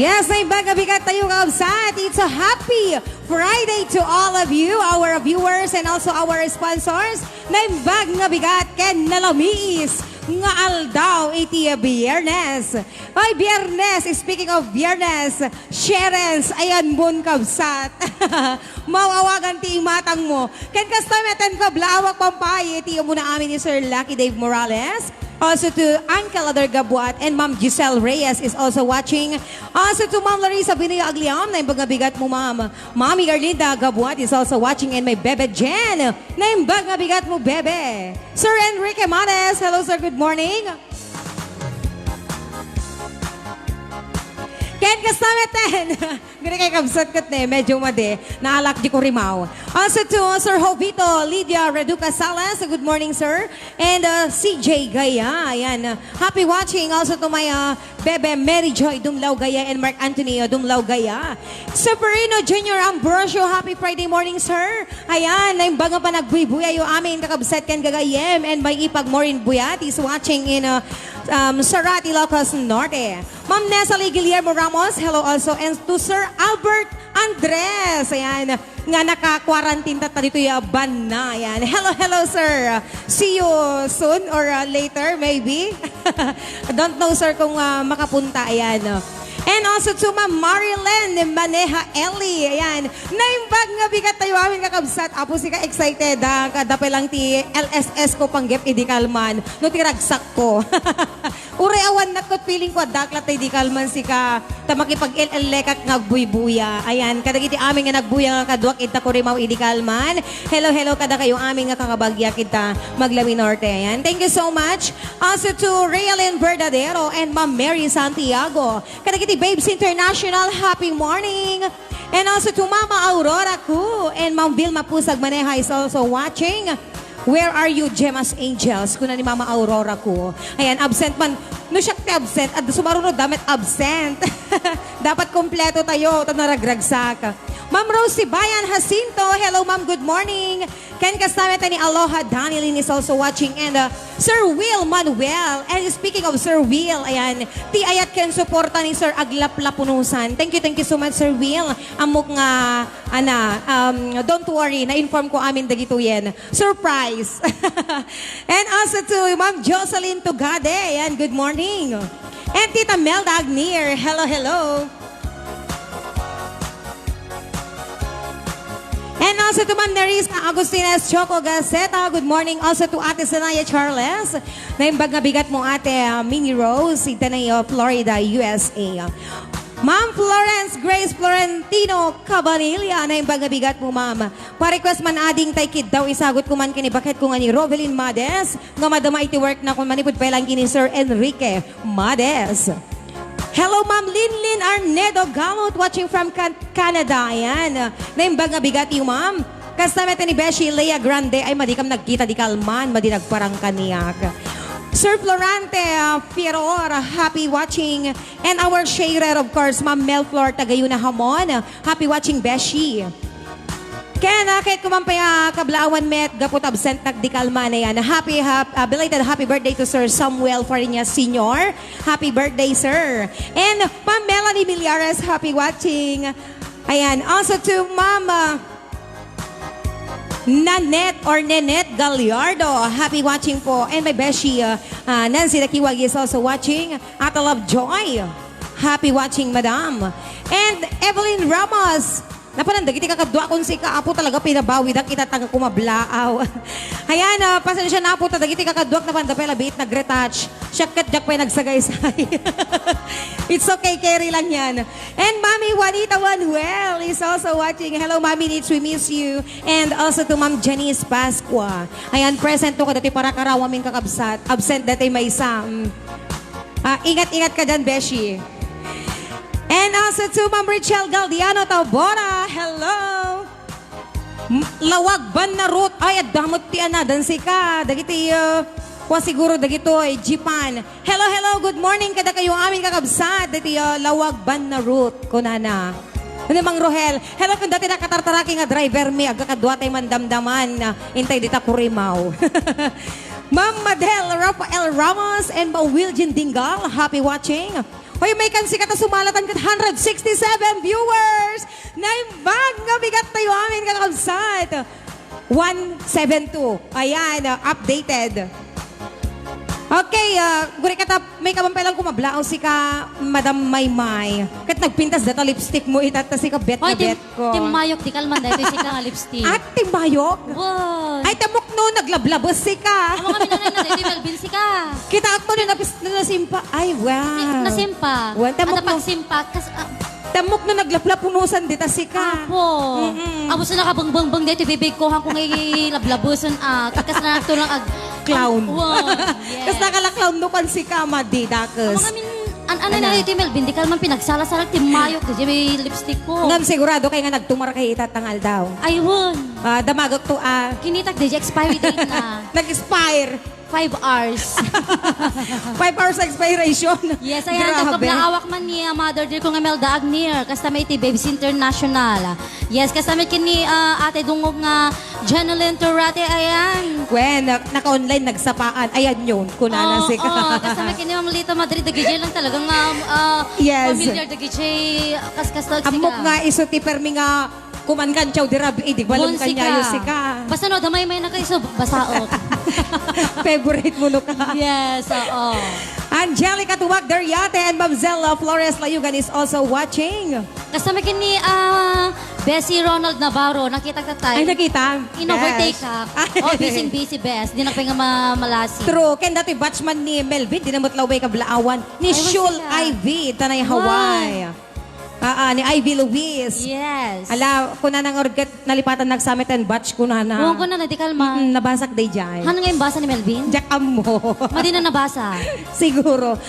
Yes, may bagabigat tayo kabsat. It's a happy Friday to all of you, our viewers and also our sponsors. Naimbag nga bigat ken nalamis nga aldaw iti Biyernes. Ay, Biyernes, speaking of Biyernes, Sherens, ayan mon kabsat. Mawawagan ti matang mo. Ken kastameten ko, blawak pampay, iti muna amin ni Sir Lucky Dave Morales. Also to Uncle Adar Gabuat and Ma'am Giselle Reyes is also watching. Also to Ma'am Larissa Binaya Agliam, na bigat mo Ma'am. Mami Garlinda Gabuat is also watching, and my Bebe Jen, na bigat mo Bebe. Sir Enrique Manes, hello sir, good morning. Ken kastameten. Gani kay kabsat kat ne, medyo made. Naalak di ko rimaw. Also to Sir Jovito, Lydia Reduca Salas, good morning sir. And CJ Gaya, ayan. Happy watching. Also to my Bebe Mary Joy Dumlaw Gaya and Mark Antonio Dumlaw Gaya. Superino Junior Ambrosio, happy Friday morning sir. Ayan, naimbaga pa nagbuy-buya yung amin kakabsat ken gagayem. And may Ipag Morin Buyat is watching in Sarati, Ilocos Norte. Ma'am Nesali Guillermo Ramos, hello also. And to Sir Albert Andres, ayan, nga naka-quarantine tata dito yung ban na, ayan. Hello, hello sir. See you soon or later maybe. Don't know sir kung makapunta, ayan. And also to Ma'am Marilyn Maneha Eli, ayan. Naimbag nga bigat tayo amin kakabsat. Apo si ka-excited, kadapay lang ti LSS ko panggep idikalman. No tiragsak ko. Ure awan nakot feeling ko daklat tay dikalman si ka tamakipag lekak ngagbuy-buya. Ayan, kadagiti amin nga nagbuya nga kadwak ita ko rimaw idikalman. Hello, hello kada kayo amin nga kakabagya kita Maglawi Norte. Ayan. Thank you so much. Also to Realyn Verdadero and Ma'am Mary Santiago. Kadagiti Babes International, happy morning. And also to Mama Aurora Ku and Ma'am Vilma Pusag Maneha is also watching. Where are you, Gemma's Angels? Kuna ni Mama Aurora ko. Ayan, absent man. No siya absent. At sumarunod, damit absent. Dapat kompleto tayo. Ito naragragsak. Ma'am Rosie Bayan Jacinto. Hello, ma'am. Good morning. Ken Kastameta ni Aloha Danilin is also watching. And Sir Will Manuel. And speaking of Sir Will, ayan, ti ayat ken suporta ni Sir Aglaplapunusan. Thank you so much, Sir Will. Amok nga, don't worry, na-inform ko amin dagito yan. Surprise! And also to Ma'am Jocelyn Tugade. Ayan, good morning. And Tita Melda Agnier. Hello, hello. And also to Ma'am Nerissa Agustines Choco Gaceta. Good morning. Also to Ate Sanaya Charles. Naimbag nga bigat mo Ate Minnie Rose, Itanay, Florida, USA. Ma'am Florence Grace Florentino Cabanilla, naimbag nga bigat mo ma'am. Pa-request man ading tay kid daw isagot ko man kini bakit ko nga ni Rovelyn Mades. Nga madama iti work na kung manipod pailang kini Sir Enrique Mades. Hello, Ma'am Linlin Arnedo Gamot, watching from Canada. Ayan. Naimbag nga bigat yung ma'am. Kastamete ni Beshi Lea Grande, ay madikam nagkita di kalman, madinag parang kaniyak. Sir Florante Fieror, happy watching. And our sharer, of course, Ma'am Mel Flor Tagayuna Hamon. Happy watching, Beshi. Kaya kahit kumampaya kablaawan met, gapot absent nagdikalman na yan. Belated happy birthday to Sir Samuel Fariñas Sr. Happy birthday, sir. And Ma'am Melanie Millares, happy watching. Ayan, also to Ma'am Nanette or Nenette Gallardo, happy watching po. And my Beshi, Nancy Nakiwag is also watching. Ate Love Joy, happy watching, Madam. And Evelyn Ramos, napanandag, iti kakadwa kung si kaapo talaga pinabawi dak itatang kumablaaw. Ayan, pasensya na po tadag, iti kakadwak na pandapela bit nag-retouch. Syakat jak pa nagsagay-say. It's okay, carry lang yan. And Mami Juanita Manuel is also watching. Hello, Mami Nitz, we miss you. And also to Ma'am Janice Pasqua. Ayan, present to ka dati para karawaming kakabsat. Absent dati may isang. Ingat-ingat ka dyan, Beshi. And also to Ma'am Richelle Galdiano Tabora. Hello. Lawag ban na root. Ay, adamot ti anadan si ka. Dagiti, siguro dagito ay Japan. Hello, hello. Good morning kada kayo aming kakabsat. Dagiti, lawag ban na root. Kunana. Ano Mang Rohel. Hello, kung dati nakatartaraki nga driver mi. Agkakadwa tayo mandamdaman. Intay dita kurimaw. Ma'am Madel Rafael Ramos and Ma'am Wiljan Dingal. Happy watching. Hoy, may kansi ka ta sumalatan kat 167 viewers. Naimbag nga bigat tayo amin kakabsat. 172. Ayan, updated. Okay, guri ka may kamampelang kumablao si ka, Madam Maymay. Kat nagpintas data lipstick mo itat si ka bet na bet ko. Timmayok, di kalman dahil si ka nga lipstick. At timbayok? Wow. Ay, tamok no, naglablabos si ka. Ang mga minanay na dahil Melvin si ka. Kita ako na nasimpa. Ay, wow. Nasimpa. Well, tamok at pagsimpa, tamok na naglaplapunusan dita si ka. Apo. Amo sa nakabang-bang dito, bibig ko hang kung ilablabusan kakas na ito lang clown. Wow. Yes. Kas nakala-clown no kan si ka, madidakas. Ang mga ano na ito, Melvin, di ka naman pinagsala-sala, timayok, di may lipstick ko. Ngam sigurado kay nga nagtumar kay itatangal daw. Ayun. Damagok to Kinitak, di expiry date na. Nag-expire. 5 hours. 5 hours expiration. Yes, ayan. Kaplaawak man ni Mother Dear kong Imelda Agnier. Kasama iti Babes International. Yes, kasama kini ate dungog nga Janelyn Turate. Ayan. When naka-online nagsapaan. Ayan yun. Kunana si ka. Kasama kini Ma'am Lita Madrid. Dagijay lang talagang yes. familiar. Dagijay kaskas talaga. Amok nga iso ti permi nga kumankan chow dirabi. Di balon kanyayo si ka. Basta no, damay may nakaiso. Basaot. Favorite mo no ka. Yes, oo. Angelica Tuwag Daryate and Mamzella Flores Layugan is also watching. Kasama kini Bessie Ronald Navarro. Nakita ka tayo. Ay, nakita. In-overtake ka. Oh, busy Bess. Di na pa nga malasi. True. Ken dati batchman ni Melvin. Di na motlaway ka blaawan. Ni Shul Ivy. Tanay Hawaii. Ni Ivy Luis. Yes. Ala, kuna nang orgat nalipatan nagsummit and batch kuna na. Huwag ko na, di kalma. Nabasak day jay. Ano nga yung basa ni Melvin? Jakam mo. Madi na nabasa. Siguro.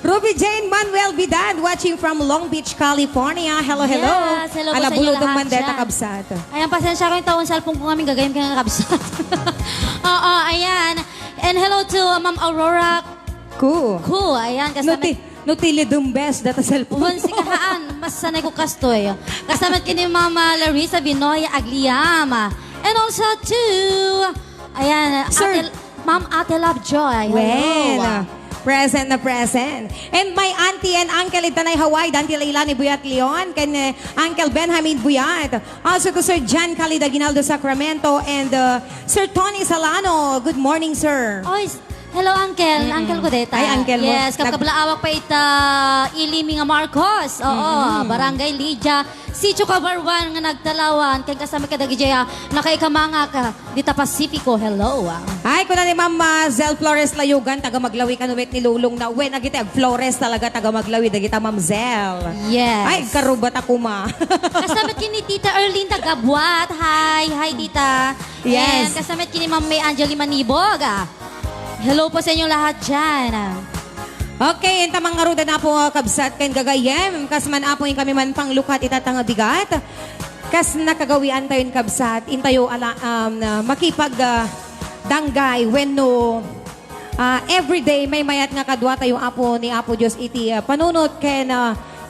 Ruby Jane Manuel Vidad watching from Long Beach, California. Hello, hello. Yes, hello po sa inyo buludong lahat mandeta dyan. kabsat. Ayan, pasensya ko yung taon cellphone ko kami gagawin ka nga kabsat. Oo, ayan. And hello to Ma'am Aurora. Cool, ayan. Kasama Nutili dumbes data cellphone. Uwan si kahaan, mas sanay ko kastoy. Kasama kini Mama Larissa Binoy Agliama. And also to, ayan, Ma'am Ate Lovejoy. Well, present na present. And my auntie and uncle in Tanay Hawaii, Auntie Leilani Buyat Leon, kan Uncle Benjamin Buyat. Also to Sir John Calida Ginaldo Sacramento and Sir Tony Salano. Good morning, sir. Oy, hello, Uncle. Uncle ko deta. Ay, Uncle mo. Yes, kapkablaawak pa ita Ilimi nga Marcos. Oo, Barangay Lydia. Sitio Cabarwan nga nagtalawan. Kaya kasama ka dagijaya. Nakaikamanga ka. Dita Pacifico. Hello. Ay, kuna ni Ma'am Zel Flores Layugan, taga Maglawi kanuwit ni Lulong na. When nagita Flores talaga taga Maglawi, dagita Ma'am Zel. Yes. Ay, karubat ako ma. Kasama kini Tita Erlyn Tagabuat. Hi, Tita. Yes. And kasama kini Ma'am May Angeli Manibog. Hello po sa inyong lahat dyan. Okay, and tamang ngaruda na po kabsat ken gagayem. Kas man apo yung kami man pang lukat itatang bigat. Kas nakagawian tayo yung kabsat. Intayo makipag danggay when no everyday may mayat nga kadwa tayo apo ni Apo Diyos iti panunot ken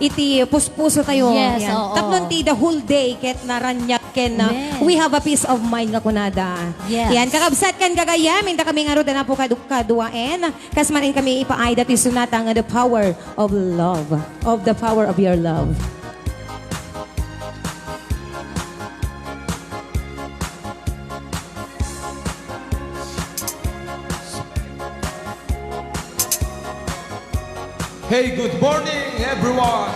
iti puspuso tayo. Yes, oo. Tapnon ti the whole day ket naranyak ken we have a peace of mind nga kunada. Yes. Yan, kakabsat kan gagayam, inta kami nga roda na po kaduaen. Kasmanin kami ipaay dati sunata nga the power of love. Of the power of your love. Hey, good morning, everyone.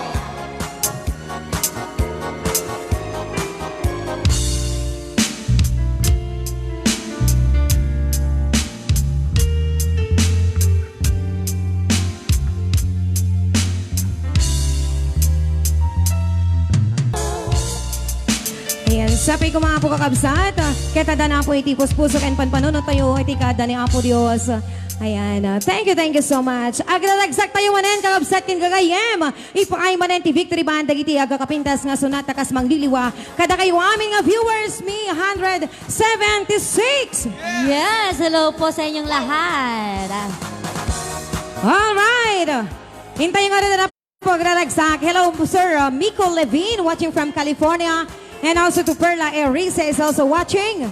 Ayan, sabi ko mga po kakabsat, ketada na po iti puspuso ken panpanunod tayo, iti kada ni Apo Diyos. Ayan, thank you so much. Aglalagsak tayo manen, kakabsat kin gagayem. Ipaay manen ti Victory Band, dagiti agakapintas nga sunata kas mangliliwa. Kada kayo amin nga viewers, me 176. Yes, hello po sa inyong lahat. Alright. Hintayin nga rin na po aglalagsak. Hello, Sir Miko Levine, watching from California. And also to Perla Erice is also watching.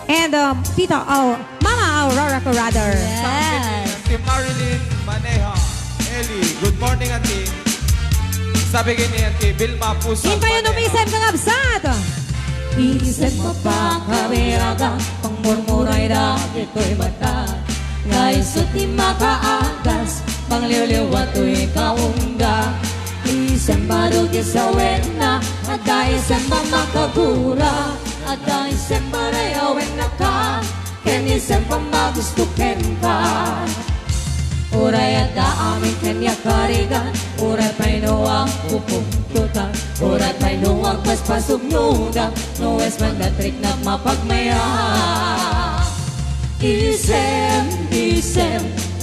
And Tita, Mama Aurora Corrado. Yes. Auntie Marilyn Maneja. Ellie, good morning, Auntie. Sabi ganyan kay Vilma Pusa. Impayo numisem kang absat. Isip mo pa kameraga, pangmurmuray na ito'y mata. Ngayon di makaagas, pangliliwat to'y kaungga. Isip marugi sa wena, at dahil sa mamakagura. At dahil sa marayawin na ka, kanisip pa magustukin ka. Uray at daamin kanya karigan, uray pa'y nuwang pupungtutan. Uray pa'y nuwang paspasugnudan, nuwes mandatrik na mapagmaya. Isem,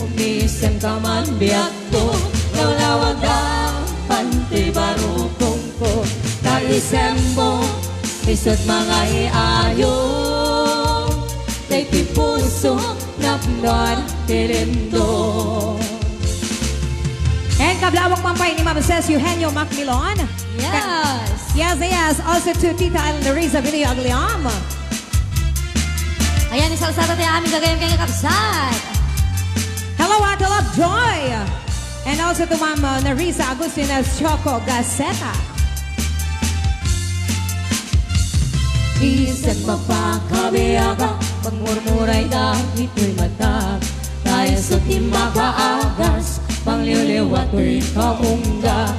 umisem ka man biyak ko, lawlawag ang panti barukong ko. Kaisem mo, isot mga iayo, kay pipuso, napnon, tilindo. And kablawak mampay ni Ma'am Ses Eugenio Macmilon. Yes. Yes. Also to Tita Larissa Vilio Agliam. Ayan, isalsara tayo aming gagayang kanyang kapsat. Hello, Ate Love Joy. And also to Ma'am Narisa Agustina Choco Gaceta. Isip mapakabiyaga, pagmurmuray na ito'y mata. Dahil sa di makaagas, pangliliwat to'y kaungga.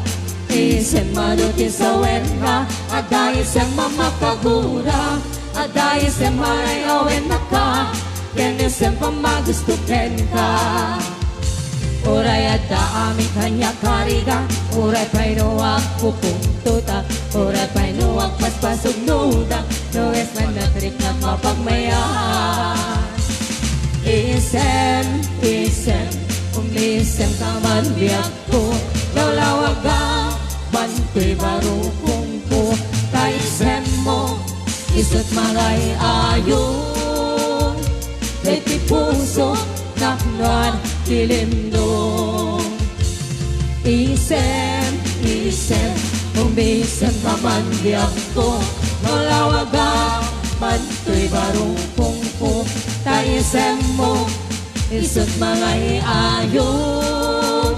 Isip maluti sa wenra, at dahil sa mamakagura. At dahil sa marayawin na ka, kanisip pa magustukin ka. Uray at daaming kanya kariga, uray pa'y nuwag pupungtuta. Uray pa'y nuwag paspasugnuda, nuwes manatrik na mapagmayan. Isem, umisem ka man biyak ko, lawlawag ang banto'y barukong ko. Kaisem mo, isot mga iayon, kay puso, naknon, tilindo. Isem, umisem ka man biyak ko, lawlawag ang banto'y barukong ko. Kaisem mo, isot mga iayon,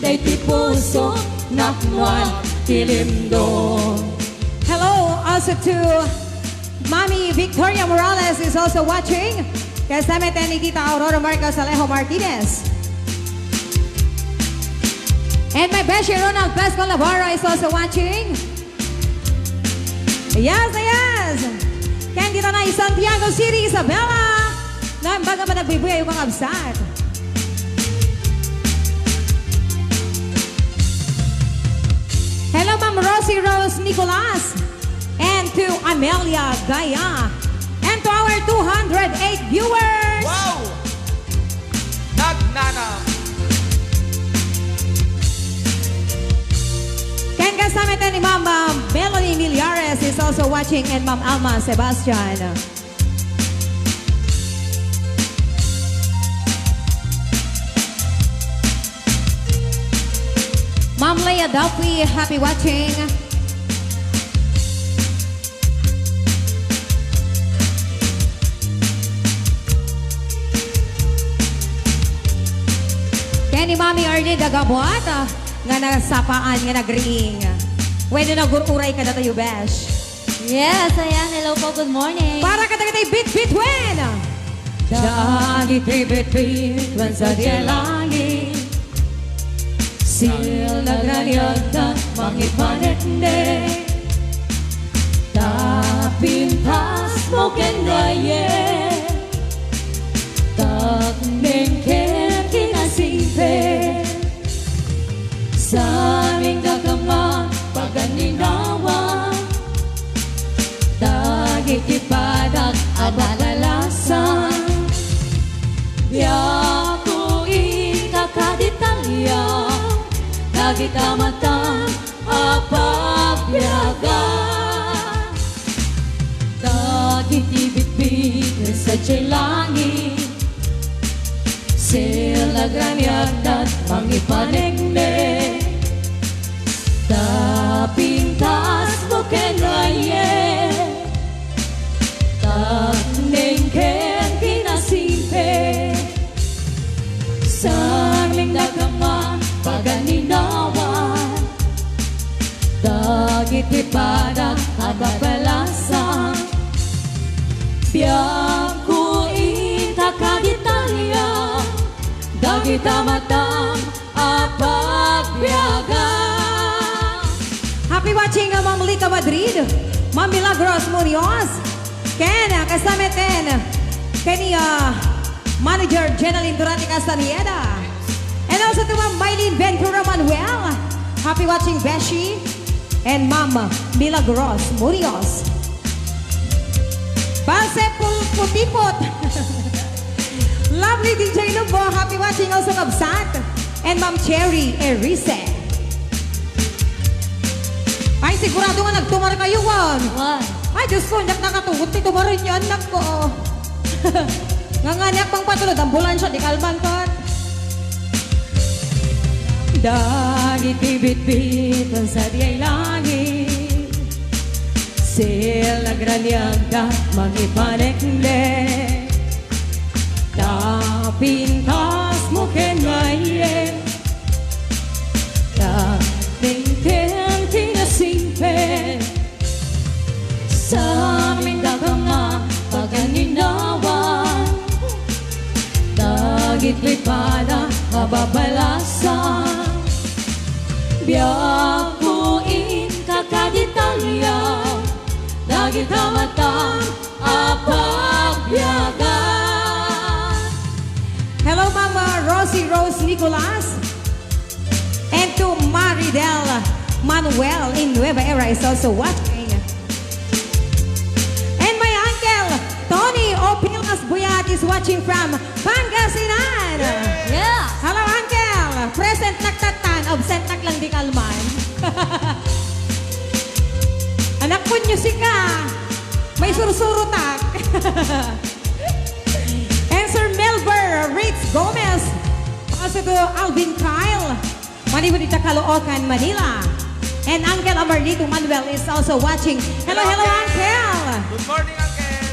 kay puso, naknon, tilindo. Hello, also to Mami Victoria Morales is also watching. Kasama tayo ni Tita Aurora Marcos Alejo Martinez. And my Beshi Ronald Pesco Navarro is also watching. Yes. Kaya dito na Santiago City, Isabela. Baga pa nagbibuya yung mga absat. Hello, Ma'am Rosie Rose Nicolas. And to Amelia Gaya. And to our 208 viewers. Wow! Nagnanam. Ken kasama tayo ni Ma'am Melanie Millares is also watching and Ma'am Alma Sebastian. Ma'am Leia Duffy, happy watching. Ni Mami Arnie Dagabuat nga nasapaan nga nagring. Pwede na gururay ka na tayo, Besh. Yes, ayan. Hello po, good morning. Para ka tayo bit between. Dagiti bitbit sa langit, sil nagraliad na mangipanetne. Tapintas mo kengaye, tagning kinasipe. Sa aming nagama paganinawa, dagiti padag abalalasan. Biako ikakaditalya, dagita matang apagbiaga. Dagiti bitbit sa langit, sila granyag at mangipanegme. Tapintas mo kenaye, tagning ken kinasipe. Sa aming nagama paganinawan, mababalasa. Biang ko ita kagitalya, dagita matang apagbiaga. Happy watching Ma'am Lita Madrid, Ma'am Milagros Munoz, Ken Kasameten, Kenya Manager Jenaline Durante Castaneda, and also to Ma'am Mylene Ventura Manuel. Happy watching Beshi and Ma'am Milagros Munoz. Balsepul Putipot. Lovely DJ Lubo. Happy watching also Kabsat and Ma'am Cherry Erice. Ay, sigurado nga nagtumar kayo, Juan. One. Ay, Diyos ko, anak nakatugot. Tumarin niyo, anak ko. Nga pang patulod. Ambulansya, di kalban ko. Dagiti bitbitan sa diyay langit, sila granyagda magipanekle. Tapintas mo kengaye, tapingken tinasimpe, sa aming dagama paganinawan. Dagit lipada mababalasan, biyakuin kakaditalya, dagit hamatang apagbiagan. Hello, Mama Rosie Rose Nicolas. And to Maridel Manuel in Nueva Era is also watching. And my uncle, Tony Opilas Buyat is watching from Pangasinan. Yeah. Hello, uncle. Present naktatan, absent nak lang di kalman. Anak ko nyo si ka. May sursuro tak. And Sir Melber Ritz Gomez. Also to Alvin Kyle. Manibudita Caloocan, Manila. And Uncle Amarlito Manuel is also watching. Hello, hello, Uncle. Good morning, Uncle.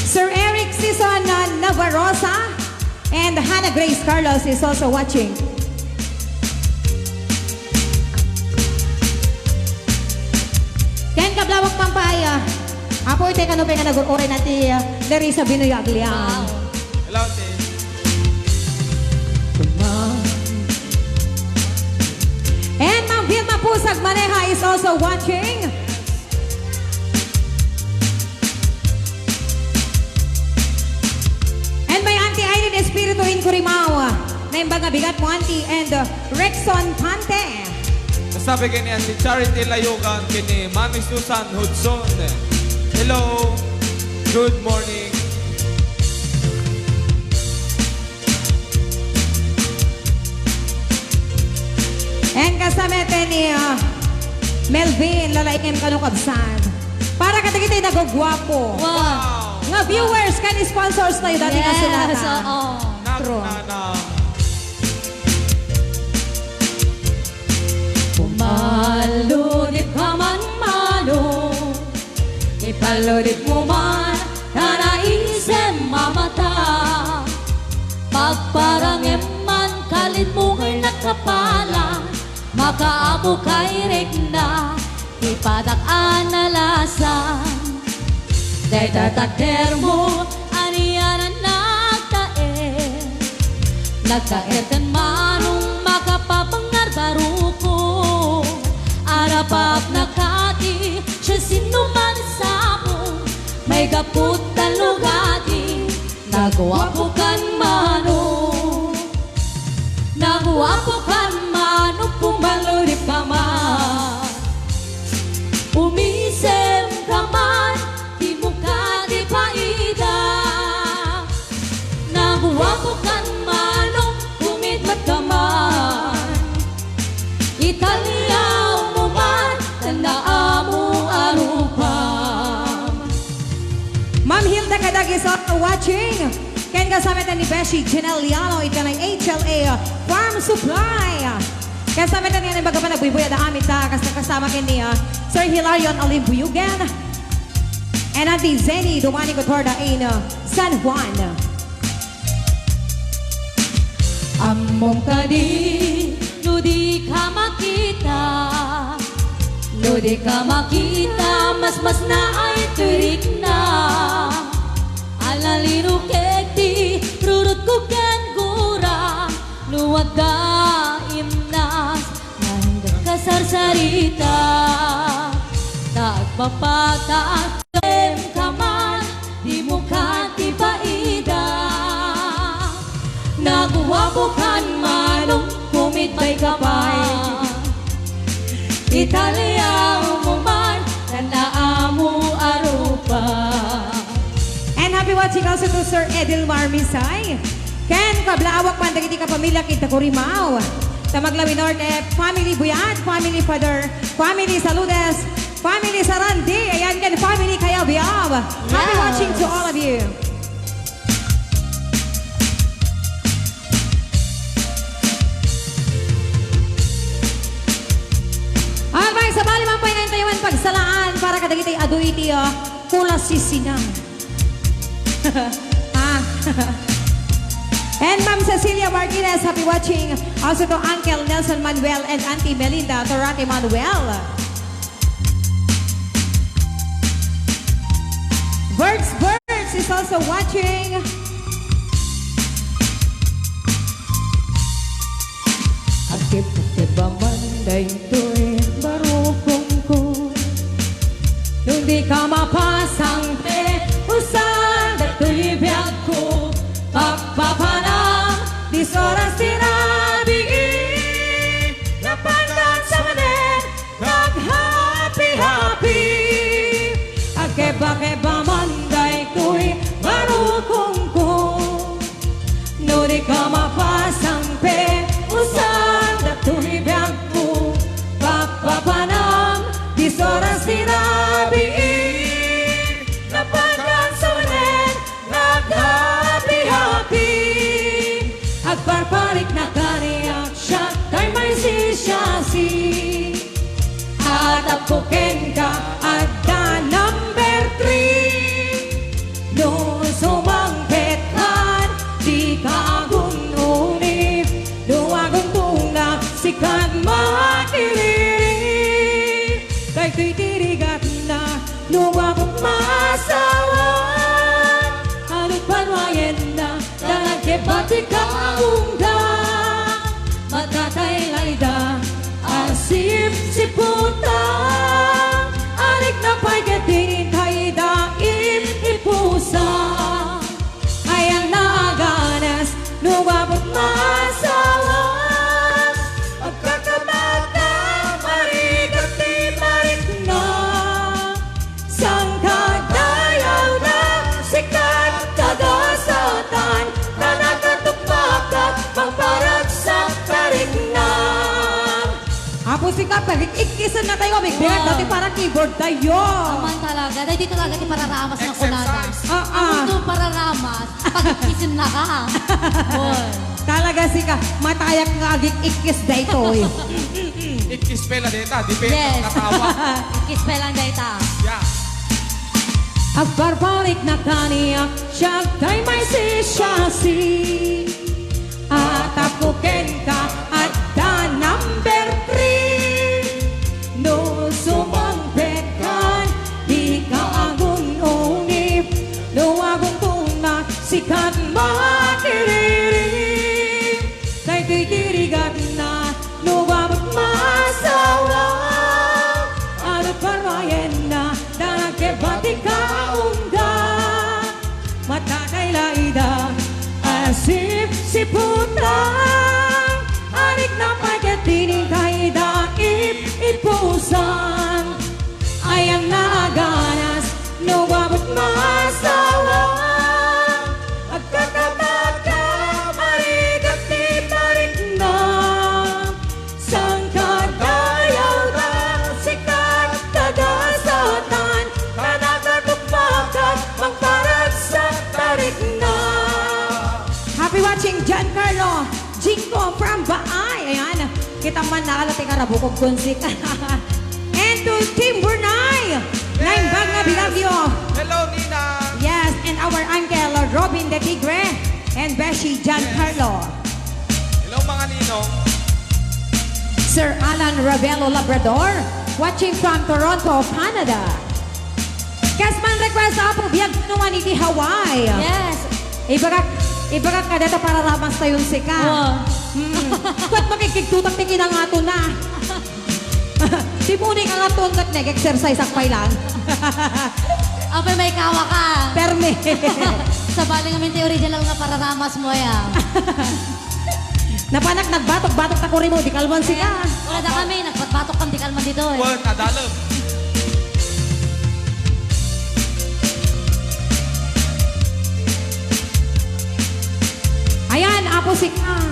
Sir Eric Sison Navarosa. And Hannah Grace Carlos is also watching. Ken Kablawak Pampaya. Apo ite kano pe nga nag-ore nati Larissa Binoyagliang. Wow. Hello, Ate. And Ma'am Vilma Pusag Maneha is also watching. And my Auntie Aileen Espiritu in Curimawa. Naimbaga bigat mo Auntie and Rexon Pante. Nasabi kini si Charity Layugan kini Mami Susan Hudson. Hello. Good morning. And kasamete ni Melvin Lalaikem Kalukabsan. Para katagitay nagugwapo. Wow. Nga viewers, kani sponsors tayo dati Yes. kasulata. Oo. True. Pumaludit ka man mano, ipaludit mo man nanaisem mamata. Pagparangem man kalit mo kay nakapala, makaabo kay regna, ipadak analasan. Day tatakder mo, aniyan ang nagtaer kan manong makapapangar baru ko. Arapap nakati, siya sinuman sa mo, may kaput talugati, nagwapo kan mano. Nagwapo kan mano, pumalurip ka man. Umisem ka man, di mo ka di paida. Nagwapo kan mano, umidmat ka man. Italyaw mo man, tandaan mo arupam. Ma'am Hilda Kadag is also watching. Ken kasama ni Beshi Gineliano, ito ng HLA Farm Supply. Kasama niya ng baga pa nagbubuya na amit kasama kini Sir Hilarion Olimbuyugan. And Auntie Zeni Dumani Cotorda in San Juan. Among kadi, no di ka makita, No di ka makita, mas na ay turik na. Alalino kekti, rurut ko ken gura. Nuwag da imnas, nahinggap ka sarsarita. Tagpapataas ka man, di mo ka tibaida. Naguwapo kan manong, kumitbay ka pa. Italia mo man, nanaamu arupa. And happy watching also to Sir Edilmar Misay. Ken kablawak man dagiti ka pamilya kita Kurimaw. Tamaglawi Norte, family Buyat, family Father, family Saludes, family Sarandi, ayan kan family Kayabyab. Happy Yes. watching to all of you. Alright, sa bali man pa yung tayawan pagsalaan para kadagitay aduiti kula sisinang. Ah. And Ma'am Cecilia Martinez, happy watching. Also to Uncle Nelson Manuel and Auntie Melinda Torate Manuel. Birds is also watching. Akip-akip man daytoy barukong ko. Nung di ka mapasang te, usan dato'y biyag ko. Pagpapanang, di soras tinabigin. Napandan sa manen, nag-happy-happy. Akeba-keba man dayto'y barukong ko. Nung di ka mapasang te, usan dato'y biyag ko. Pagpapanang, di soras tinabigin. Napandan sa manen, nag-happy-happy. Agparparik na kaniyak siya, kay may sisyasi. At apukin ka, at the number 3. No sumangpet kan, di ka agun-unip. No agun-tunga, sikat makiriri. Kay tuy tirigat na, no akong masawan. Halut panwayen na, dalag kebati ka ungga. Matatay layda, asip si puta. Alik na pa'y katinin tayo daim ipusa. Ayang naaganas, nuwabot masawas. Agkakamata, marigat di marit na. Sang kadayaw na, sikat kagasatan. Na nakatukmakat, pangparagsak tarik na. Apo si Kapag, ikisan na tayo, bigbigat dati parang keyboard tayo. Aman talaga. Dahil dito talaga di pararamas ng kunada. Ah. Ito pararamas. Pag-ikisin na ka. Boy. Talaga si ka, matayak nga agik ikis da ito eh. Ikispela dita, depende Yes. ang katawa. Ikis pa lang dahil ta. Yeah. Agbarbarik na kaniyak, siya kay may sisyasi. At apukin ka at the number 3. No sumangpet kan, di ka agun-unip. No agun-tunga, sikat makiriri. Kay tuy tirigat na, no babot masawa. Ano parwayen na, dalag kebati ka ungga. Matatay laida, asip si puta. Anik na pagkatining kay daip ipusan. Ayang naaganas, no babot masawa. Agkakabaka, marigat di marit na. Sang kadayaw na, sikat kagasatan. Kanakatukmakat, mangparagsak tarik na. Happy watching, Giancarlo Jinko from Baay. Ayan, kita man nakalati ka rabukog kunsik. And to Team Burnay, Naimbag nga Bilagyo. Hello, Nina. Yes, and our uncle Robin the Tigre and Beshi Giancarlo. Hello, mga ninong. Sir Alan Ravelo Labrador watching from Toronto, Canada. Kasman request ako, biyag naman iti Hawaii. Yes. Ibagak ka dito para ramas tayong sika. Wow. Kuat makikigtutak ti kinangato na. Di mo ni kangaton kat nag-exercise akpay lang. Apay may kawa ka. Perme. Sa baling namin ti original nga pararamas mo ya. Napanak nagbatok-batok ta ko rin mo, di kalman sika. Wala na kami, nagpatbatok kang di kalman dito eh. Well, nadalom. Ayan, apo sika.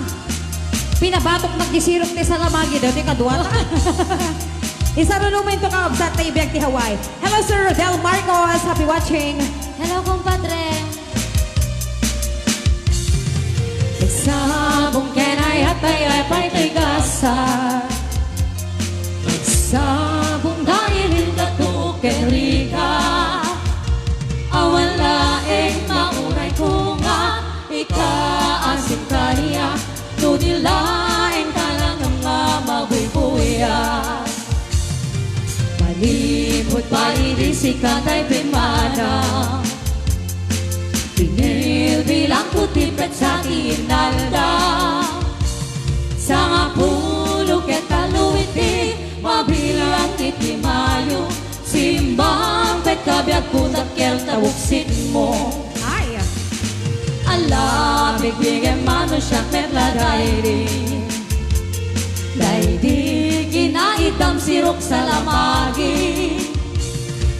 Pinabatok nagdisirok ti sa lamagi daw, ti kaduata. Isa rin naman ito ka, sa tayo biyag ti Hawaii. Hello, Sir Del Marcos. Happy watching. Hello, kumpadre. Sabong kenay at ay pa'y tigasa. Sabong dahil hindatukeng riga. Awan laeng mauray ko nga, ikaasin ka niya. Nudilaeng ka lang ng nga mabubuya. Malibot pa irisi ka ta'y pimanang. Pinil bilang kutipet sa kinalda. Sa nga pulo ketaluiti, mabilang iti mayo. Simbang pet kabiag kutak kel tabuksit mo. Ay. Ala, bigbigay mano siya perla dairi. Dairi ginaitam sirok sa lamagi.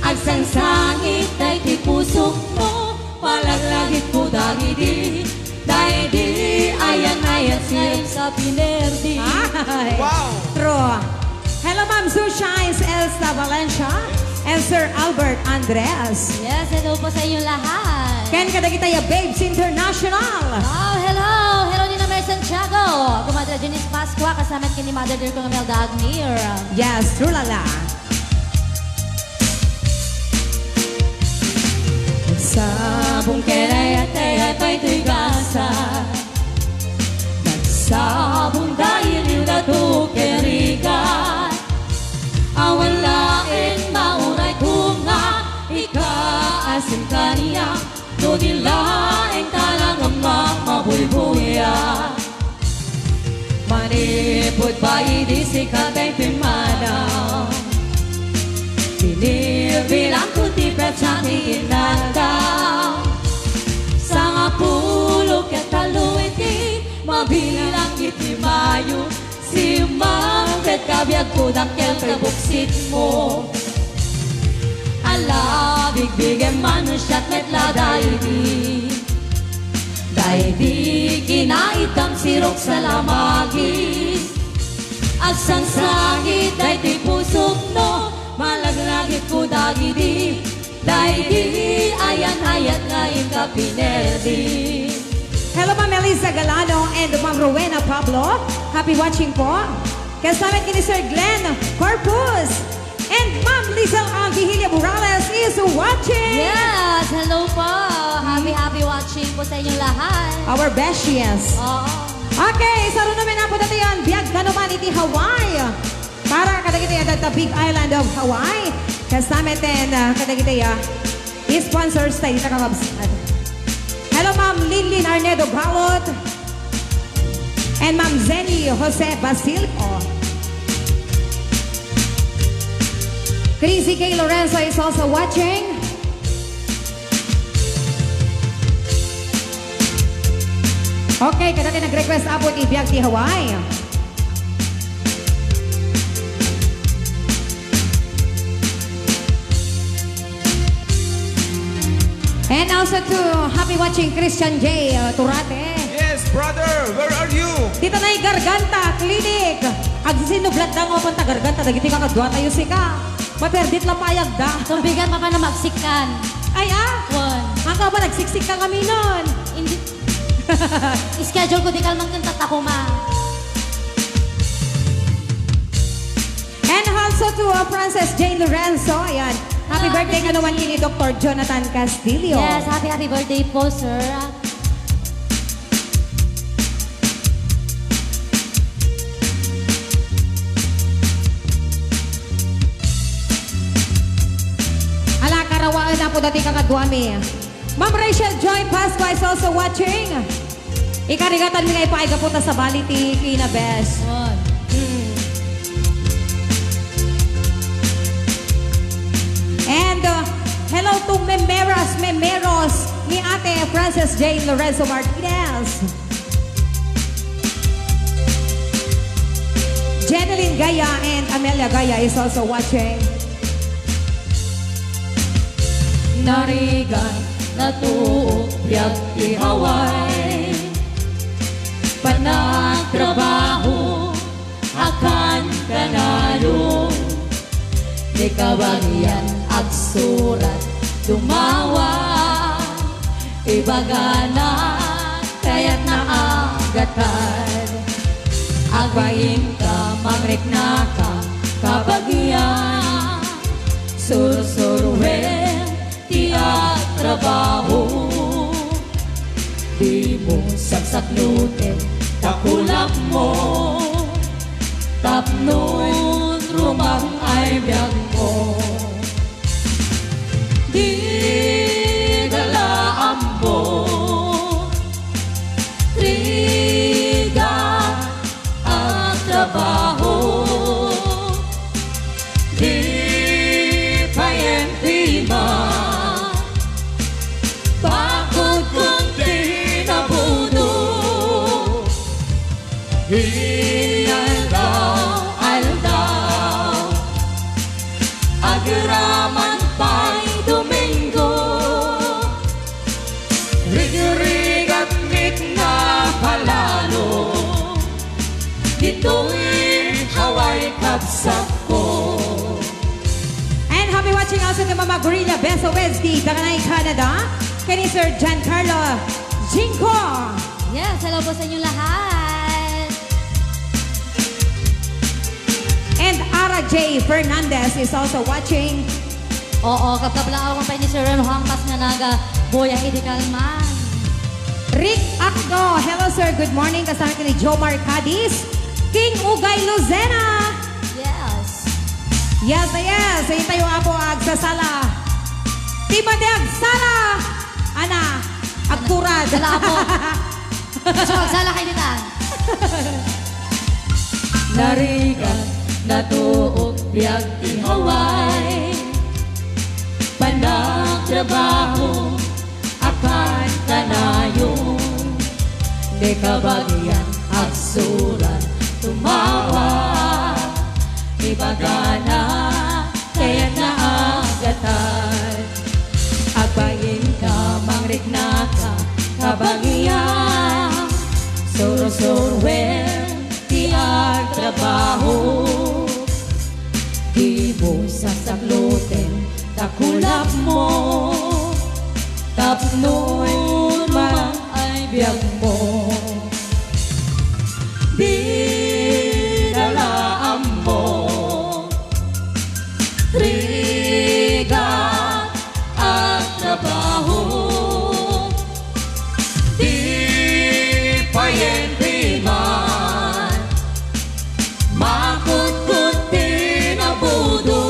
Agsangsangit day ti pusok mo. Palaglagit ko dagiti. Dairi ayan sirok sa pinerdi. Ay. Wow! True. Hello, Ma'am Sushines Elsa Valencia and Sir Albert Andres. Yes, hello po sa inyong lahat. Ken kadagita ya Babes International. Oh, hello! Hello ni na Mer Santiago. Kumadra Janice Pascua, kasama kini Mother Dear kong Imelda Agnir. Yes, true lala. Sabong kenay at ay pa'y tigasa. Nagsabong dahil yung natuke riga. Awan laeng mauray ko nga, ikaasin ka niya. Nudilaeng ka lang ang mabubuya. Manipod pa idisi ka kay pimana. Binibilang ko tipet sa kinanda. Sa nga pulo ketaluiti, mabilang iti mayo. Si Mangket kabiag ko dakkel kabuksit mo. Ala, bigbigay man siya't metla daidi. Daidi kinaitam sirok sa lamagi. Agsangsangit daidi pusok no. Malaglagit ko dagiti. Daidi ayan ngayon ka pinerdi. Hello, Ma'am Elisa Galano and Ma'am Rowena Pablo. Happy watching po. Kasama kini Sir Glenn Corpus. And Ma'am Lizel Angihilia Morales is watching. Yes, hello po. Happy watching po sa inyong lahat. Our besties. Oo. Okay, saro namin na po dito yan. Biyag ka naman iti Hawaii. Para kadagiti at the big island of Hawaii. Kasama din kadagiti sponsors tayo sa kakabsad. Hello, Ma'am Lilin Arnedo Balot. And Ma'am Zenny Jose Basilio. Chrissy K. Lorenzo is also watching. Okay, kadati nag-request abot ibiyag ti Hawaii. And also to happy watching Christian J. Turate. Yes, brother, where are you? Dito na Garganta Clinic. Agsisinublat lang o panta Garganta. Dagiti ka kadwa tayo sika. Maperdit lang payag da. Tumbigan pa na magsikan. Ay One. Ang ka ba nagsiksik ka kami nun? Hindi. Schedule ko di kalman kang tatakuma. And also to Frances Jane Lorenzo. Ayan. Happy Hello, birthday ka naman kini Dr. Jonathan Castillo. Yes, happy birthday po, sir. dati kakadwami. Ma'am Rachel Joy Pasqua is also watching. Ikarigatan mi ngay paay kapunta sa bali ti Kina Bes. And hello to Memeros ni Ate Frances Jane Lorenzo Martinez. Jeneline Gaya and Amelia Gaya is also watching. Narigan na tuok biag ihaway, panagtrabaho akan kanayo, di kabagian agsurat dumawa, ibagana kaya't naagatan, agbayin ka mangrek na ka kabagian, surusuruhin tiyak trabaho, di mo saksaklutin takulap mo, tapnon rumang ay biyag mo, di galaan mo, triga ang trabaho, di payenti man, bakod kung di nabudo, aldaw, agraman pa'y Domingo, rig-rigat mit na palalo, dito'y haway kapsak ko. And happy watching also to Mama Gorilla Beso Wednesday, Tangatang, Canada. Kani Sir Giancarlo Jinko. Yes, hello po sa inyo lahat. And Ara J. Fernandez is also watching. Oo, kapkapla ako pa ni Sir Rem Hangpas nga naga Boya Hidikalman. Rick Akdo. Hello sir, good morning. Kasama ka ni Jomar Cadiz. King Ugay Luzena. Yes. Yes na yes. Sa tayo apo agsasala. Tima de agsala. Ana, agturad. Sala po. So, magsala kayo nita. Narigan na tuok biag ihaway, panagtrabaho akan kanayon, di kabagian agsuran tumawa, ibagana kaya't naagatan, agbayin ka mangrik na ka kabagian, suro-surwen tiag trabaho, di mo sasaklutin takulap mo, tapnon man ay biyag mo, di dalaan mo, trigat ang trabaho, di payenti man, makukunti na budo,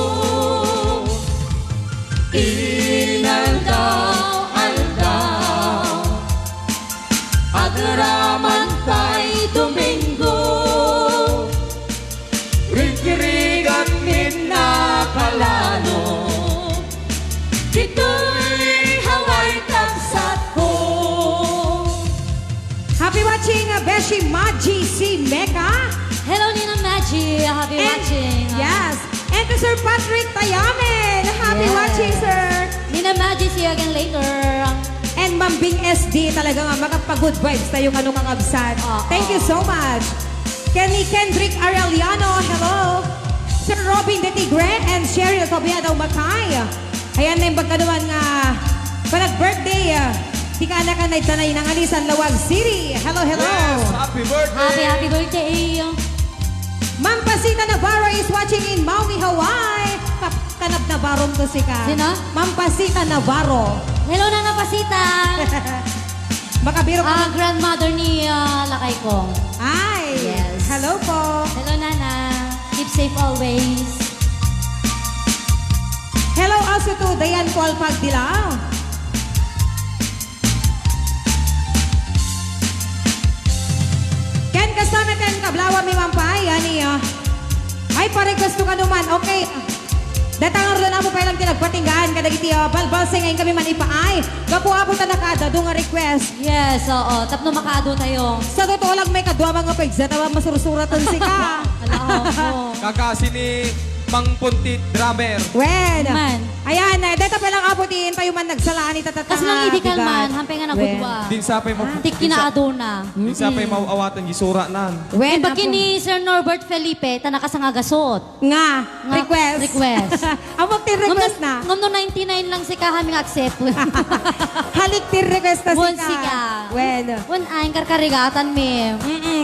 aldaw, agraman pa'y Domingo, rig-rigan min na kalano, dito'y haway kapsat ko. Happy watching Beshi Maji si Mecca. Hello, Nina Maggie. Happy watching. Yes. And to Sir Patrick Tayamen. Happy Yes. watching, sir. Nina Maggie, see you again later. And Ma'am Bing SD, talaga nga makapag-good vibes tayo kanong kakabsat. Thank you so much. Kenny Kendrick Arellano, hello. Sir Robin De Tigre and Cheryl Tobiado Macay. Ayan na yung pagkaduan nga panag-birthday. Di ka anak na itanay ng Alisan Lawag City. Hello, hello. Yes, happy birthday! Happy birthday. Ma'am Pasita Navarro is watching in Maui, Hawaii. Kanab Navarro to si ka. Sino? Ma'am Pasita Navarro. Hello, Nana Pasita. Makabiro ka. Grandmother ni Lakay ko. Ay. Yes. Hello po. Hello, Nana. Keep safe always. Hello Also to Dayan Paul Pagdilaw. Ken kasama Ken Kablawa mi mampay. Ani ay pare gusto ka naman. Okay. Datang ro na mo pa lang tinagpatinggaan kadagiti balbalsay ngayon kami man ipaay. Gapo-apo ta nakada do nga request. Yes, oo. Tapno makado tayo. Sa totoo lang may kadwa mga pigsa tawa masursuratan si ka. Ala, oo. Kakasi ni Mang Puntit Drummer. Wen. Man. Ayan, dito pa lang aputin tayo man nagsalaan ni tatatanga. Kas lang idikal man, hampay nga nagudwa. Din sa pay mo. Tik kinaado na. Din sa pay mauawatan gisura nan. Wen, Baki ni Sir Norbert Felipe, tanaka sa nga gasot. nga, Nga, request. request. Amok ti request na. Ngam no 99 lang si Kahami nga accept. Halik ti request na Bun si si ka. ka. Wen. Wen ay karkarigatan mi.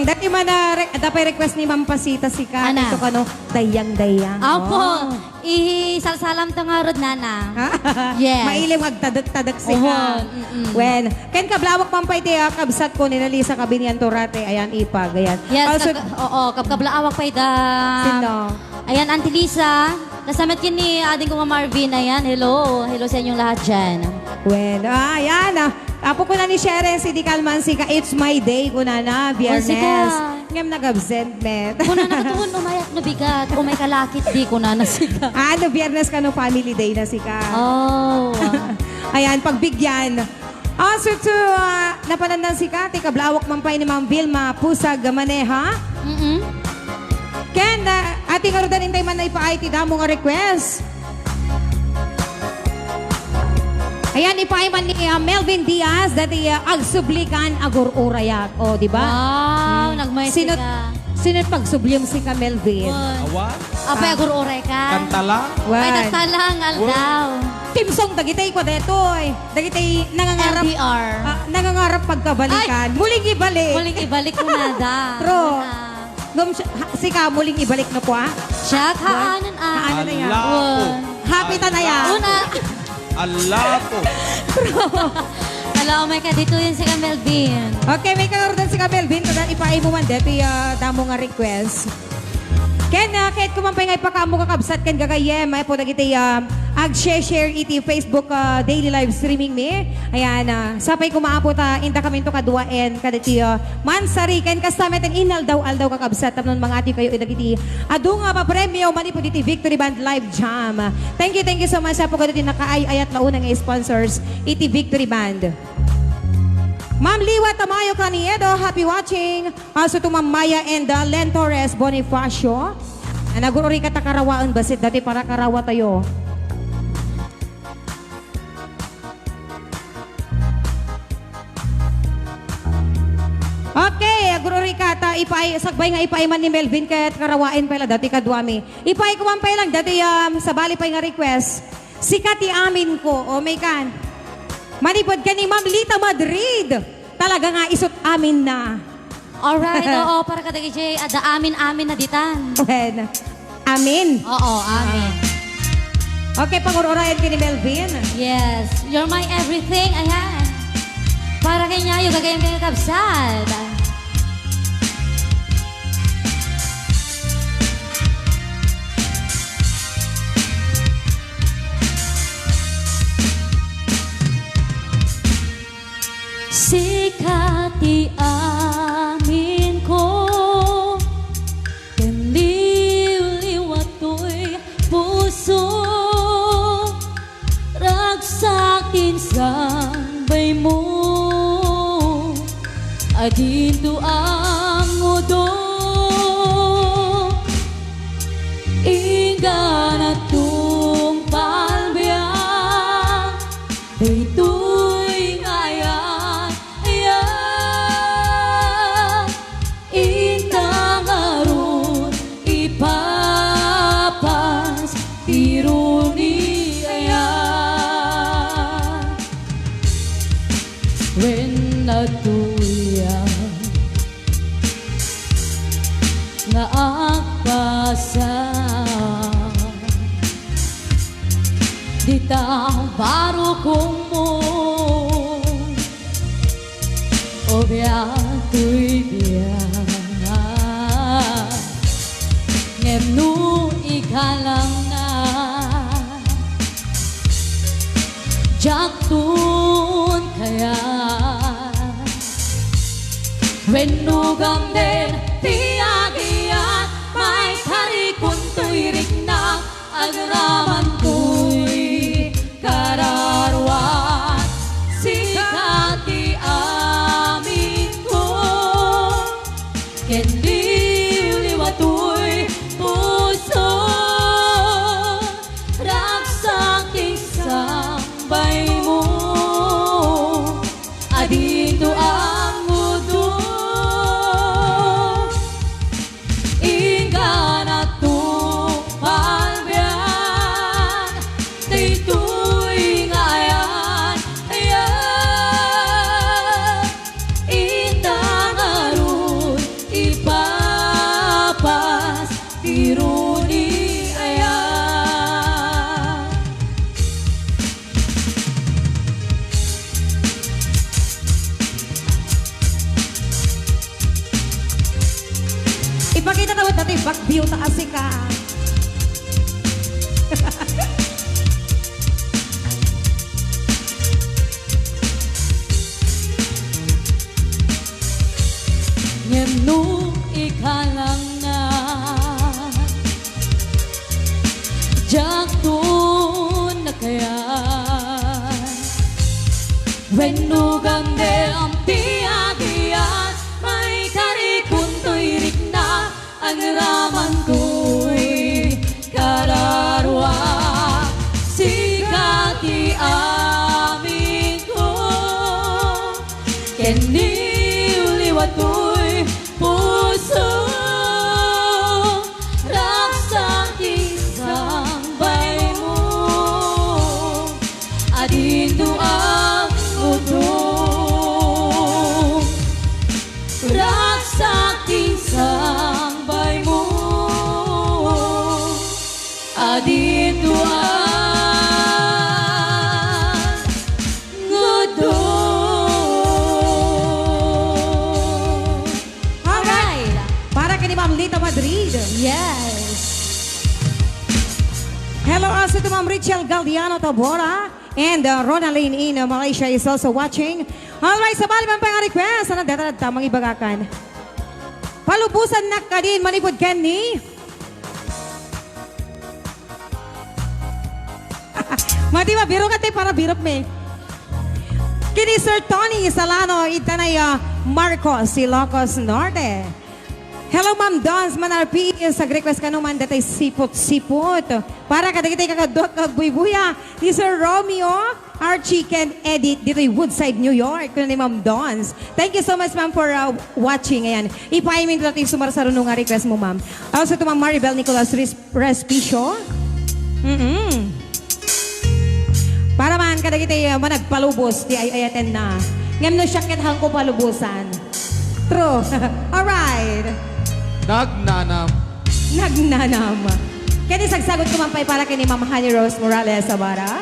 Dati man na, dapay request ni Ma'am Pasita si ka. Ana? Ito ka no, dayang-dayang. Apo, isalsalam to nga rod nana. Yes. Mailim magtadak-tadak si Oho, ka. Wen. Ken kablawak pampay ti kabsat ko ni Nalisa Kabinian Torate. Ayan, ipag. Ayan. Yes, Also, kablaawak pa da. Sino? Ayan, Auntie Lisa. Nasamet kini ading ko nga Marvin. Ayan, hello. Hello sa inyong lahat dyan. Well, ayan. Apo ko na ni Sharon, si Di Calman, si ka, it's my day ko na na, Biyernes. Ngam nag-absent, met. Kung na nakatuon, umayak na bigat. Kung may kalakit, di ko na nasika. Ano, Biyernes ka no, family day na si ka. Oh. Ayan, pagbigyan. Also to, napanandan si ka, tika blawak mampay ni Ma'am Vilma, pusag maneha. Ken, ating arudan intay man na ipa-IT damo nga request. Ayan, ipaay man ni Melvin Diaz, dati agsublikan agor-urayak. O, di ba? Wow, nagmay Sinot, ka. sinot pagsublium si ka, Melvin. Awan. Apay agur-uray ka. Kantala. Ay, Wan. tatalang, aldaw. Team song, dagitay ko detoy. Dagitay nangangarap. LDR. Nangangarap pagkabalikan. Muling ibalik. Muling ibalik mo na da. True. Si ka, muling ibalik na po, Jack, haanan Haano na yan? Alako. Happy ta na yan. Una. Alako. Hello, may ka dito yun si Melvin. Okay, may karoon si ka, Melvin. Kada ipaay mo man, dito damo nga request. Ken, kahit kumampay nga ipakamo kakabsat, ken gagayem, ay po nagiti ag-share iti Facebook daily live streaming mi. Ayan, sapay kumaapot inda kami to kaduaen, kaditi mansari, ken kastamet ang inal daw kakabsat, tapnon mga ati kayo idagiti adu nga pa premyo, mani po diti Victory Band Live Jam. Thank you so much sa po kaditi nakaayayat launa nga sponsors, iti Victory Band. Ma'am Liwa Tamayo Caniedo, happy watching. Also to Ma'am Maya and Len Torres Bonifacio. Nagururi ka takarawaan basit dati para karawa tayo. Okay, gururi ka ta ipay sagbay nga ipay man ni Melvin ket karawain pala dati kadwami. Ipay ko man pay lang dati sa bali pay nga request. Sikati amin ko, o may kan. Manipod ka ni Ma'am Lita Madrid. Talaga nga isot amin na. Alright, oo, para ka Jay, ada amin na ditan. Well, amin. Oo, amin. Okay, pangururayan ka ni Melvin. Yes, you're my everything, ayan. Para kanya yung gagayang kang kabsad. Sikati amin ko, kaniliwato'y puso, ragsakin sambay mo, adinto ang mudo, inggan at tung palbiang, dito'y ngayon, intang arun, ipapas, iruni ayan. When natuyang nga agpasang di tao baro kong mo o biyato'y biyan ngem no ikalang na Wenugam den tiagian may tarikun tuirik na agraman ko'y kararwan sikati amin ko kendi liwatoy puso raksak isambay mo adito ang mundo inggan at tumalbiyan dito'y ngayan ayan itang arun ipapas tiruni ayan. Ipakita tawad natin, back view ta kasi ka. Ngenu ikalang na Jaktun na kaya Wenugam de ang tiyagiyan may karikun tuirik na ang raman ko'y kararwa sikati amin ko keniuliwatoy puso raksak isambay mo adito ang udong raksak isambay mo adito ang udong. Alright. Para kay ni Ma'am Lita Madrid. Yes. Hello also to Ma'am Richel Galdiano Tabora. And Ronaline in Malaysia is also watching. Alright, sa bali man pa yung request. Ano data tamang ibagakan? Palubusan na ka din, manipod ken ni. Mati ba, biro ka te para birop me. Kini Sir Tony Salano, itanay Marcos, Ilocos Norte. Hello Ma'am Dons, manarpi sa request ka naman datay sipot-sipot. Para kadagitay kakadok Agbuya ni Sir Romeo, our chicken edit dito Woodside, New York. Kuna ni Ma'am Dons. Thank you so much ma'am for watching. Ayan, ipaimin ko natin sumarasaro nung request mo ma'am. Also to Ma'am Maribel Nicolas Respicio. Para man kadagitay managpalubos di ay ayaten na. Ngam no syakit hang ko palubusan. True. Alright. Nagnanam. Nagnanam. Kaya sagsagot ko mampay para kay ni Ma'am Honey Rose Morales Sabara.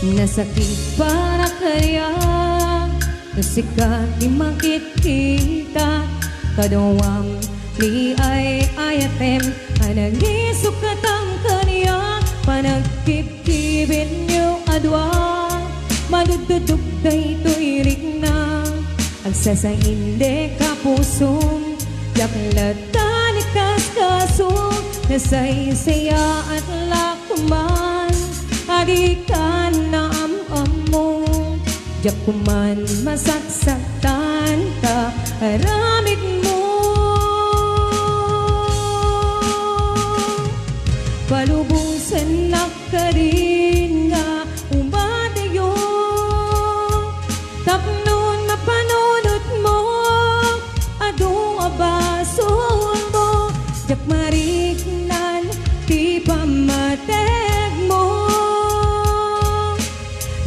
Nasakit para kaya nasikat di makikita kadawang ni ay ayatem anagisuk ang kaniya panagkikibin niyo adwa madududug da ito'y rigna ang sasainde kapusong yaklatan ikas-kasong nasaysaya at lakuman adikan na amamong jakuman masaksaktan ka aramid mo palubusan na ka rin nga umadayo tapnon mapanunot mo adong abason mo jak mariknan di pamateg mo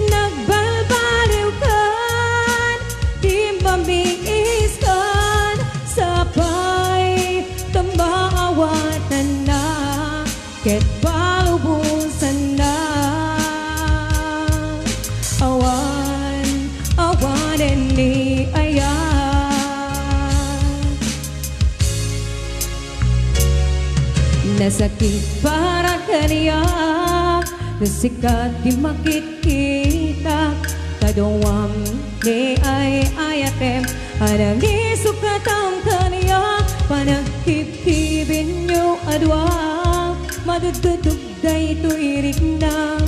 nagbalbaliw kan di mamiis kan sapay tambaawatan na ket palubusan na awan ni ayan Nasakit para kaniya, nasikat di makikita, kadawam ni ay ayatem, anang isukatam kaniya, panagkipibin nyo adwa, madududug da ito'y rikna,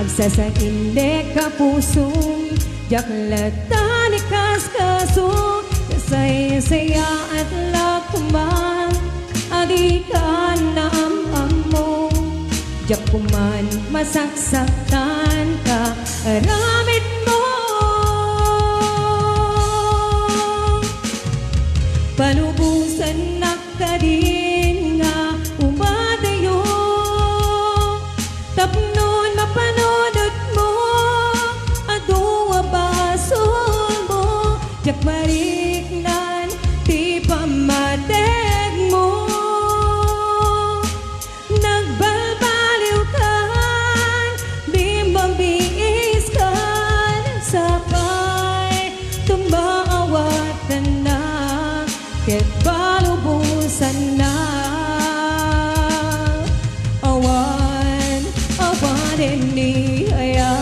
agsasainde ka pusong, jaklatan ikas kasong, kasaya-saya at lakuman, adikan na am mo, jak kuman masaksaktan ka, aramid mo. Panubusan na ka din nga umadayo, tapnon mapanodot mo, aduwa bason mo, jak mariknan, di pamateg mo. Nagbalbaliw kan, di mabiis kan, sapay tumaawatan na, ket balubusan na. Awan, awan ni ayan.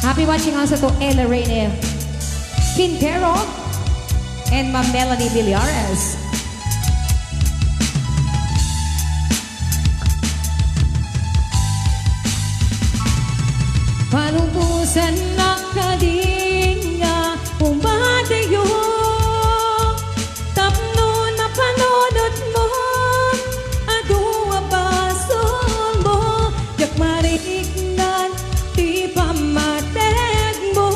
Happy watching also to Ella Reyne Quintero and Ma'am Melanie Villares. Panubusan na ka din nga umadayo, tapnon mapanodot mo, aduwa bason mo, jak mariknan, di pamateg mo.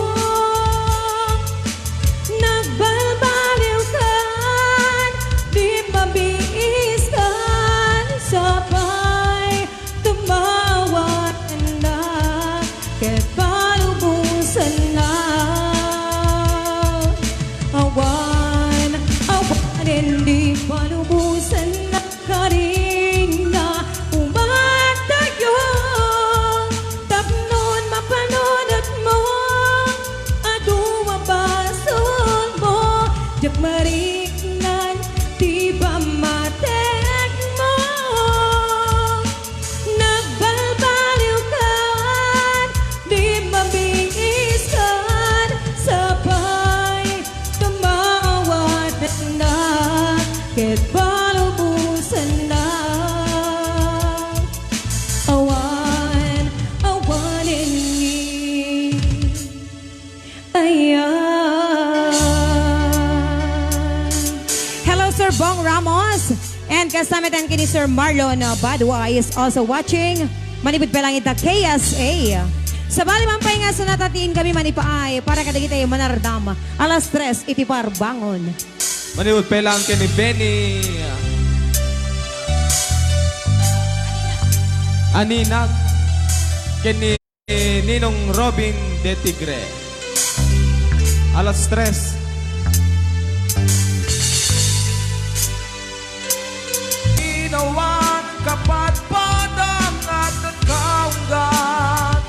Nagbalbaliw kan, di mabiis kan, sapay tumawat na, ket palubusan na. Awan, awan, hindi palubusan na ka rin na umatayo, tapnon mapanodot mo, aduwa bason mo, jak mariknan, di ba mateg mo. Nagbalbaliw kan, di mabiis kan, sapay tumawat na, ket palubusan na. Awan, awanin ni ayan. Hello, Sir Bong Ramos. And kasama tan kini Sir Marlon Badwa is also watching. Manibud pa lang ita KSA. Sa bali man pahinga sa natatiin kami manipaay para kadagit ay manardam. Alas 3, itipar bangon. Maniwod pa lang kini Benny Aninag, kini Ninong Robin de Tigre. Alas 3. Inawan kapat padang at nagkaunggat,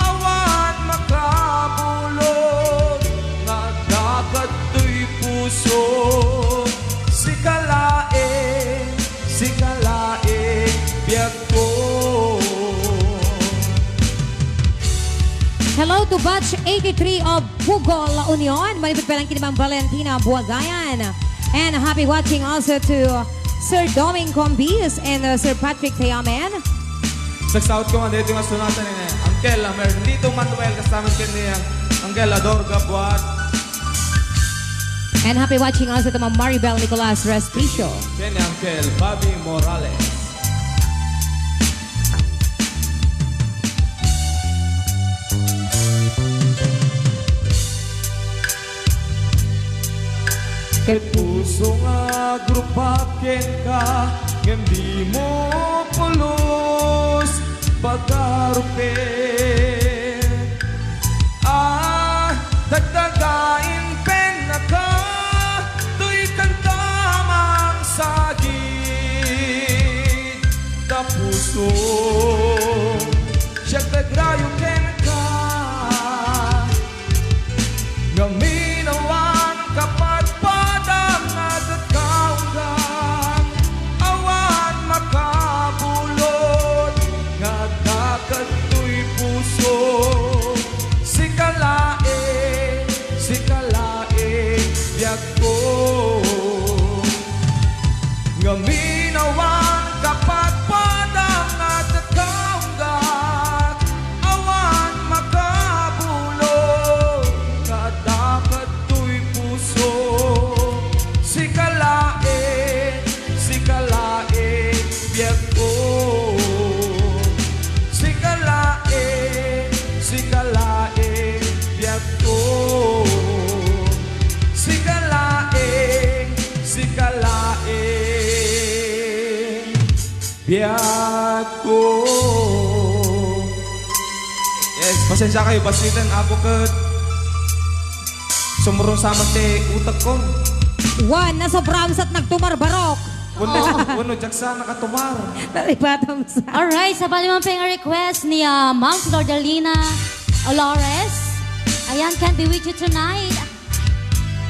awan makabulog, nga dapat to'y puso. Sikalae, biyag ko. Hello to batch 83 of Bugol, La Union. Malipit pa lang kini Ma'am Valentina Buagayan. And happy watching also to Sir Doming Combis and Sir Patrick Tayamen. Sagsawat ko nga dito nga sunatan ni Angkel Mernito Manuel kasama kini Angel Adorga Buat. And happy watching also to Ma'am Maribel Nicolas Restricio. Kini Angel Bobby Morales. Kay puso nga grupaken ka, hindi mo pulos pagkarupin. Dagdagain pen na ka, tuy kantamang sagit. Da puso, siyag nagrayo ken ka, ko. Si kalaing biyag ko. Yes, pasensya kayo, basitan ako kat sumurong sa te utak ko. One, nasa Brahms at nagtumarbarok. Wano, jaksa nakatumar. Nalipatam sa... Alright, sa bali pang request ni Ma'am Flordalina Olores. Ayan, can't be with you tonight.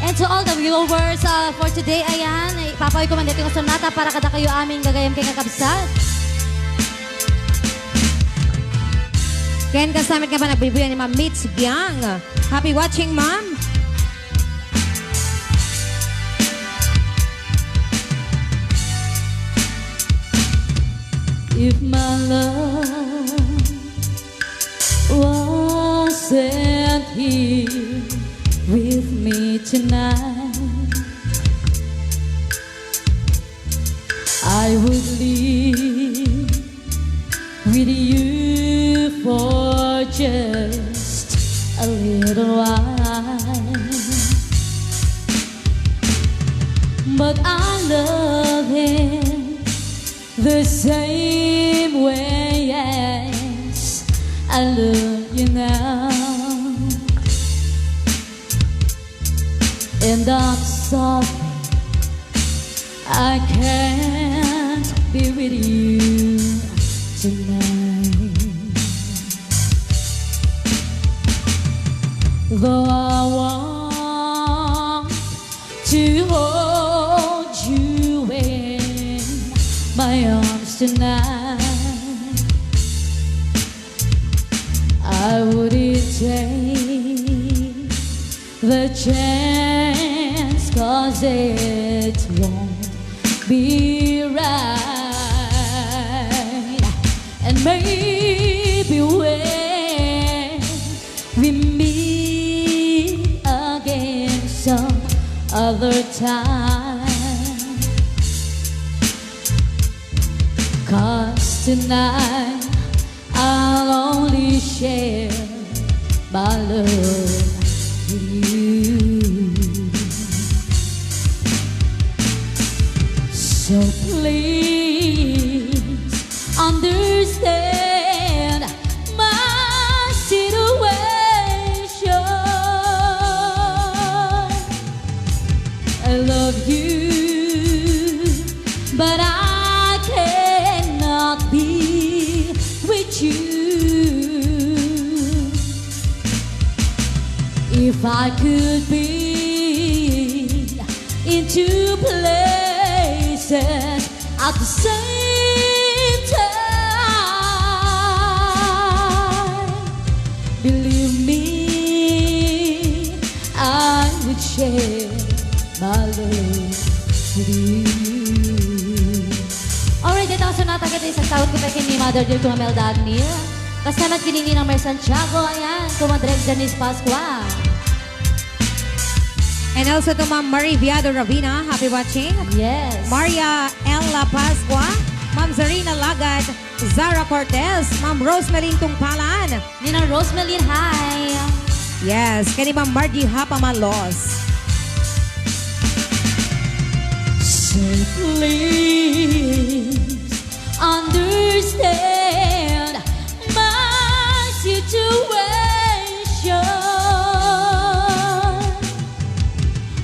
And to all the viewers for today, ayan, ipapawid ko man dito yung sonata para kada kayo aming gagayam kay kakabsat. Ken, kasamit ka pa nagbibuyan ni Ma'am Mitz Biang. Happy watching, Ma'am. If my love wasn't here with me tonight, I would live with you for just a little while. But I love him the same way as I love you now. And I'm sorry I can't be with you tonight. Though I want to hold you in my arms tonight, I wouldn't take the chance, 'cause it won't be right. And maybe when we meet again some other time, 'cause tonight I'll only share my love with you. So please understand my situation. I love you, but I cannot be with you. If I could be in two places at the same time, believe me, I would share my love with you. Alright, ito ang sonata kita isang tawad ko pa ni Mother Dear Tumamel Dagmir. Kasamat kinini ng Mer Santiago, ayan, kumadreg Janice Pascua. And also to Ma'am Marie Viado Ravina. Happy watching. Yes. Maria Ella Pascua. Ma'am Zarina Lagad. Zara Cortez. Ma'am Rosemarine Tungpalan. Ninang Rosemeline, hi. Yes. Kani Ma'am Margie Hapamalos. So please understand my situation.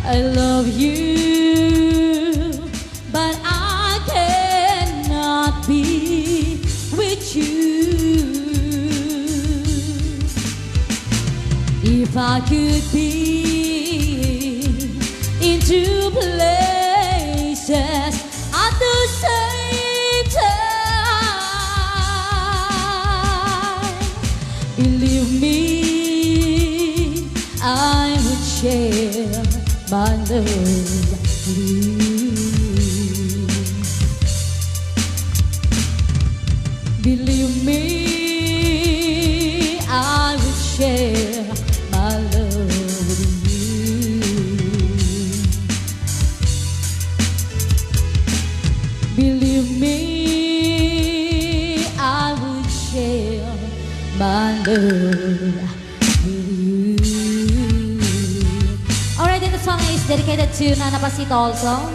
I love you, but I cannot be with you. If I could be in two places at the same time, believe me, I would share my love with you. Believe me, I would share my love with you. Believe me, I would share my love with you. dedicated to Nana Pasito also.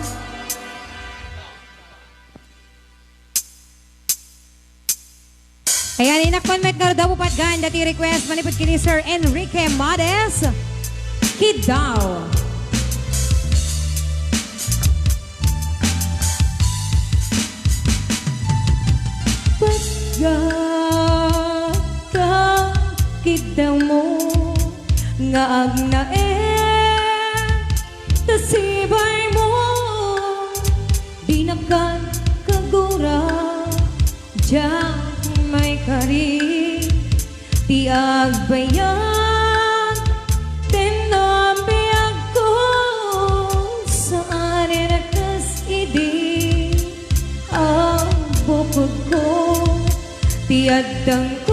Ayan, inakpan met nga daw pupat gan. Dati request manipod kini Sir Enrique Mades. Kid daw. Pagkakakid daw mo nga agnae tasibay mo di nakakagura diyan may kari ti agbayan tinabiyag ko saan nakas idi ang bukod ko ti adang ko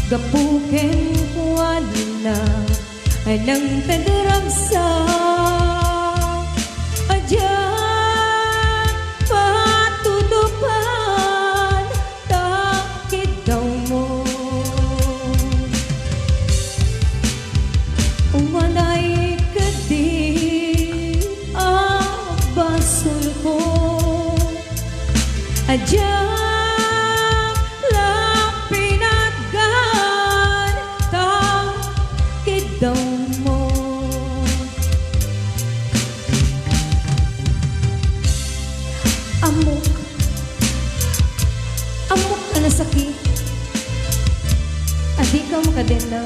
gapuken kuana anang tadaragsa aja patutupan takid daw mo umanay kadi ang basol ko aja amok ka na sakit adi ka makadena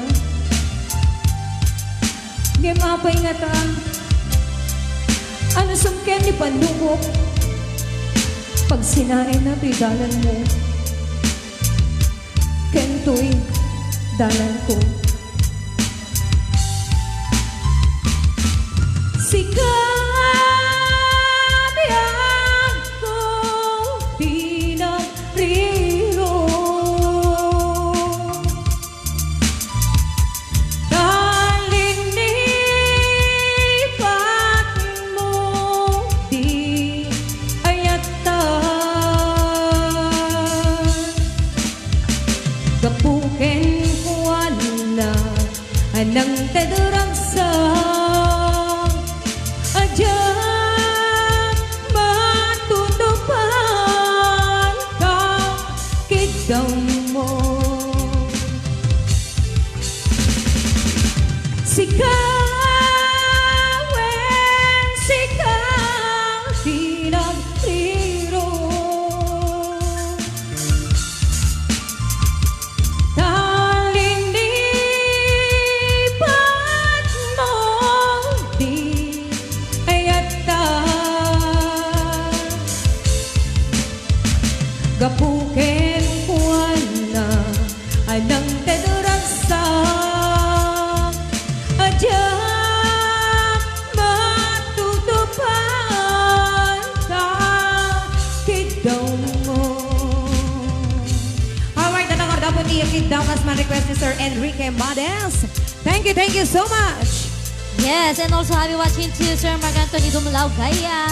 game apay nga ta ano sumken ni pandukok pag sinain na to'y dalan mo kento'y dalan ko sikat gapuken kuana anang tadaragsa aja matutupan takid daw mo sikawen sikaw pinagtiro gapuken kuana anang tadaragsa aja matutupan takid daw mo. Alright, natangor daw po ni Kid daw kas man request ni Sir Enrique Mades. Thank you so much. Yes, and also happy watching to Sir Mark Anthony Dumalaw Gaya.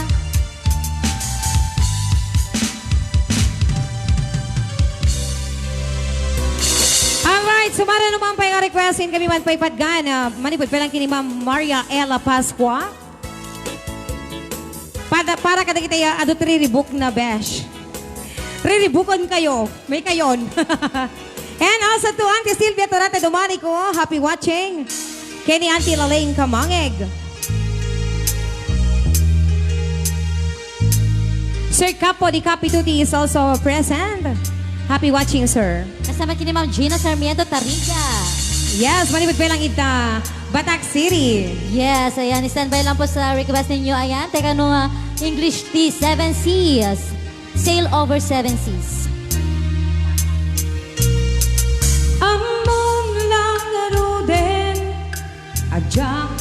Alright, sumara naman pa yung requestin kami man pa ipadgan. Manipod pa lang kini Ma'am Maria Ella Pascua. Para kada kita ya adot riribuk na besh. Riribukon kayo. May kayon. And also to Auntie Silvia Torate Domanico. Happy watching. Kenny Auntie Lalaine Kamangeg. Sir Capo di Capituti is also present. Happy watching, sir. Kasama kini Ma'am Gina Sarmiento Tariga. Yes, manipod pa lang ita. Batak City. Yes, ayan. Standby lang po sa request ninyo. Ayan. Teka no, English Tea 7 Seas. Sail over 7 seas. Among lang din adyak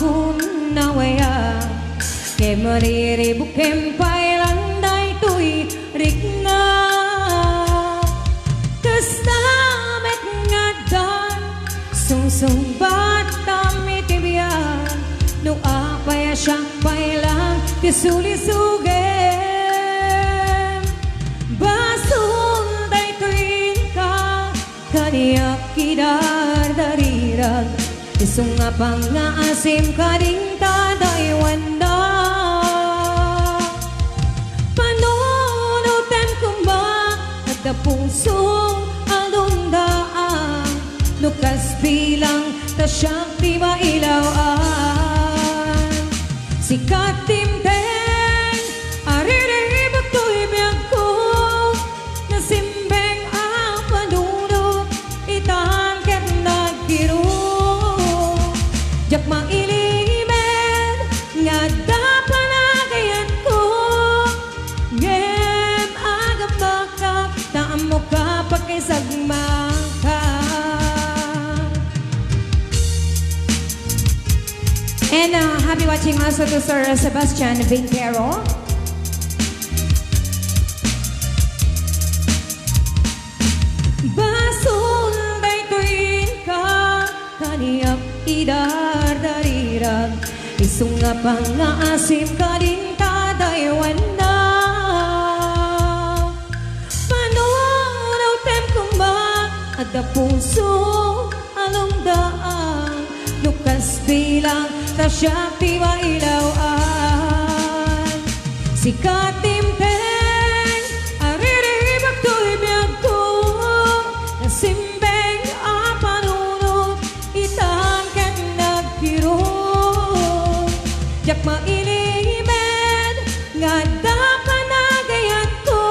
mariribukem pailanday tuy rikna kastamet ngadan sungsung batam itibiyan no apaya siyang pailang tisulisugem basul day tuin ka kaniyak kidar darirag isung nga pang nga asim kading taday wanda panunutan kumba at da pusong alundaan nukas bilang tasyang di mailawaan sikat timteng ariribag to'y biyag ko nasimbeng ang panunod itahan ket nagkiro jak mailimen nga dapanagayan ko ngem agap bakak taam mo ka pakisagmaka. And happy watching also to Sir Sebastian Vincero. Basul day tuin ka kaniyap idar darirag isung nga pang nga asim kading taday wanda panunaw tem kumba at da puso along daan nukas bilang tasyak di mailawaan sikat timteng ariribag to'y biyag ko nasimbeng apanunod itang ket nagkiro jak mailimen nga dapanagayat ko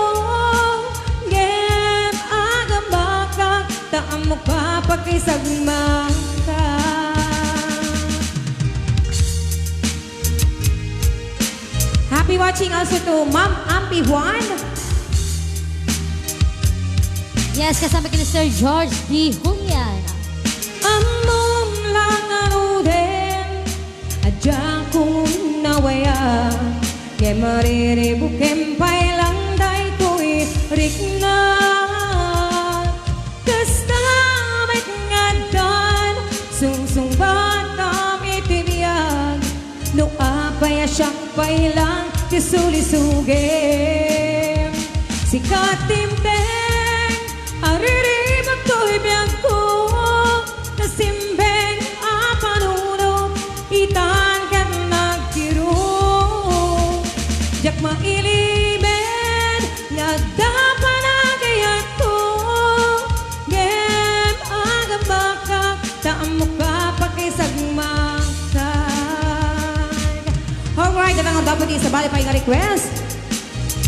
ngem agam bakak taam mo ka pakisagmaka. Happy watching also to Ma'am Ampi Juan. Yes, kasama kini Sir George D. Julian. Amom lang anuden adya kong nawaya kay mariribukem pailang day ko'y rikna kastamit nga dan sungsung batam itibiyag no apaya siyang pailang tisulisugem sikat timteng ariribag to'y biyag ko nasimbeng apanunod itan ket nagkiro jak mailimen nga dapanagayat ko ngem agam bakak taam mo ka pakisagmaka. Alright, datang ang dapat sa bali pa yung request.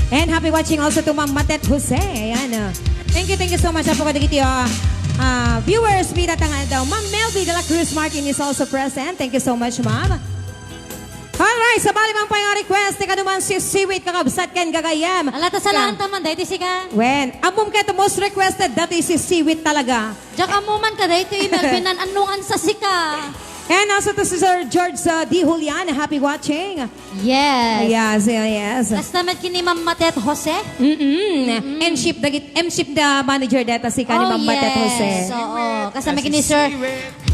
And happy watching also to Ma'am Matet Jose. Ayan. Thank you so much. Apo Dagiti viewers, may datangan daw. Ma'am Melby de la Cruz Martin is also present. Thank you so much, Ma'am. Alright, sa bali mang pa yung request. Teka naman si Siwit kakabsat ken gagayam. Alata sa lahat taman, dahil si ka. When, amom ka most requested, dati si Siwit talaga. Jak amuman ka dahil Melvinan anungan sa sika. And also to si Sir George D. Julian. Happy watching. Yes. Yes. Kasama kini Ma'am Matet Jose. M-ship the manager data si kani Ma'am Matet Jose. Oo. Kasama kini Sir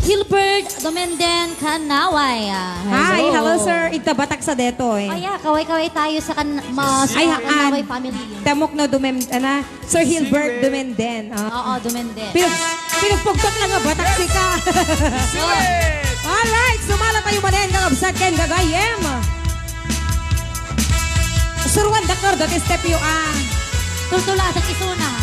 Hilbert Domenden Kanaway. Hi, hello sir. Itabatak sa detoy. Aya, kaway-kaway tayo sa Kanaway family. Tamok na Sir Hilbert Dumenden. Oo, Domenden. Pinagpugtot lang nga batak si ka. Alright, sumala tayo manen kakabsat ken gagayem. Suruan dakor dati step yu Tultula sa kisuna.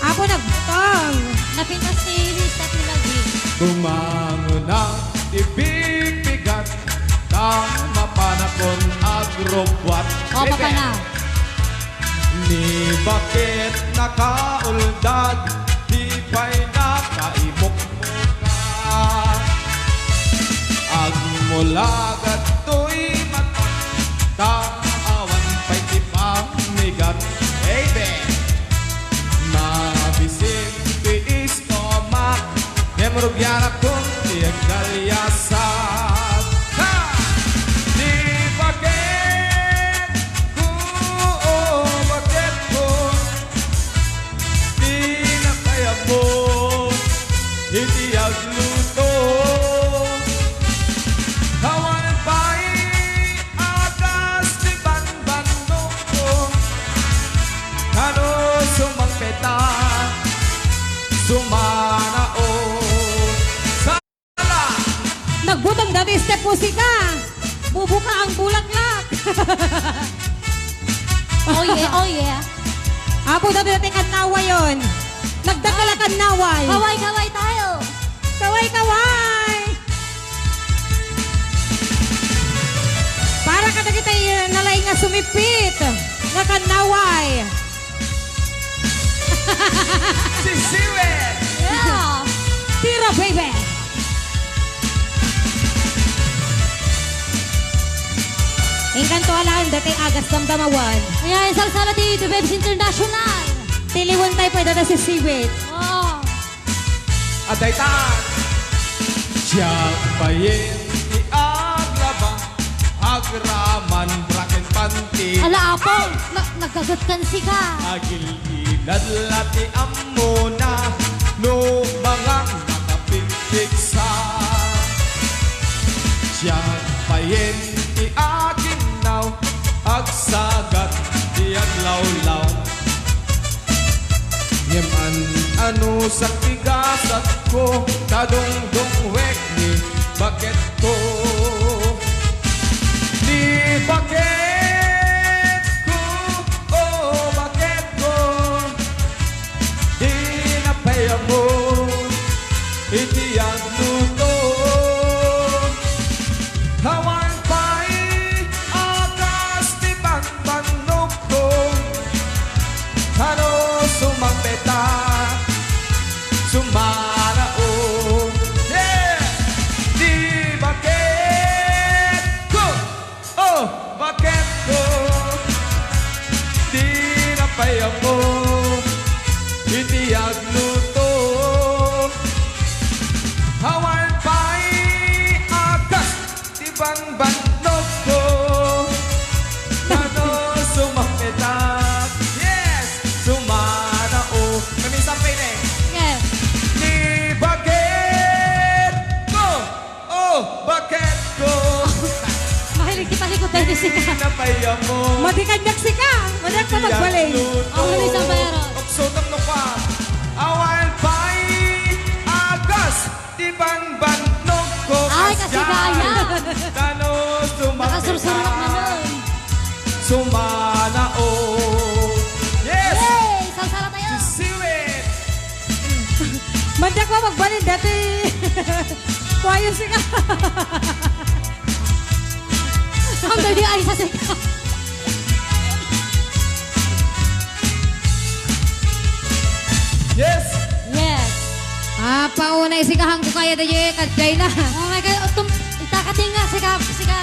Ako nagbutang. Napintas ni step ni Melvin. Tumangon ang ibigbigat tama panakon agrobwat. O, papa na. Ni bakit nakauldad di pa'y nakaimok mo ka. Agmulagat to'y matan taawan pa'y di pamigat. Baby, mabisin tiis tomak Nemrugyan akong tiyag kalyasat. Di bakit iti agluto. Kawan pa'y agas ni banbano ko. Kano sumangpeta, sumanao. Sala! Nagbutang dati step musika. Bubuka ang bulaklak. Oh yeah, oh yeah. Apo dati kannawa yon. Nagdakala kannaway. Kaway-kaway tayo. Kaway-kaway. Para kada kita nalay nga sumipit. Nga kannaway. Sisiwit! Yeah. Tira, baby. Engkanto alaan dati agas damdamawan. Ayan, sagsala dito, Babes International. Tiliwan tayo pa dati si Siwit. Oh. Adaytan! Siyang bayin ni Agraba, Agraman, Braken Panti, Ala, apong, nagkagatkan si ka. Agililad lati amona, no mga nakapigpigsa. Siyang bayin ni Aginaw, agsagat di aglawlaw. Yaman ano sa tigasat ko, kadungdungwek ni bakit ko. Di bakit ko, oh bakit ko. Di napaya mo, iti ang luto. Hawan pa'y agas di banbanok ko. Ano sumangpeta, sumarao. Yeah! Di bakit ko, oh bakit ko. Di napaya mo, hindi agluto. Hawan pa'y agas di banbanok ko. Ano sumangpeta, yes, sumarao. Kamisang pine. Okay. Ni bakit ko, oh bakit ko. Mahilig kita likod tayo si ka. Napaya mo, Madikanyak si ka. Madak ka magbaling. Ang bilis ang bayaran. Oksotang no pa. Awan pa'y agas, di banbanok ko. Ay, kasi kaya. Kano Nakasursurok na sumapita, nun. sumanao. Yes! Yay! Sagsala tayo. Siwit! Madak ka magbaling dati. Kuwayo si ka. Ang dali ay sa si ka. Yes! Yes. Paunay si kahang ko kaya dayo kadjay na. Oh my God. Itakating nga si ka,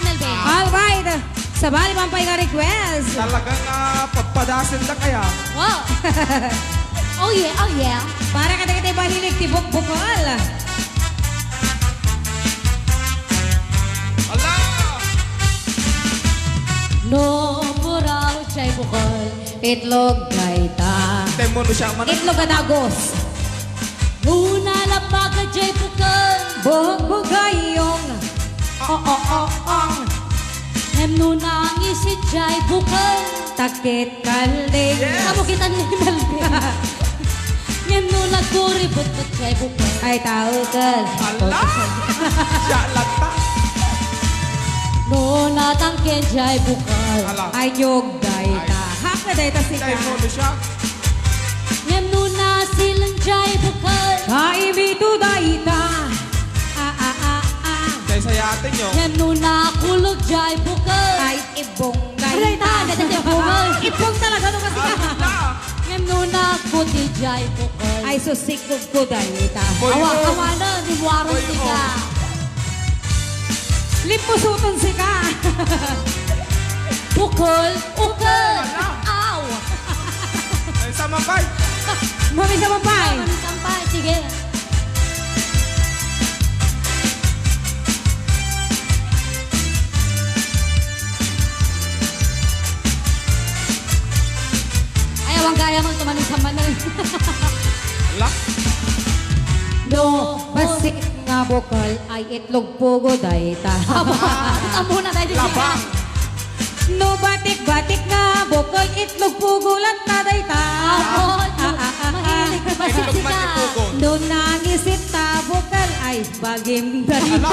Melvin. Alright. Sa bali pampay nga request. Talagang pagpadasin na kaya. Wow. Oh yeah, oh yeah. Para kada kita balilig tibok bukol. Ala! No muraw chay bukol. Itlog gaita. Temo no siya man. Itlog adagos. Una lapag ka jay bukol. Bugayong. Hemno nang isi jay bukol. Takit kaling. Yes. Kamu kita ni Melvin. Hemno nagkuribot ka jay bukol. Ay tao kal. Ala! Siya lata. No natangken jay bukol. Ala. Ay nyog gaita. Hap na dayta si ka. Temo no siya. Hemno na silang jay bukol. Kaibito daita. Kaya sa yatin nyo. Hemno na kulog jay bukol. Ay ibong Ay, gaita. dati bukol. Ibong talaga no kasi ka. Ala! Hemno na kuti jay bukol. Ay susikog ko daita. Boyo. Awa na, di mo aron Boyo. si ka. Lipusuton si ka. Bukol, ukol. Aw. Ay, sa mapay. Mami sa mapay. Kami sampay, sige. Ayaw ang gaya mo tumanin sa manal. Ala! No, batik nga bukal ay itlog pugo dayta. Amo na tayo siya. Labang. No batik-batik nga bukal itlog pugo lat na dayta. Amo. Mahilig ka ba Itlog man ka? ipugon. No nangisit ta bukal ay bagim dayta.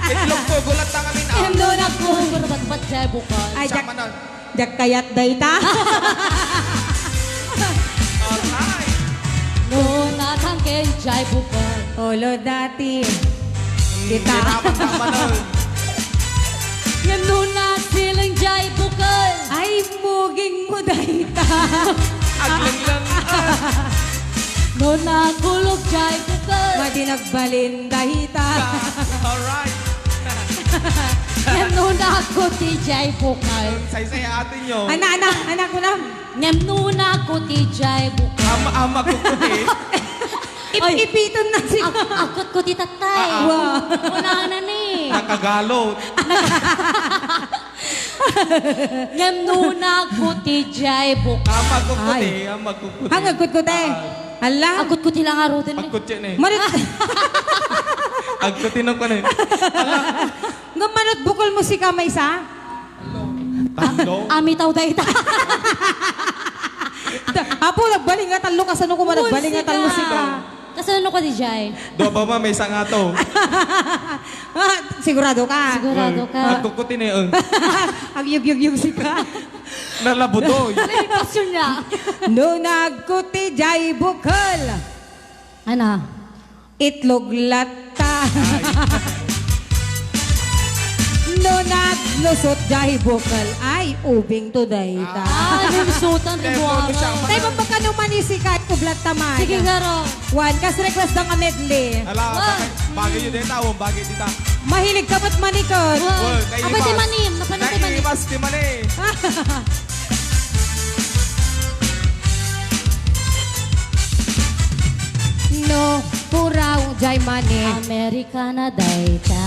Itlog ko, gulat na kami na. No nagpo Siguro ba't siya bukal? ay Sama na. jak kayat dayta. Alright. No, natangke siya bukal. Olo dati. Kita. Hirapan ka pa nun. Yan no na silang siya bukal. Ay muging mo dayta. Agling lang. No, nakulog siya bukal. Madi nagbalin dayta. Alright. Yan no, nakuti siya bukal. Say-say atin nyo. Anak ko na. Ngem no, nakuti siya bukal. Ama kukuti. Ipiton na si Akot ko ti tatay. Wow. Una na ni. Nakagalot. Ngem no, nakuti siya bukal. Ama kukuti. Hangag ko te. Hala. Akot ko ti lang arutin ni. Agkutsi na eh. Manit. Agkuti na ko na eh. Ngamanot bukol mo si kamay sa? Tando. Ami tao dahi ta. Apo, nagbaling nga talo ka. Sano ko ba nagbaling nga talo si ka? Kasano ko di Jai? Do ba ma may sanga to? Sigurado ka? Sigurado ka. Agkukuti na eh. Ang yug si ka. Nalabudoy. Pasyon niya. No nagkuti jay bukol. Ano? Itlog lata. No naglusot jay bukol. Ay, ubing to dayta. Limsutan rin mo ako. Tay mo baka naman isikat ko blat taman. Sige, garo. One, kas request ng medley. Ala, bagay yun din tao. Bagay dita. Mahilig ka ba't manikot? Well, Abay, ti manim. Napanood ti manim. Naimas di man eh. No, puraw jay mani. Amerika na dayta.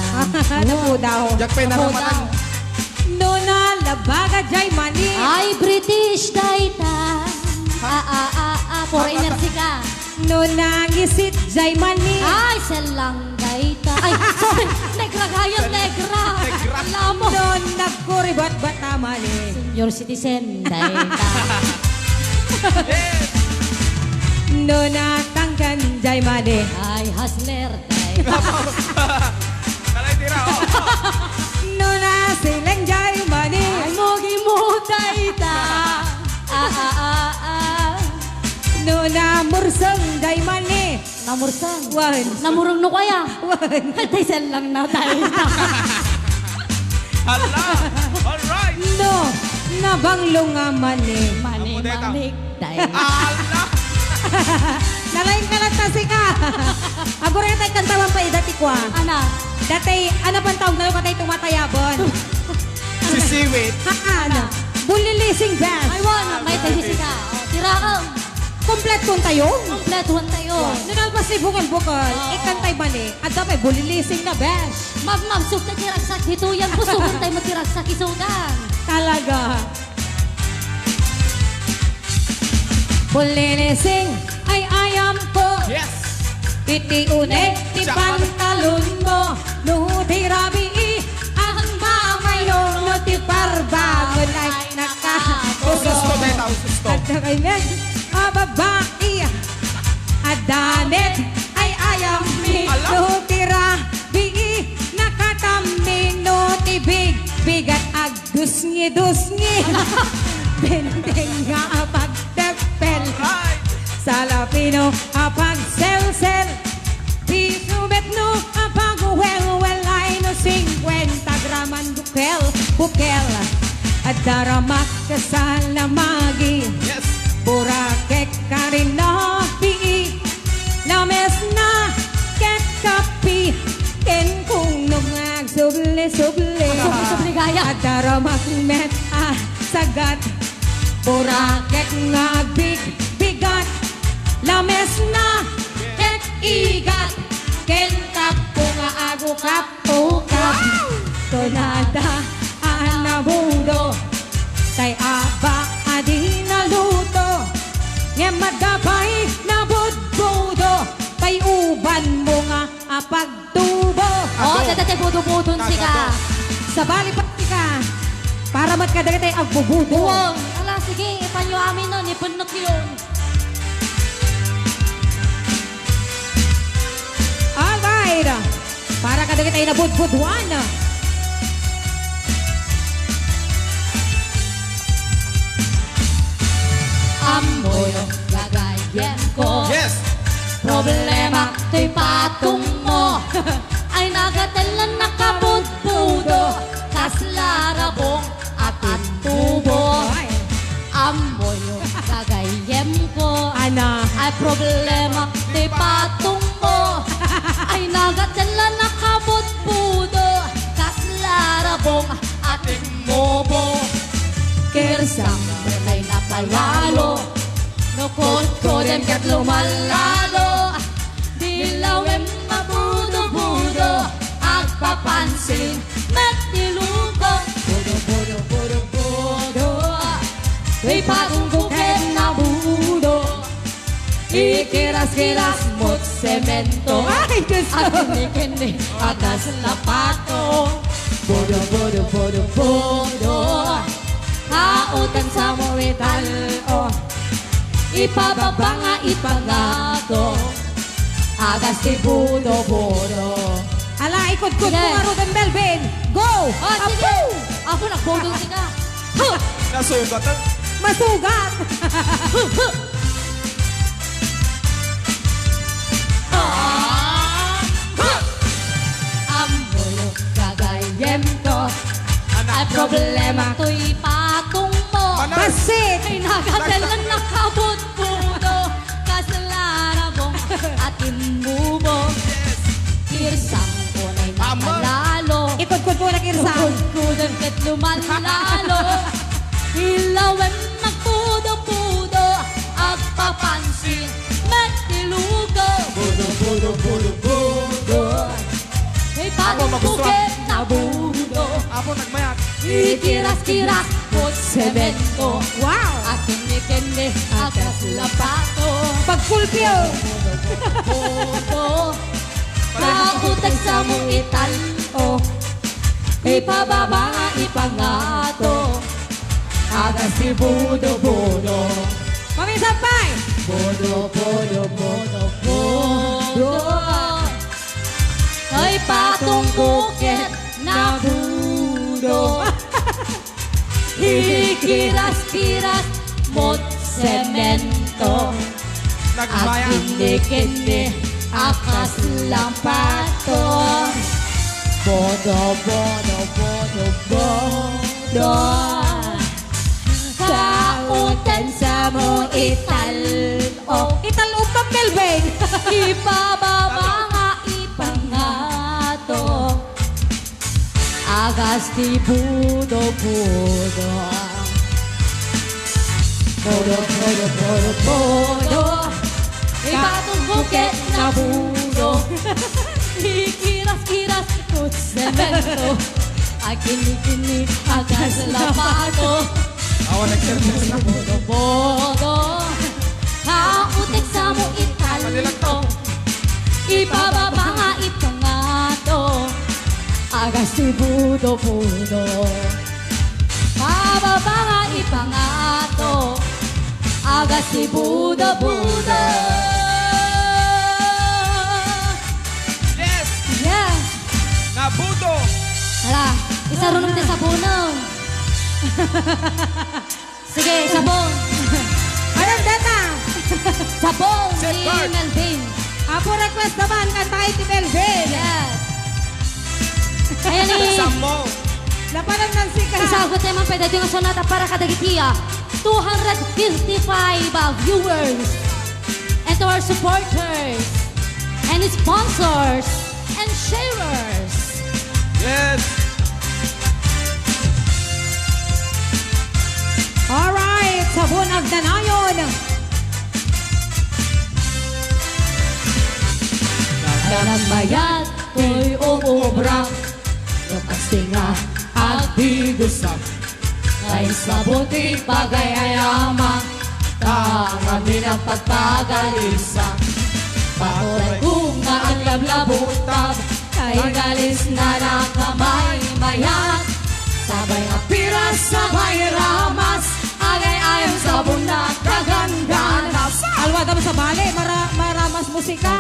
Napo daw. Jak pa naramatan. No na labaga jay mani. Ay, British dayta. Foreigner si ka. No nangisit jay mani. Ay, selang dayta. Ay, sorry. Negra gayam, negra. Negra. Alam mo. No nagkuribat bata mani. Senior citizen dayta. Yes. No natangkan jay mani. Ay, hustler dayta. Kalay tira. Oh. No na sileng jay mani. Ay, mogi mo dayta. No na mursang jay mani. Namursan. Wan. Namurong no kaya. Wan. Tay selang na dayta. Hala. Alright. No nabanglo nga mani. Mani, Amo dayta. manik dayta. Ala. Nalain ka lang kasi ka. Abo rin tayo kantawan pa dati kwa. Ana. Dati, ano pang tawag na lang ka tayo tumatayabon? Si Siwit. Ano? Bulilising band. Ay, wana. May tayo si ka. O, tira ka. Komplet kong tayo? Kompletuhan tayo. Nunalpas ni bukal-bukal. Oo. Ikantay mali. At dapat bulilising na besh. Ma'am, sukta tiragsak dito yan. Gusto tayo matiragsak isudan. Talaga. Bulilising ay ayam ko. Yes. Piti unek, ti pantalon mo. Nuti rabi ang mamayo. Nuti parbagon ay Usus to, nakatulo. beta. Usus to. At nakaimed, babae. At damit ay ayam mi. Ala. Nuti rabi nakatami. Nuti bigat ag dusngi. Benteng nga pagtepel. Alright. Sa Lapino, apag sel-sel. Di subet no, apag well ay no 50 graman bukel. At daramak ka sa lamagi. Yes. Burakek ka rin na pi. Lames na ket kapi. Ken kung nungag subli. Subli gaya. At daramak met sagat. Burakek nga bigat. Lames na ket igat. Ken kapo nga ago kapukap. Tonada anabudo. Tay aba adi naluto. Nga madapay na budbudo. Tay uba uban mo nga pagtubo. Oh, dati budong-budong sika. Sa bali pa ka. Para magkadagati ang bubudo. Wow. Ala, sige, ipanyo amin nun, ipunok yun. Alright. Para kadagati na budbudwan. Amoy gagayen ko. Yes! Problema to'y patong mo. Ay nagadalan nakabudbudo. Kaslarabong atin tubo. Amoy gagayen ko. Ana. Ay problema to'y patong mo. Ay nagadalan nakabudbudo. Kaslarabong ating mobo. Kirsang mulay na palalo. Nukod ko dem kat lumalalo. Dilawin mabudo-budo. Agpapansin met nilugo. Budo. May bagong bukid na budo. Ikiras-kiras mo't semento. Ay, Diyos ko. At kini-kini atas lapato. Budo. Hautan sa mowital, oh. Ipababa nga ipangato. Agas ti budo-budo. Ala, ikot-kod Sige. mo nga Ruben Melvin. Go! Oh, sige. Ako nagbudong sika. Nasugat. Masugat! Amoy gagayen ko. Ay problema to'y patong mo. Basit! Ay nagadalan nakabudbudo. Kaslarabong atin bubo. Kirsang unay na Tama. palalo. Ikot-kod mo na kirsang. Kudan kat lumalalo. Ilawan nagpudo-pudo. Agpapansin magtilugo. Budo. May patong magustuhan. bukit na budo. Apo nagmayat. Ikiras-kiras pot semento. Wow! At kini-kini agas lapato. Pagpulpyo! Bodo. Nautag sa mong ital. Oh. Ipababa nga ipangato. Agas si budo-budo. Mamisampay! Budo. Ay patong bukit na budo. Ikiras-kiras mot semento. At Nagmayat. kini-kini akas lampato. Bodo. Kautan sa mo ital. Oh, Italupang Melvin! ipababa nga ipangato. Agas ti budo-budo. Bodo. Ipatong bukit na budo. Ikiras-kiras kut semento. Kini-kini agas lapato. Awa nagservice na po. Bodo. Kautik sa mo italto. Ipababa nga ipangato. Agas ti budo-budo. Pababa nga ipangato. Agas ti budo-budo. Yes! Yeah. Nabudo! Hala, isa runong din sabunong. Sige, sabong. Anong data? Sabong Set ni card. Melvin. Apo request naman, kanta kay ti Melvin. Yes. Ayan ni... Sammo! Lapanan ng sika. Isagot naman pwede yung sonata para kadagitiya. 255 viewers. And to our supporters. And sponsors. And sharers. Yes! Alright, sabon agdanayon. Nanagbayad ko'y uubra. Kasi nga at bigusak. Kay sa buti pagayayama. Kami ng pagpagalisa. Patuloy kung nga butab kay galis na nakamay mayat sabay apiras sabay ramas agay ayam sabon na kagandanas Alwada mo sa bali, maramas musika.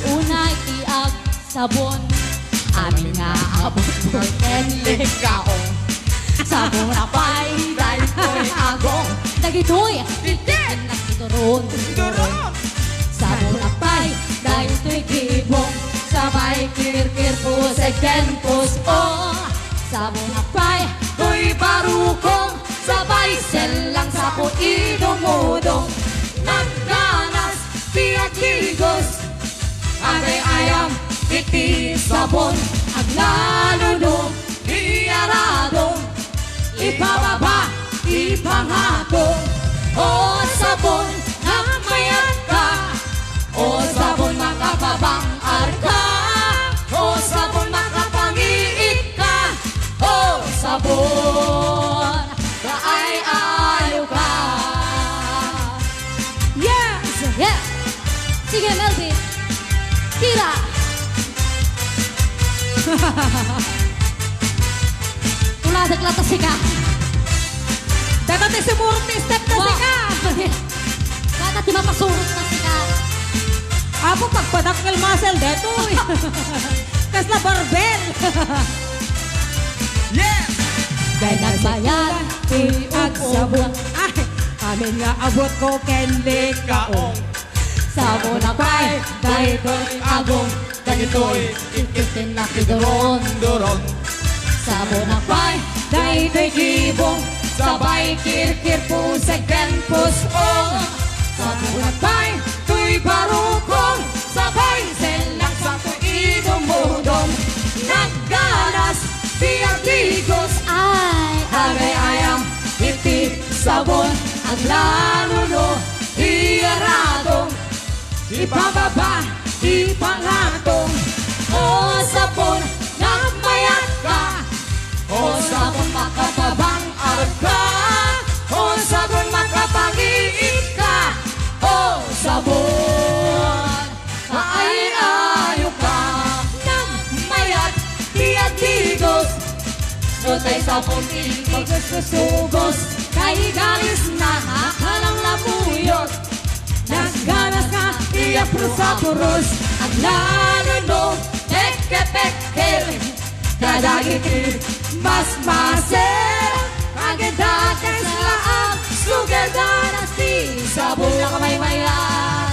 Unay tiag sabon. amin nga abot ko kenlik kaong sabon na pay dahil ko'y agong Dagitoy. Titin na kituron. Doron! Sabon na pay. dahil to'y kibong sabay kirkir po sa kenpos o sabon na pay to'y barukong sabay selang sa po idumudong nagganas piyakigos agay ayam iti sabon aglaluno iyaradong ipababa ipangatong o sabon na mayat ka o sabon makababang arka o sabon makapangiit ka o sabon kaay ayaw ka Yes! Yeah. Sige, Melvin. Tira. Tuladag lata sika. Dapat ay sumurot na step na sika. Kata di mapasurot na sika. Apo pagpadakkel muscle deto. Kasla barbell. Yes! Dahil nagbayad. Ag sabon. Ay, amin nga abot ko kenlik kaong. Sabon na pay. dahil ko'y agong Dagitoy, Ikitin na kidoron. doron. Sabon na pay. dahil ko'y kibong sabay kirkir po sa kenpos o sabon at pay to'y barukong sabay selang sa ko'y idumudong nagganas piyagigos Ay. agay ayam iti sabon ang laluno iyaradong ipababa ipangatong o sabon na mayat ka o sabon makababang arka o sabon makapangiit ka o sabon kaay-ayo ka ng mayat tiyatigos Notay sa punting pagsusugos kay galis na hakalang labuyot nagganas ka iya prusapuros ang laluno peke-pekel kadagiti mas masel kagadakas laang sugadanas di sabon na kamay mayat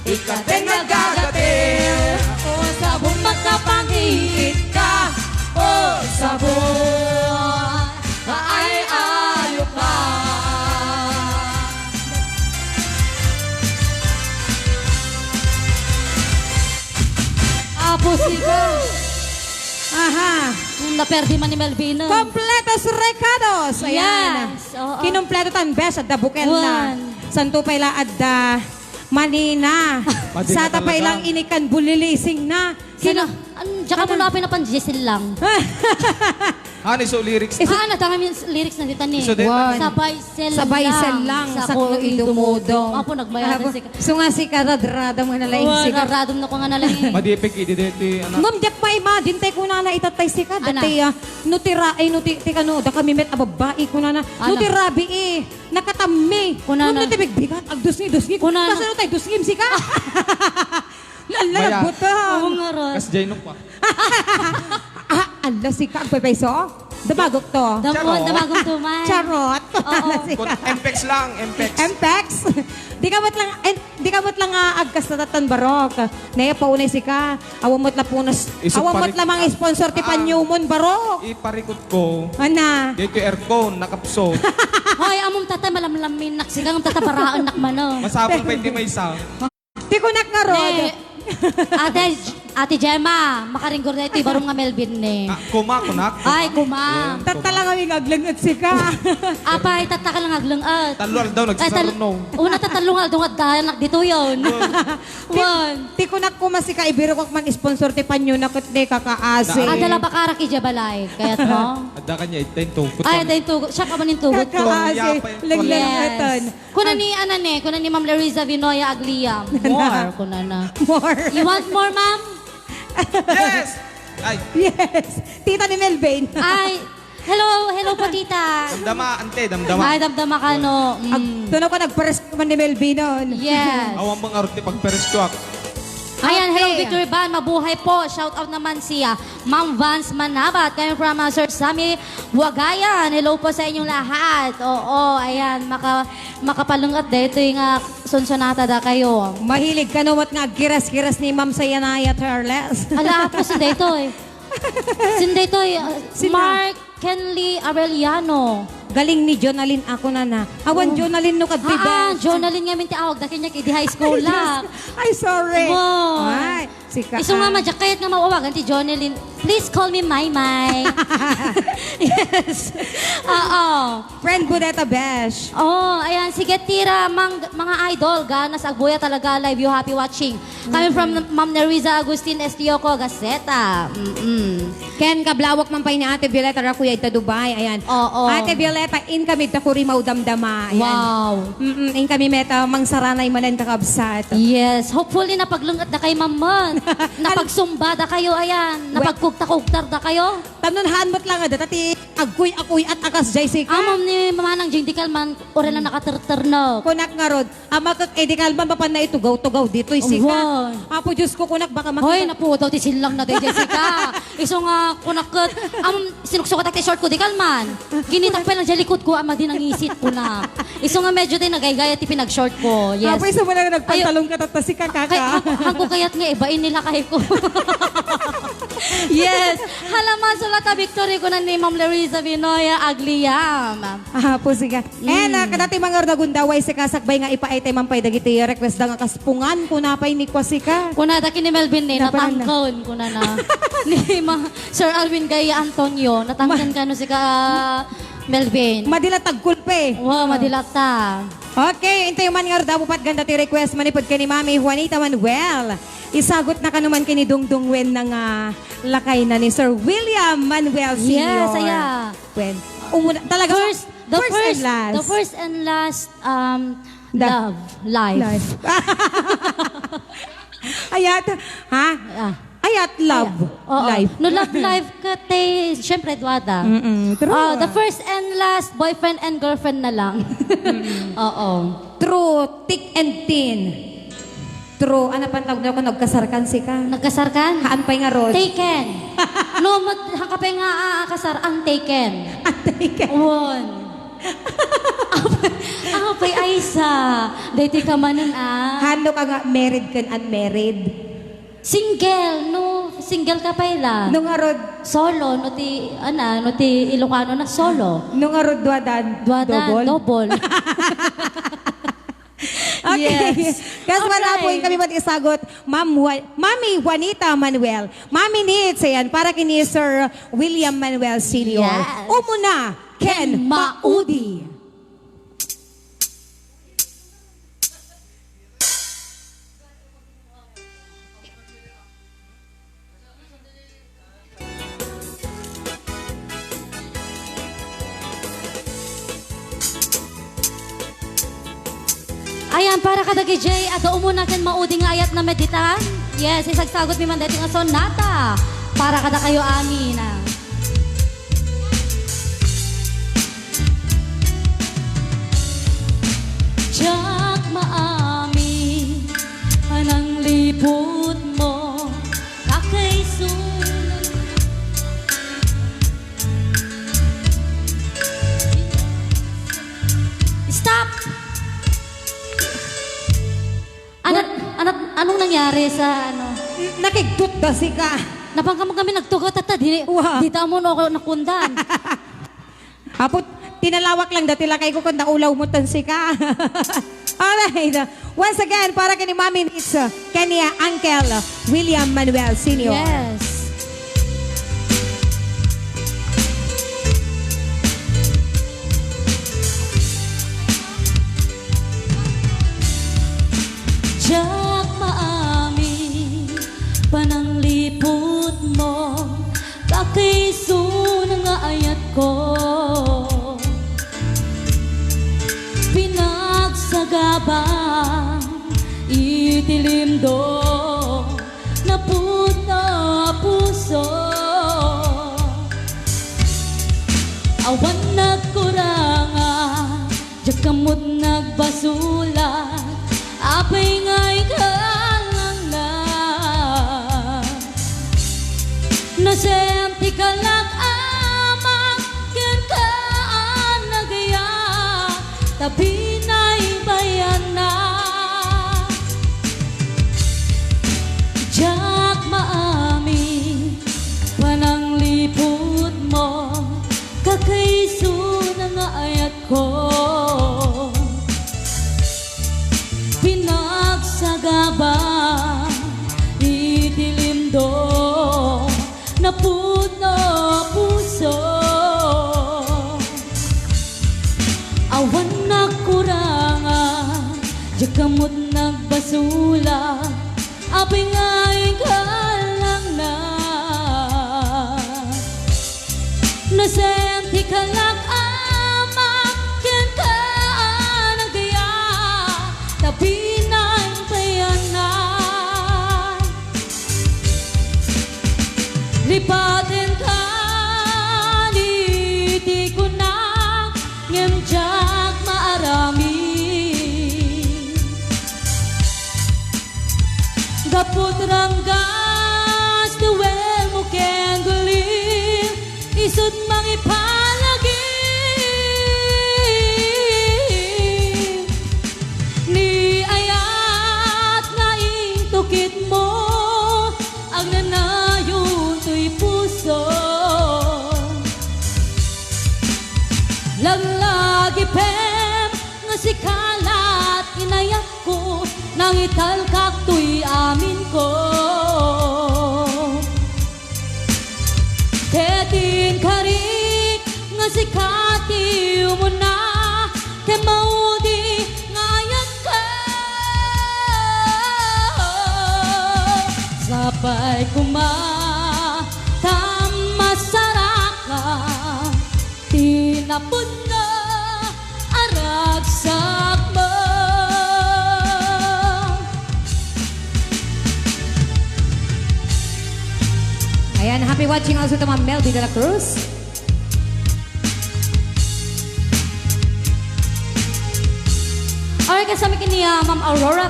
ikating nagagatil o sabon magkapangiit ka o sabon kaay-ayo ka Apo sika. Aha. Naperdi man ni Melvino. Kompletos recados. Ayan. Yes, oo. Kinumpleto tan bes at dabuken na. One. Santo payla adda manina. Pwede Sa na tapay talaga. lang inikan bulilising na. Sino? Tsaka mo lapin na pan Giselle lang. Ano so lyrics? Ano, tama yung lyrics na dito ni. Iso din. One. Sabay sel Sabay sel lang sa ko idumudong. Apo, nagbayaran si So nga si karadrada mo na lang si Radom na ko nga nalang. Madipik idideti. Ano? Ngam jak pa imagine tay ko na itatay si ka Ana? dati nutira ay nuti kano da kami met ababai ko na Ana? nutirabi nakatami Kunana? ngam nutibig bigat ag dusngi Kunana? kasi tay dusngim si ka Lala Maya. buta Oo nga ron. Kas Jainok pa. ala si ka agpapayso dabagok to Damon, damagong tuman. charot Oo. si Kun- ka MPEX lang, MPEX. MPEX di ka mat lang agkas natatan barok naya paunay si ka awamot la punas Isip awamot parik- lamang sponsor ti panyumon barok Iparikot ko. ana Dito yung aircon, nakapso. Hoy, among tatay malamlamin naksigang tataparaan nakmano. Masapang pa hindi may sound. di ko naknarod Ate Gemma, makaringgor na ito, barong nga Melvin ne. Kunak. Ay, kumam. Tatalang kami ngaglangat si ka. Apay, tataka lang aglangat. Talwal daw, nagsasarunong. Una tatalungal, dungat dayan, dito yun. One. Ti ko nakuma si ka, ibiro ko man sponsor ti panyo na kat de kakaasi. Adala ba karak ijabalay? Kaya't mo? Ada kanya, itento. Ay, dahil tugot. Siya ka man yung tugot ko. Kakaasi. Yapay. Laglangatan. Kuna ni, kuna ni Ma'am Larissa Vinoya Aglia. More, kuna na. More. You want more, ma'am? Yes! Ay, Yes. Tita ni Melvin. Ay, hello po tita. damdama, ante, damdama. Ay, damdama ka no. Doon ako nagpares man ni Melvin noon. Yes. Awang mga arti pagperes ko ako. Ayan, hello Okay. Victor Van, mabuhay po. Shout out naman siya, Ma'am Vance Manabat. Kami from Sir Sammy Wagayan. Hello po sa inyong lahat. Oo, ayan, makapalungat dito yung sonsonata da kayo. Mahilig ka numot nga giras-giras ni Ma'am Sayanaya Charles. Ala po si Daytoy. Sinday Sina? Mark Kenley Arellano. Galing ni Jonalyn ako na. Awan Jonalyn no kadti best. Jonalyn nga minti awag. Daki niya kidi high school lang. Ay, sorry. Wow. Ay, sika. Iso nga madyak kayat nga mawawagan ti Jonalyn. Please call me Maymay. Yes. Oo. Friend Budeta Besh. Oh, ayan. Sige, tira, mga idol. Ganas Agbuya talaga. Live you happy watching. Coming from Ma'am Nereza Agustin Estioco, Gazeta. Ken kablawak man pay ni Ate Violeta ra kuya ita Dubai. Ayan. Oo. Ate Violeta in kami ta kurimaw damdama. Ayan. Wow. In kami meta mangsaranay manan kakabsat. Yes. Hopefully napaglungat na kay Mamon. Napagsumba da kayo, ayan. Napagkugta-kugtar da kayo. Tamnon hanmot lang ada tati agkuy at akas Jessica. Amam ni Mamanang Jing Dikalman, ore na nakaterternog. Kunak nga rod. Amakak edikal man papan na itugaw-tugaw dito isika. Wow. Apo Diyos ko kunak baka Hoy, makita. naputo ti silang na day Jessica. Iso nga kunakot, sinuksukat ak ti short ko di kalman. Ginitak pa lang dyan likod ko, ama din ang isit ko na. Iso nga medyo din nagaygaya ti pinag-short ko. Yes. Apo isa mo lang nagpantalong ka tatasi ka Kay, kaka. hangko kayat nga, ibain nila kay ko. Yes. Halaman sulata victory ko na ni Ma'am Larissa Binoya Agliam. Apo siga. Kadati mga nagundaway si kasakbay nga ipaitay man pay dagiti request da nga kaspungan kunapay ni kwasika. Kuna daki ni Melvin ni Napanan na. natangkon kuna na. Ni Sir Alvin Gaya Antonio, natangkan ka no si ka Melvin. Madila tagkulpe. Wow, madilata. Okay, intay man nga daw pat ganda ti request manipod ka ni Mami Juanita Manuel. Isagot na kanuman kini Dungdung Wen ng lakay na ni Sir William Manuel Sr. Yes, aya. Wen. Talaga The and last. first and last The- love life. Life. Ayat, ha? Ah. Ayat love Oo. life. No love life ka te, syempre Dwada. True. The first and last boyfriend and girlfriend na lang. Oo. True, thick and thin. True, ano pa tawag na ako, nagkasarkan si ka. Nagkasarkan? Haan pa'y nga rod. Taken. No, hakapay nga kasar ang taken. One. Ako pa'y Aisa. Dati ka manin Hano ka nga, married ka unmarried. Single, no. Single ka pa'y lang. Nung nga rod, Solo, no ti Ilocano na solo. nung nga rod duwadan, Duwada, double. Okay. Yes. Kasi wala po Alright. yung kami mag-isagot, Mami Juanita Manuel. Mami needs, ayan, para kini Sir William Manuel Sr. Yes. Umuna, Ken Maudi. Ayan, para kadagi Jay, ato umuna ken maudi nga ayat na meditan. Yes, isagsagot mi man dati nga sonata. Para kada kayo amin. Diyak maami, anang lipot mo, kakaisunod. Stop! Anong nangyari sa ano? Nakigtut ba si ka? Napangkamang kami nagtugot at di Wow. mo no ako nakundan. Apo, tinalawak lang dati lakay ko kung naulaw mo tan si ka. Alright. Once again, para kini Mami needs, kanya Uncle William Manuel Sr. Yes. Diyak maami, pananglipot mo, kakiso nga ayat ko. Pinagsagabang itilim do, napunaw puso. Awan nagkuranga, di kamot nagbasula, apay nga'y kalang na. Nasemti ka lang amang, ken kaan nagaya, tabi na'y bayan na. Jak maami, pananglipot mo, kakaiso na nga ayat ko. Pinagsagaba, itilim do, napuno puso. Awan na kuranga, di kamot nagbasula, apay nga'y kalang na. Nasemti ka lang ama, ken kaan nagaya, tabi na'y bayanan. Lipatin ka, di ko na, ngem jak maarami. Gapot ranggas, duwel mo ken gulim, isut mangipalagi. Ni ayat nga itukit mo, ang nanayon to'y puso. Laglagi pem, nga sikalat inayak ko, nang italkak to'y amin ko. Tetin karik, nga sikati mo na, ke maudi nga ayak ka. Sapay kumamasaraka, tinapon na aragsak mo. Ayan, happy watching also to Ma'am Melby de la Cruz. Alright, kasama kini Ma'am Aurora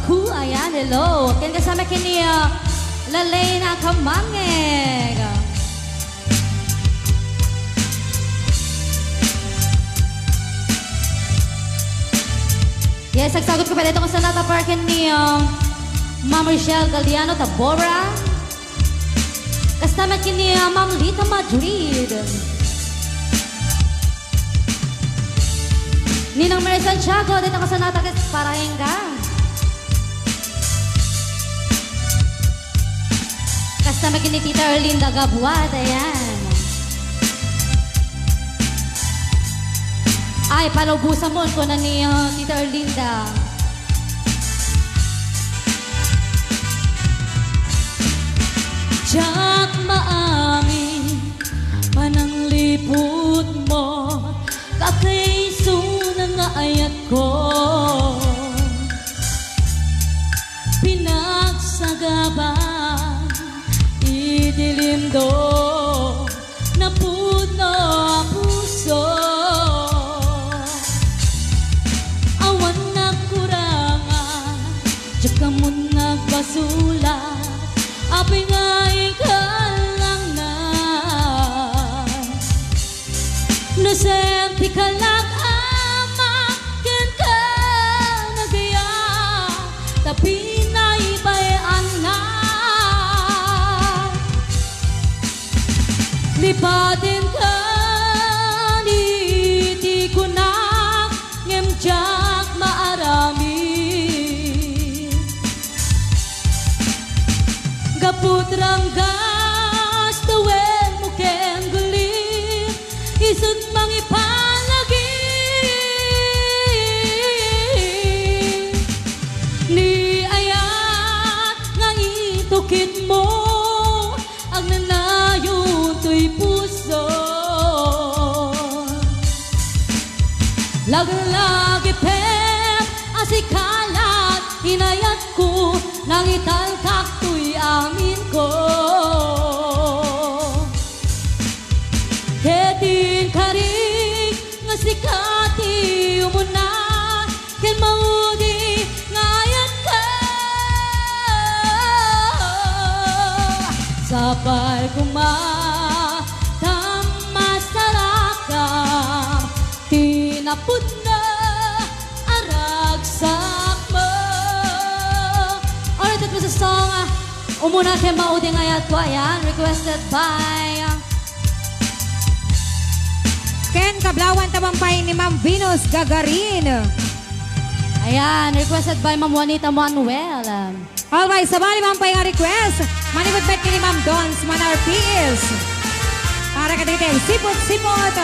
Ku, ayan, hello. Ken kasama kini Lalena Kamangeg. Yes, nagsagot ko pa dito kung saan nataparkin ni Ma'am Rochelle Galdiano Tabora. Kasama kini Ma'am Lita Madrid. Ninang Mary Santiago, dito ka sa natagas parahin ka. Kasama kini Tita Erlinda Gabuat, ayan. Ay, palubusan mo ko na ni Tita Erlinda. Jak maami, pananglipot mo, kakaiso na nga ayat ko. Pinagsagaba, idilim do, napuno puso. Awan na kuranga, jak kamon nagbasula, apay nga'y kalang na. Nasemti ka lang ama, ken ka nagaya, tapi na'y bayan na. Lipatin ka, di ko na, ngem jak maarami. Gapot ranggas, tuwel mo ken gulim, isut mangipalagi. Ni ayat nga itukit mo, ang nanayon to'y puso. Laglagi pep, asikalat, hinayat ko, nang italkak to'y amin ko. Sapal kumatamastarakan tinapod na aragsak mo. Alright, that was a song umuna kay mauding ayat ko. Ayan, requested by Ken Kablawan Tabampay ni Ma'am Venus Gagarin. ayan, requested by Ma'am Juanita Manuel. Alright, sabali Mampay nga request. Manibot bet ni Ma'am Dons Manar P.S. Para ka dito, sipot-sipot.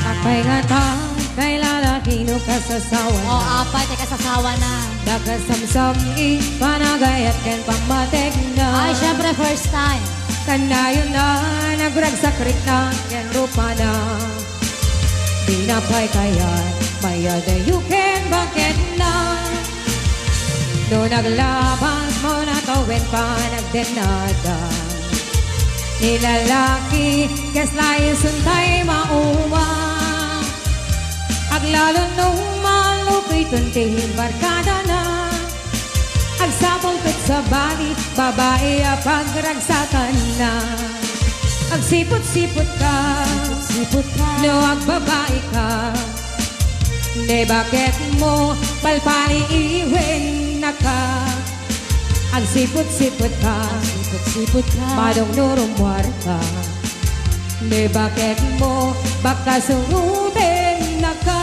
Apay nga ta, kay lalaki no kasasawa na. Apay, teka sasawa na. Nakasamsam panagayat ken pamatek na. Ay, syempre first time. Kanayon na, nagragsak rik na, ken rupa na. Pinapay kayat, mayada you can bakit na. No naglabas mo na tawin pa nagdenada. Nilalaki, kes layo suntay mauma. Aglalo nung malupay tunting barkada na. Agsapol kat sa bali, babae pagragsakan na. Agsipot-sipot ka, no agbabae ka. De bakit mo palpaliiwin na ka. Agsipot-sipot ka, madong nurumwar ka. De bakit mo baka surubin na ka.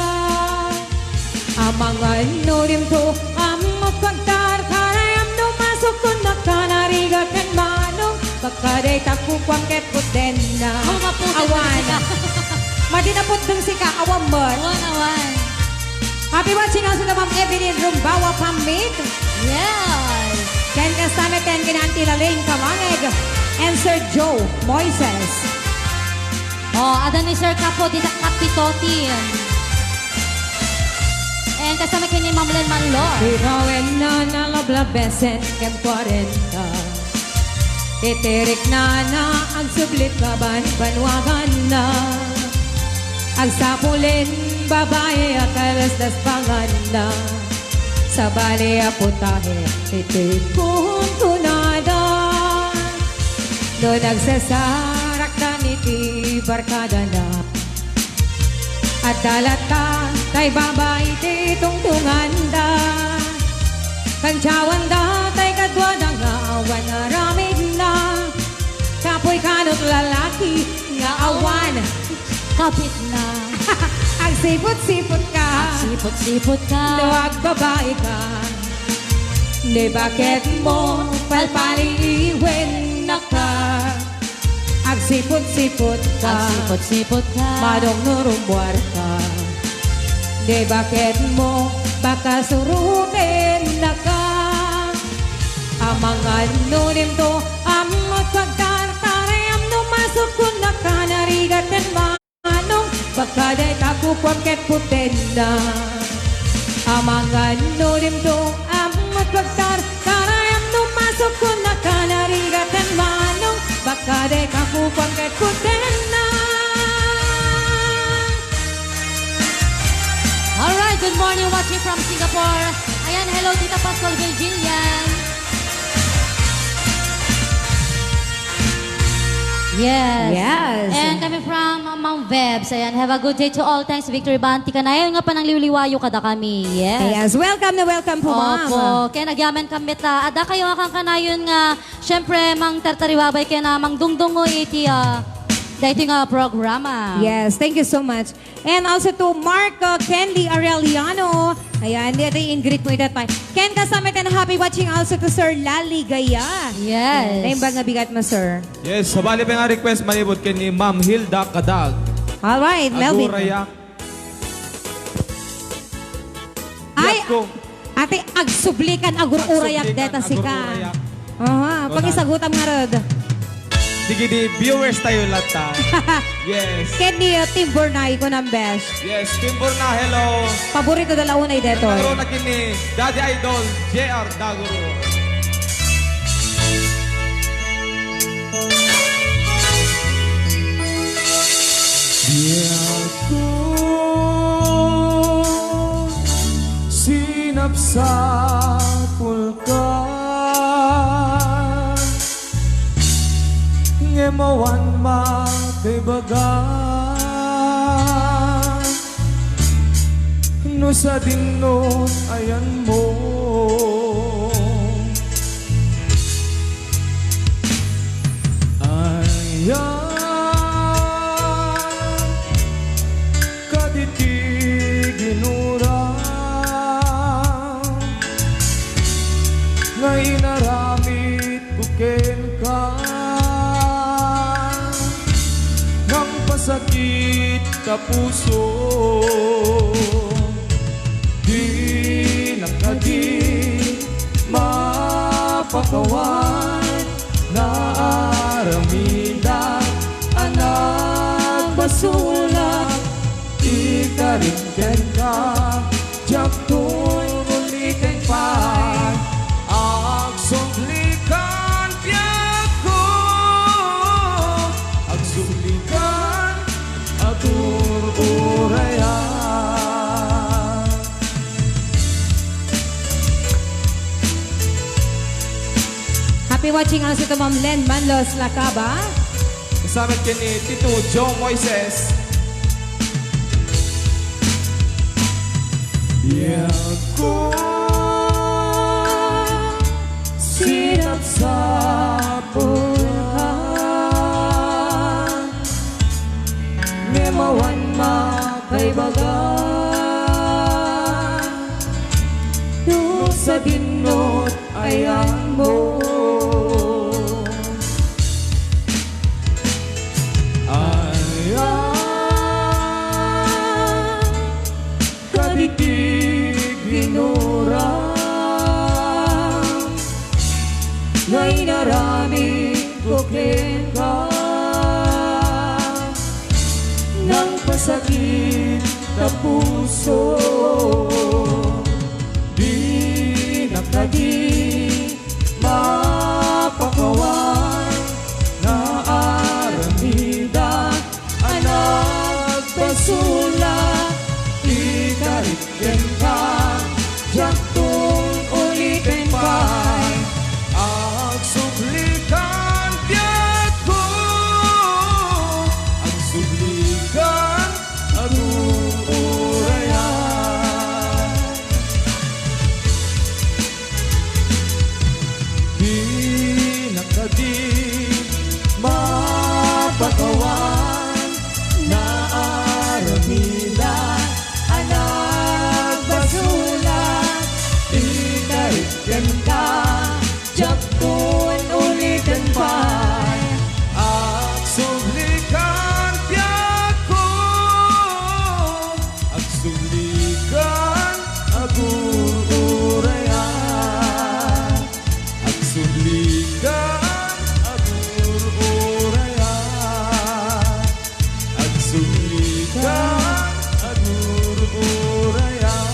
Amang anulim ko, amang pagtartarayam numasok ko na ka. Narigakan manong baka day takukwang ket puten na. Awan, madinapot dong si ka, awan mo. Awan. Happy watching also na Ma'am Evelyn Rumbawa Pamit. Yes. Ken Kasame, Ken Kinanti Laling Kamangeg. And Sir Joe Moises. Ada ni Sir Kapo, dita kapitoti. And kasama kay ni Ma'am Len Manlor. Ikawen na nalablabesen kem 40. Iterik na ang sublit kaban banwagan na. Agsapulin babae akalas das panganda. Sa bali aputahe ito'y kuntunada. No nagsasarak na niti barkada na. At dalata tay babae titong tunganda. Kanchawan da tay kadwa na nga awan aramid na. Kapoy kanot lalaki nga awan Kapit na. ang sipot-sipot ka. Sipot-sipot ka. Luwag babae ka. Di bakit mo palpaliiwin na ka. Ang sipot-sipot ka. Sipot-sipot ka. Madong nurumbuar ka. Di bakit mo baka surubin na ka. Ang mga nunim to, ang magpagtartare, ang numasok ko na ka. Narigatan manong baka day takukwang ket puten na. Ang mga nunim to, ang magpagtartare, ang numasok ko na ka. Narigatan manong baka day takukwang ket puten na. Alright, good morning watching from Singapore. Ayan, hello Tita Pascal Virgilian. Yes. And kami from Mount Vebs. Ayan, have a good day to all. Thanks, Victory Banti ka na. Ayan nga pa nang liwliwayo kada kami. Yes. Yes, welcome na welcome po, ma'am. Opo, kaya nagyaman kami ta. Ada kayo akang kanayon nga, syempre, mang tartariwabay kaya na, mang dungdungo iti, dahito nga programa. Yes, thank you so much. And also to Mark Candy Arellano. Ayan, dito yung greet mo ito. Ken kasama tayo happy watching also to Sir Lali Gaya. Yes. Ayan ba nga bigat mo, sir? Yes, sabali pa nga request malibot kay ni Ma'am Hilda Kadag. Alright, Melvin. Agurayak. Ay, Yakko. ate, agsublikan, agururayak deta si ka. Agurayak. Aha, pag-isagutam nga rod. Sige di, viewers tayo lata. Yes. Ken ni Tim Burnay ko ng best. Yes, Timbor na, hello. Paborito dalaunay deto. Nagkaroon na kini Daddy Idol, JR Daguro. Di ako sinapsapul ka mawan makaibagan no sa dinno ayan mo ayan kaditi ginura nga inaramit buken ka ng pasakit ka puso di nakadi mapakawan na aramida anak basula ikarigyan ka jaktun ulitin pa agsublikan piyako agsublikan atur-urayan Happy watching also to Ma'am Len Manlos Lacaba. kasama kini Tito Joe Moises Yako sinap sa pulhan Memawan makaibagan no sa dinot ayan mo ayan kaditig ginura ngay narami kukin ka ng pasakit na puso di nakadi mapakawan na aramida anak basula ikarigyan ka jaktong ulitin pa agsublikan piyako agsublikan anuurayan di nakadi mapakawan na aramida anak basula ikarigyan ka jaktun ulitin pa agsublikan piyako agsublikan agur-urayan agsublikan agur-urayan agsublikan agur-urayan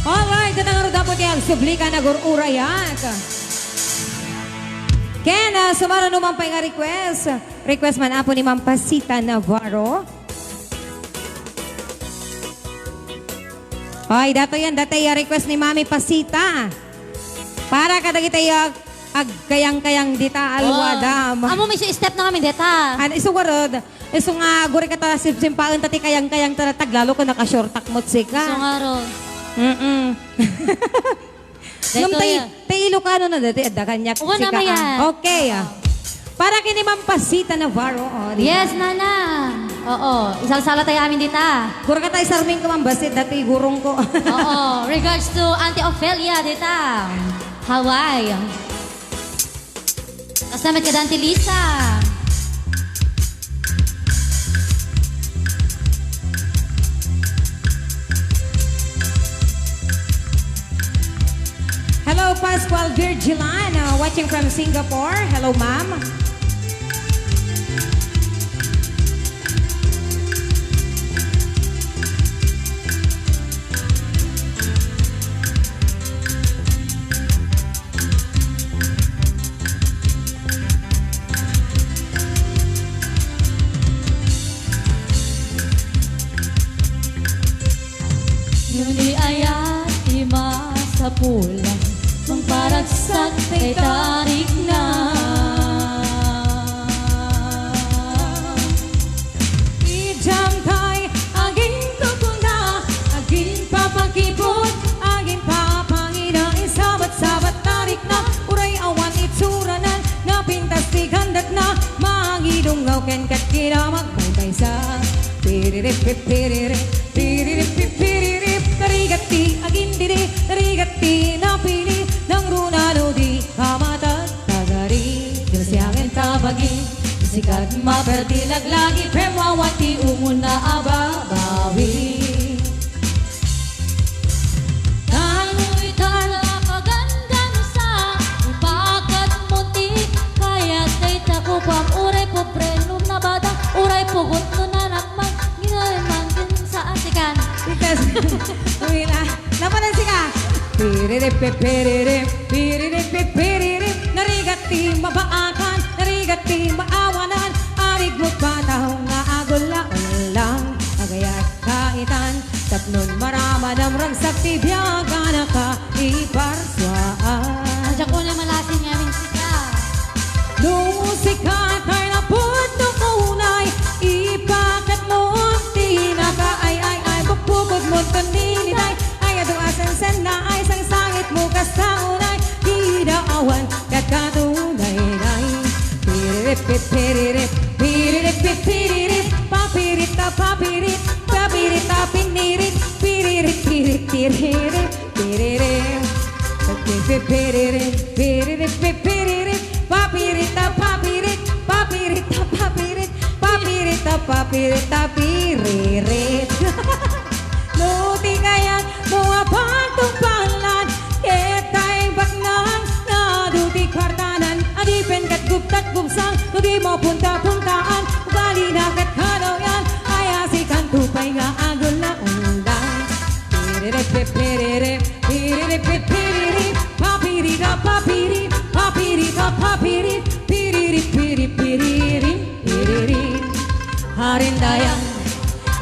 Alright, katang dapat yung sublikan na gururayan. Ken, sumara naman pa yung request. Request man apo ni Ma'am Pasita Navarro. Ay, dato yan, datay request ni Mami Pasita. Para kadagita yung agkayang-kayang dita alwadam. Amo may step na kami deta. Iso warod, iso nga guri ka tala simpaan tati kayang-kayang talatag, lalo ko nakashortak motsika. So nga ro. Nung Dito yan. tay Ilocano na dati, adda kanya. Oo naman yan. Okay. Para kini Ma'am Pasita Navarro. Oh, Yes, nana. Oo. Isang sala tayo amin dita. Gura ka tayo sarming ko, Ma'am Basit, dati gurong ko. Oo. Regards to Auntie Ophelia dita. Hawaii. Kasama ka Auntie Lisa. Hello, Pascual Virgilan, watching from Singapore. Hello, Ma'am. Yuni ayat ima sa pulang Naragsak kay tarik na. Ijam kay aging tukuna, aging papakipot, aging papangina, isabat-sabat tarik na, uray awan itsuranan, napintas di gandat na, mangidungaw ken kat kinamak, may sa piririp piririp, piririp piririp, narigati aging diri, narigati napili, nang runalo di kamatat, tagari, siangin tabagi, sikat mapertilag lagi, pemawati umuna ababawi. Tano'y talakaganda mo sa ipakat muntik, kaya't kay takupang uray po prelum na bata, uray pugot no nanakman, ginayman din sa asikan. Tikas, umila, napanansi ka. Piririp, piririp, piririp, piririp, narigati mabaakan, narigati maawanan, arig mo't bataw nga agula, lang, agayat kaitan, tapnon marama namrang sakti biyaga na ka iparswaan. Adya ko na malasin nga aming sika. Lumusika kay napod no kunay, ipakat mo tinaka ay bukbukod mo tanilitay, ay aduasan sen na ay sang sangit mo kasaunay, hidaawan kat katunay nay. Piririp piririp, piririp piririp, papirit ta papirit, papirit ta pinirit, piririp pirit piririp, piririp. Piririp, piririp, piririp, papirit ta papirit, papirit ta papirit, papirit ta papirit ta piririt. Luti kaya mga pagtungpalan, ketay baknang, naduti kwartanan, adipen kat guptat gupsang, nudi mo punta-puntaan, ugali na kat kanaw yan, ayasikan tupay nga agol na undang. Piririp, piririp, piririp, piririp, papirit ta papirit, papirit ta papirit, piririp, piririp, piririp, piririp. Harindayang,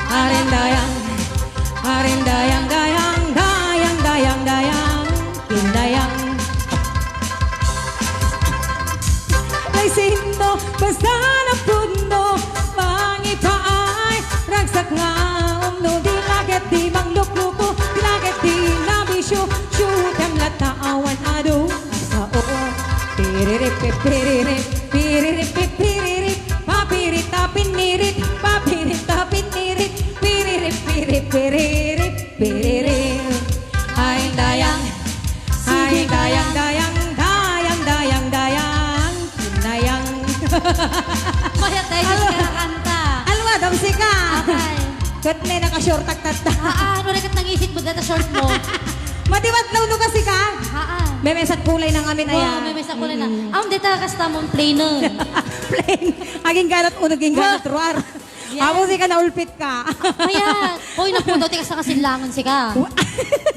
harindayang, harindayang, dayang, dayang, dayang, dayang, kindayang. Ay sindo, basta na pundo, mangipaay, ragsak nga umno, di laget di manglukluko, di laget di nabisyo, syutam lataawan ado, asa oo. Piririp, piririp, piririp, piririp, papirit ta pinirit, papirit ta pinirit, piririp, piririp, piririp, piririp. Ay dayang, ay dayang, dayang, dayang, dayang, dayang, dayang. Mayat tayo sa kakanta. Alwa, damsi ka. Okay. Kat na naka-short tagtata. Ano na kat nangisit mo data short mo? Matibat launo kasi ka. Haan. May mesat kulay ng amin Wow, ayan. may mesa ko na. Ang dita kasta mong play nun. Plain. Aging ganat unag yung ganat ruar. Yes. Amo si ka naulpit ka. Mayat. Hoy, napundaw ti ka sa kasinlangan si ka.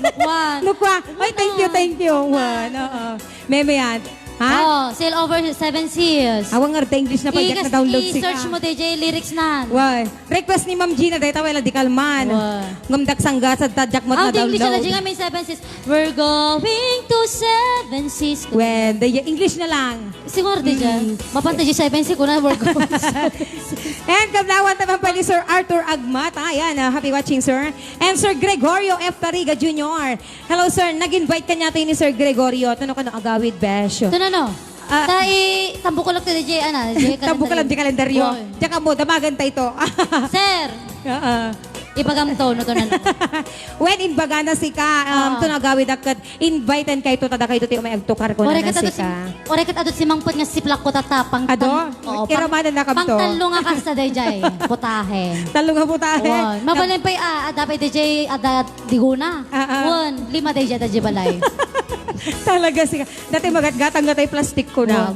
Lukwan. Lukwa. Ay, thank you. Wan, oo. Meme yan. Ha? Oh, sail over 7 seas. Awang nga English na pagkat na-download si ka. I-search mo DJ lyrics na. Why? Request ni Ma'am Gina dahil tawela di kalman. Why? Ngamdak sangga sa tadyak mo Ang na English na download. dyan may 7 seas. We're going to 7 seas. Well, English na lang. Siguro di dyan. Mapantay dyan 7 seas ko na we're going to 7 And kablawan naman pa ni Sir Arthur Agmata. Ayan, happy watching, sir. And Sir Gregorio F. Tariga Jr. Hello, sir. Nag-invite ka niya ni Sir Gregorio. Tanong ka ng agawid, besh. Ito na no. Tambo ko lang ito DJ, Tabo ka lang di kalendaryo. Tsaka mo, damagan tayo ito. Sir, ipagamto no to na. When imbaga na si ka, ito nagawid akat, invitean kayo to, tada kayo to, may agtukar ko na si ka. Orekat adot si Mangpot nga siplak ko tatapang. Ado? Kiramanan na kam to. Pangtalo nga ka sa DJ, putahe. Talo nga po tayo. Mabalin pa adapay DJ, diguna. One, 5 DJ DJ balay. Talaga siya. Dati magatgatang gatay plastic ko na.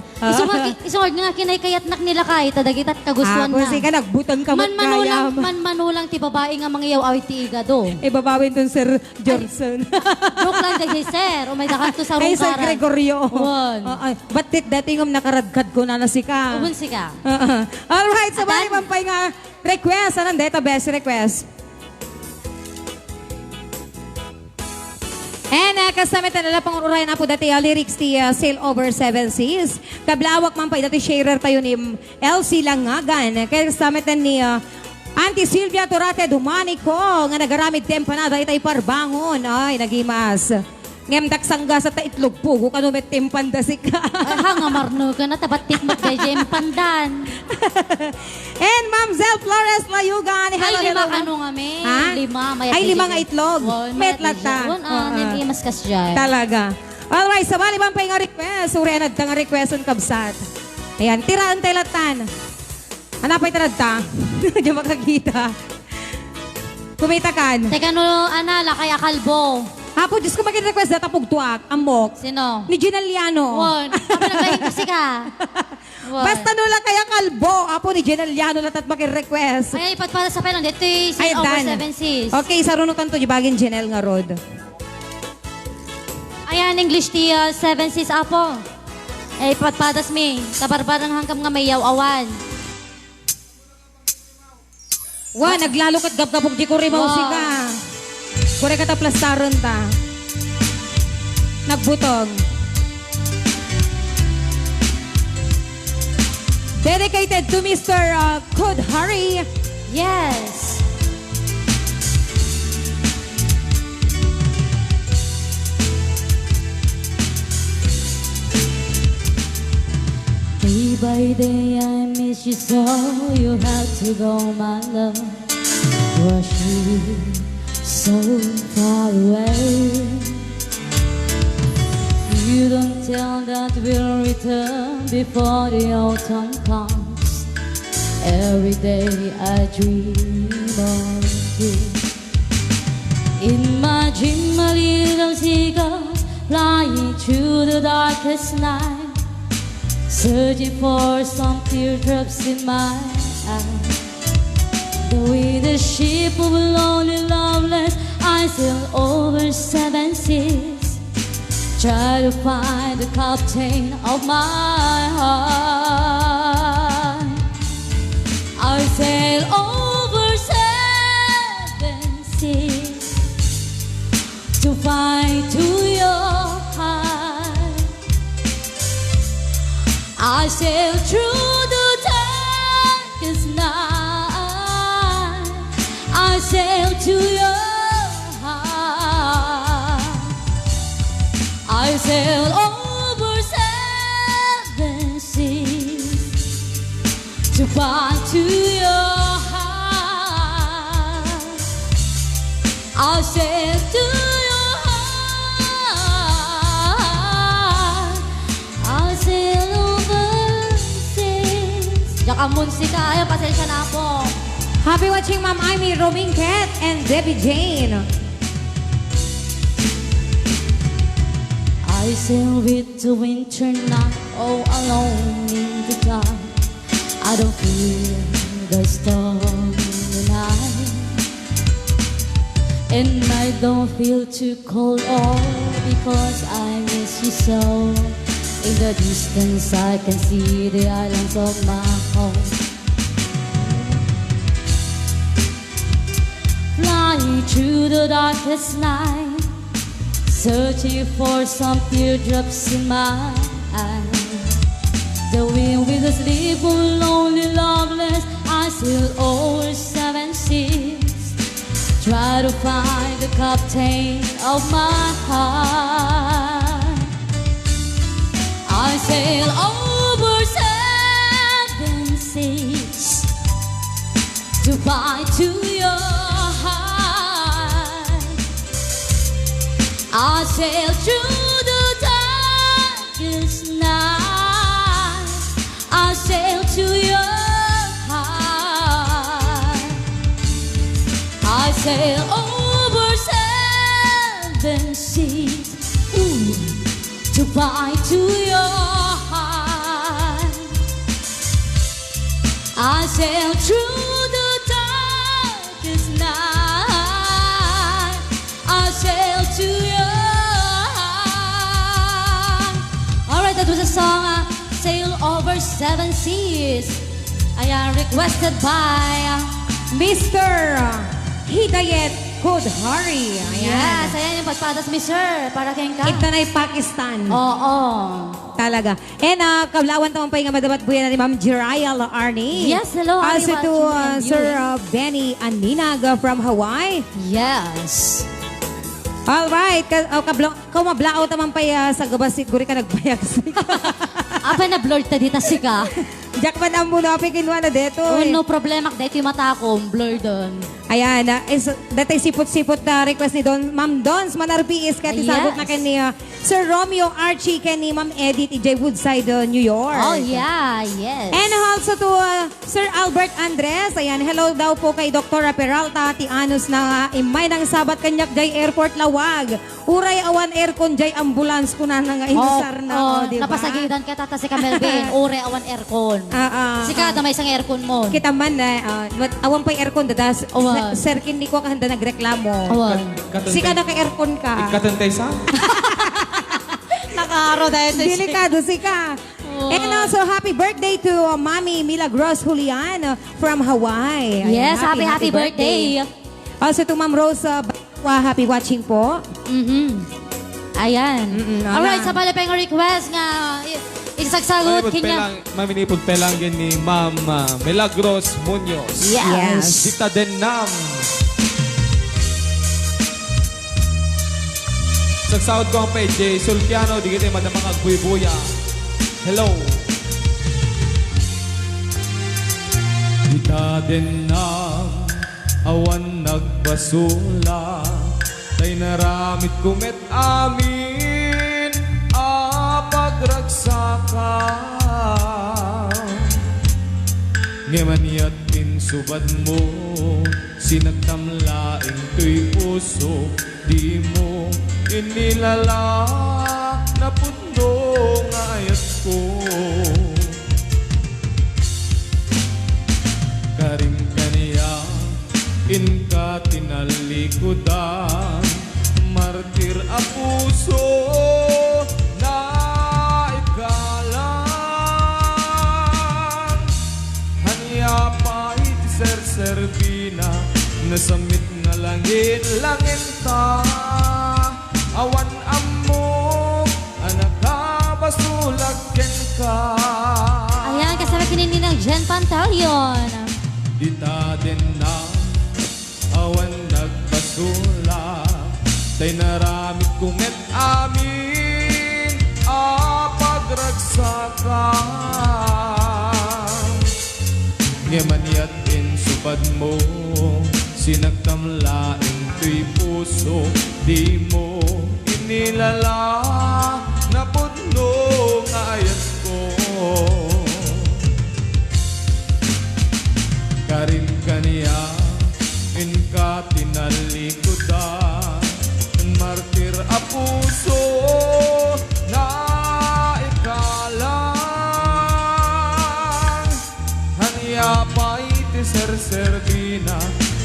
Isungod nga kinay kayat nak nila kahit dagitat kagustuhan na. Kasi ka nagbutang ka magkayam. Manulang ti babae nga mangyaw awit ti iga do. Ibabawin dun Sir Johnson. Joke lang dahil sir. O may dakanto sa Ay, Sir rungkaran. Gregorio. One. Batit dati ngam nakaradkad ko na si ka. Ubun si ka. Alright, sa Atan? bali mampay nga request. Anong database request? And kasama na pang uray na po dati lyrics ti Sail Over Seven Seas. Kablawak man pa dati sharer tayo ni LC Langagan. Kaya kasama ni Auntie Silvia Torate Dumanico nga nagaramid tempanada itay parbangon. Ay, nagimas. Ngemdak sangga sa taitlog po, kanumet tempandasik ka. Ay, hanga marno ka na, tabatit mo kay Jem Pandan. And Ma'am Zel Flores Layugan. Ay, lima ano nga, me. Ha? Lima. Ay, lima nga itlog. Metlat ta. Nemimas kas dyan. Talaga. Alright, sa bali bang pa yung request. Uri, anad nga request on kabsat. Ayan, tiraan tayo latan. Hanapay tarad ta. Hindi makakita. Kumita kan. Teka no, anala, kaya kalbo. Hapo, Diyos ko mag-request na tapugtuak, amok. Sino? Ni Ginaliano. Won. Kami naglahin kasi ka. Won. Basta nula kaya kalbo. Apo ni Ginaliano na tat mag-request. Ay, patpala sa penang dito yung Ay, over dan. 7 seas. Okay, sa runutan to, jibagin Janelle nga rod. Ayan, English ti 7 seas apo. Ay, patpadas mi. Kabarbarang hangkam nga may yaw-awan. Wa, naglalo kat gabgabog di ko rimaw Wow. ka. Kure ka ta plastaron ta. Nagbutong. Dedicated to Mr. Kudhari. Yes. Day by day I miss you so. You have to go, my love. Was you so far away? You don't tell that we'll return before the autumn comes. Every day I dream of you. In my dream, a little seagull flying through the darkest night, searching for some teardrops in my eyes. With a ship of lonely loveless, I sail over 7 seas, try to find the captain of my heart. I sail over 7 seas to find to your heart. I sail through the darkest night. I sail to your heart. I sail over 7 seas to find to your heart. I sail to your heart. I sail over seas. Diyan ka munsika, ayaw, pasensya na po. Happy watching Ma'am Amy, Robin Cat, and Debbie Jane. I sail with the winter night, all alone in the dark. I don't feel the storm tonight, and I don't feel too cold, all because I miss you so. In the distance I can see the islands of my home, flying through the darkest night, searching for some teardrops in my eyes. The wind with a sleep of lonely loveless, I sail over 7 seas, try to find the captain of my heart. I sail over 7 seas to find to your heart. I sail through the darkest night. I sail to your heart. I sail over 7 seas, ooh, to find to your heart. I sail through the darkest night. I sail to your heart. Alright, that was a song, Sail Over 7 Seas. Ayan, requested by Mr. Hidayet Good Hari. Yes, Ayan. ayan yung pagpatas mi sir. Para kayong ka. Igtanay Pakistan. Oo. Talaga. And kablawan tamang pa yung madabat buya na ni Ma'am Jiraya Arnie. Yes, hello. Also Happy to watching and Sir viewing. Benny Aninag from Hawaii. Yes. Alright. Mablao tamang pa sa gabas. Siguro ka nagbayag. Apa na blurred ta dita si ka. Jackman ang muna pikinwa na dito. Oh, no problema. Dito yung mata ko. Blur doon. Ayan, datay sipot-sipot na request ni Ma'am Dons Manarpiis kaya isagot Yes. na kani Sir Romeo Archie kani Ma'am Edith EJ Woodside, New York. Oh, yeah. Yes. And also to Sir Albert Andres. Ayan, hello daw po kay Dr. Peralta Tianos na imay ng sabat kanyak jay airport lawag. Uray awan aircon jay ambulance kuna na nga inusar na. Diba? Napasagitan ka tata si Kamelvin. Ore awan aircon. Sika, may isang aircon mo. Kita man na awan pa aircon dadas. Awan. Sir Kindi ko kahanda nagreklamo. Awan. Sika na kay aircon ka. Ikatantay sa? Nakaro dahil sa Delikado sika. And also, happy birthday to Mami Milagros Julian from Hawaii. Ayan, Yes, happy birthday. Also to Ma'am Rose happy watching po. Ayan. Alright, ala. sa pala pa yung request nga, isagsagot kanya. Maminipod pelang yan ni Ma'am Milagros Munoz. Yes. Dita Denam. Sagsahod ko ang page, Sulkiano, di kita madamang Agbuya. Hello. Dita Denam, awan nagbasula, tay naramit kumet amin, pagragsakan. Ngamaniyat pinsubad mo, sinagtamlaing tuy puso, di mo inilala na pundo nga ayat ko. Karim kaniya, inka tinalikudan, martir a puso na ikalan. Hanya pa ser-serbina, nasamit nga langin-langin ta. Awan amok, anak ka basulagken ka. Ayan, kasama kinini ng Jen Pantalion. Dita din na awan nagbasula, tay naramit kumet amin, pagragsakan. Ngamaniyat insubad mo, sinagtamlaing tuy puso, di mo inilala na puno nga ayat ko. Karim kaniya, inka tinalikudan, martir a puso na ikalan. Hanya pa iti ser-serbina,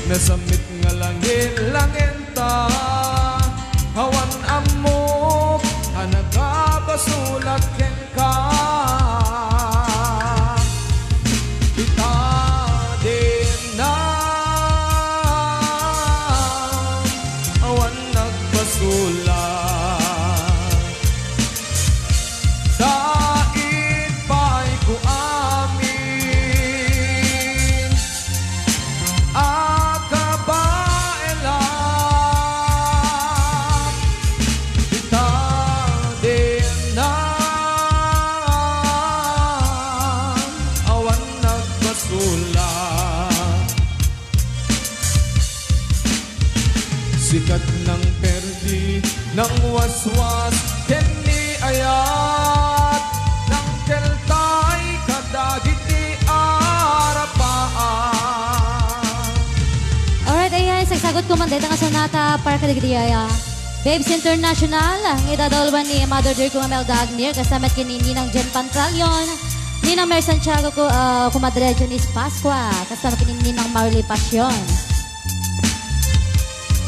nasamit nga langin-langin ta. Hawan amok, anagabasulat ken ka. Kita din na awan nagbasulat. Dait pa'y ko amin, Agkabaelang. Kita din na awan nagbasulat. Sikat ng perdi, ng waswas, keni ayat, ng keltay, kadagiti arapaan. Alright, ayan, isagsagot ko man dito nga sonata para kadigdiyaya. Babes International, ang idadalwan ni Mother Dear kong Amel Dagnir, kasama kinini ng Jen Pantalion, Ninang Mer Santiago ko, kumadre Janice Pasqua, kasama kinini ng Marley Passion.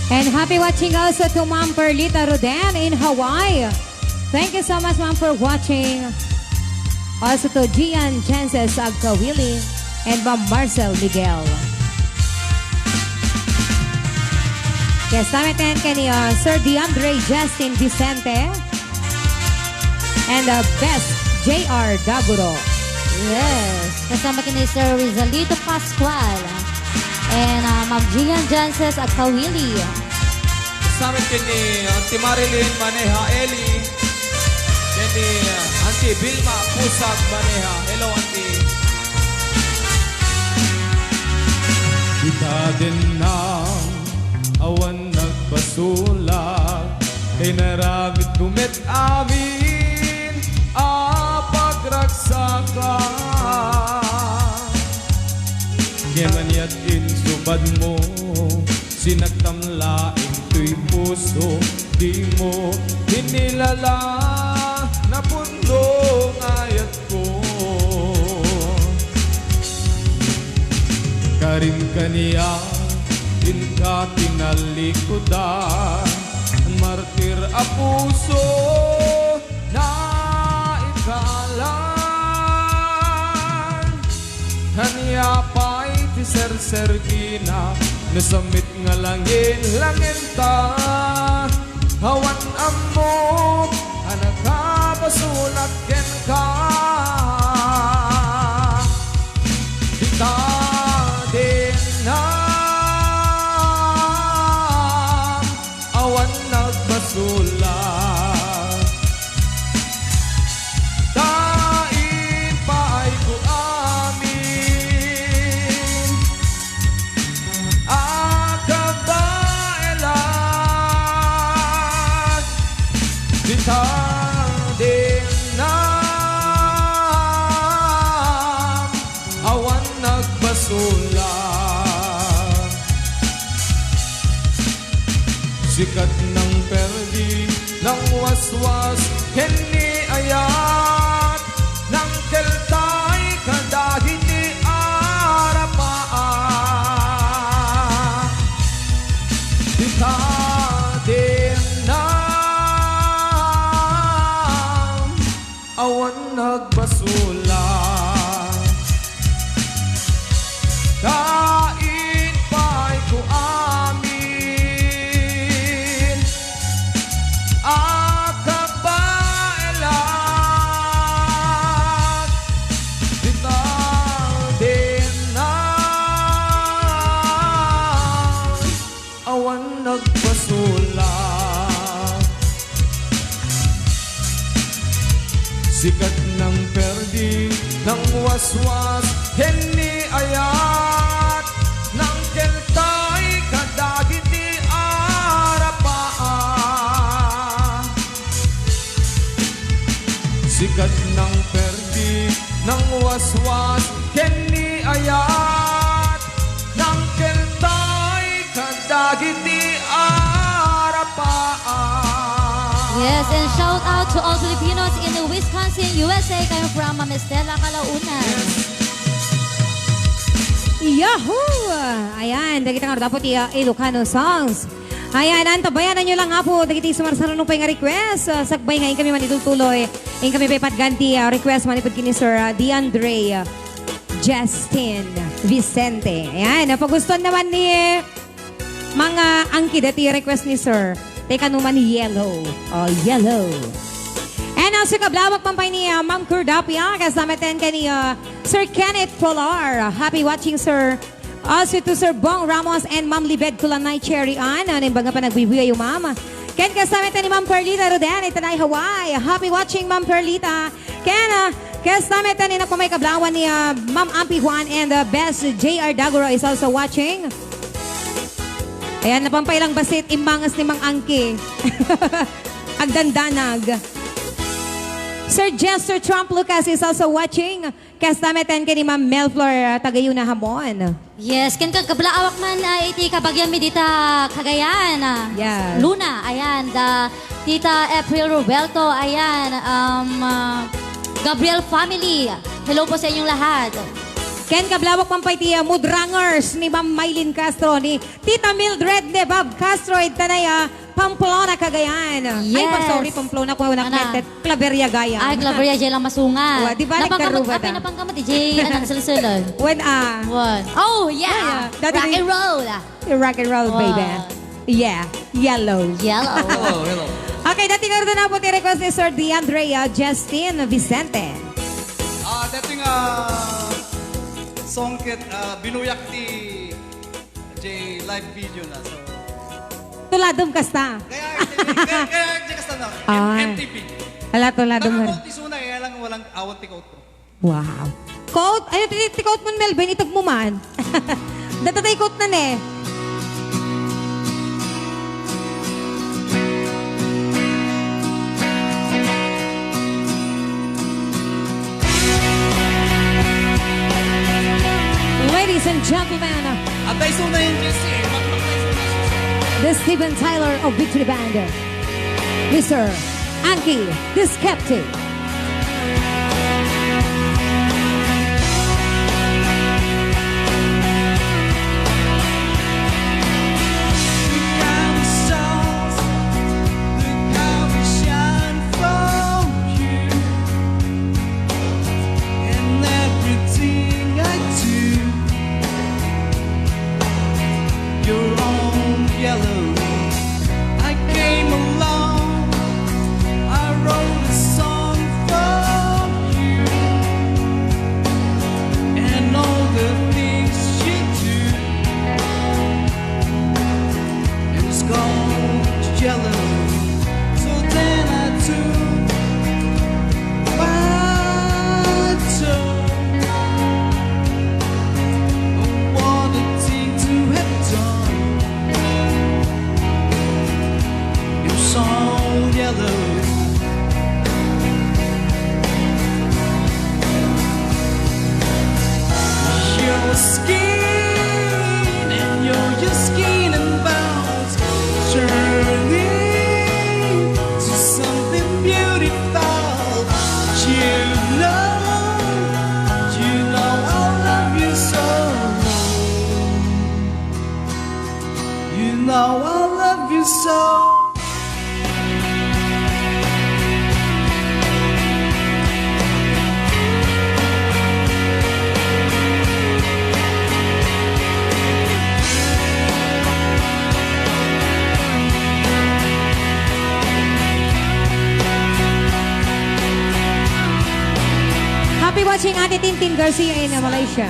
And happy watching also to Ma'am Perlita Roden in Hawaii. Thank you so much, Ma'am, for watching. Also to Gian Janses Agkawili and Ma'am Marcel Miguel. Yes, namin kani Sir DeAndre Justin Vicente. And Best J.R. Daguro. Yes. Kasama kini Sir Rizalito Pascual. And Ma'am Gian Janses Agkawili. Sa amin kini Auntie Marilyn Maneha Eli. Kini Auntie Vilma Pusag Maneha. Hello, Auntie. Kita din ng awan nagbasulak, kay naramit kumit amin pagragsakan. Ngemanyat insubad mo, sinagtamlaing tuy puso, di mo hinilala na pundong ayat ko. Karin kaniya, ka tinalikudan, martir a puso na ikalan. Hanya pa'y ti ser-sergina, nasamit nga langin ta. Hawan amo, anagkabasulat ken ka. Kita din na awan nagbasulat. Tain pa ay ko amin Agkabaelan. Kita din na awan nagbasulat. Sikat ng perdi, ng waswas, henni ayat, ng keltay, kadagiti arapaan. Kita din na awan nagbasulat. Kain pa'y ko amin Agkabaelan. Kita din na awan nagbasulat. Sikat ng perdi, ng waswas, henni ayat, ng keltay, kadagiti arapaan. Sikat ng perdi, ng waswas, henni ayat, ng keltay, kadagiti arapaan. Yes, and shout out to all Filipinos in Wisconsin, USA. Kayo from Ma'am Estela Calaunan. Yahoo! Ayan, dagiti nga dapat Ilocano songs. Ayan, antabayanan nyo lang nga po, dagiti sumarsaranong pa yung request. Sakbay nga kami man itutuloy. Yung kami pa ipatganti request man ipad kini Sir DeAndre Justin Vicente. Ayan, napagustuhan naman ni mga angki dati request ni Sir. Teka naman yellow. Oh, yellow. And also kablawak pampay ni Ma'am Cordapia. Kasama ten ka ni Sir Kenneth Polar. Happy watching, Sir. Also to Sir Bong Ramos and Ma'am Libed Kulanay Cherry Ann. Ano yung baga pa nagbibuya yung Ma'am. Ken kasama ten ni Ma'am Perlita Rodan. Itanay Hawaii. Happy watching, Ma'am Perlita. Ken, kasama ten ni nakumay kablawan ni Ma'am Ampi Juan and Best J.R. Daguro is also watching. Ayan, napampailang basit, imbangas ni Mang Angki. Agdandanag. Sir Jester Trump Lucas is also watching. Kastametan ka ni Ma'am Melflor Tagayuna Hamon. Yes, ken kagablaawak man iti kabagyan mi dita Cagayan. Yes. Luna, ayan. Tita April Roberto, ayan. Gabriel family. Hello po sa inyong lahat. Ken kablawak pampay ti Mudrangers ni Ma'am Maylin Castro ni Tita Mildred de Bob Castro itanay Pamplona Cagayan. Ay, Yes. sorry, Pamplona ko na Ana? kmentet. Claveria Gaya. Ay, Claveria Jay lang masunga. Wa, di ba nagkaruba Api da? na pangkamat, Jay. Anang sulsulan. When What? Oh, yeah. Dati Rock di- and roll. rock and roll, Wow. baby. Yeah, yellow. Yellow. Hello. Okay, dati nga na po request ni Sir DeAndrea Justin Vicente. Dati nga song kit binuyak ti live video na. So Tuladom kasta. kaya kasta na. Ay. MTV. Ala, tuladom nga. Nakakot ti suna kaya lang walang awat ti ko. Wow. Quote? Ayun, ti-quote mo, Melvin. Itag mo man. Datatay quote na ne. Ladies and gentlemen, Atay suna yung GC. the Steven Tyler of Victory Band, Mr. Anki, the Skeptic. Now I love you so. Happy watching Ate Tintin Garcia in Malaysia.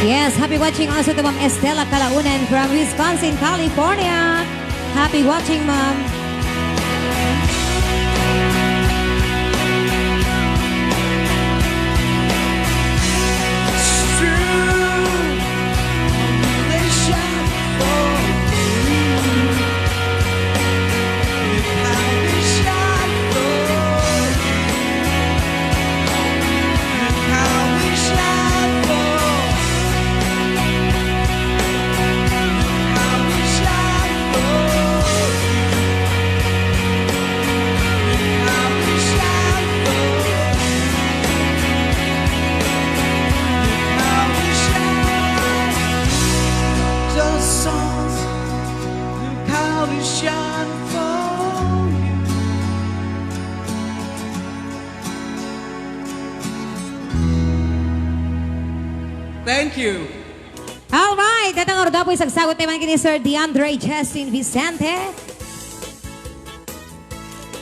Yes, happy watching also to Ma'am Estela Calaunan from Wisconsin, California. Happy watching, Ma'am. Thank you. All right, datang oras po isagsagot naman kini Sir DeAndre Justin Vicente.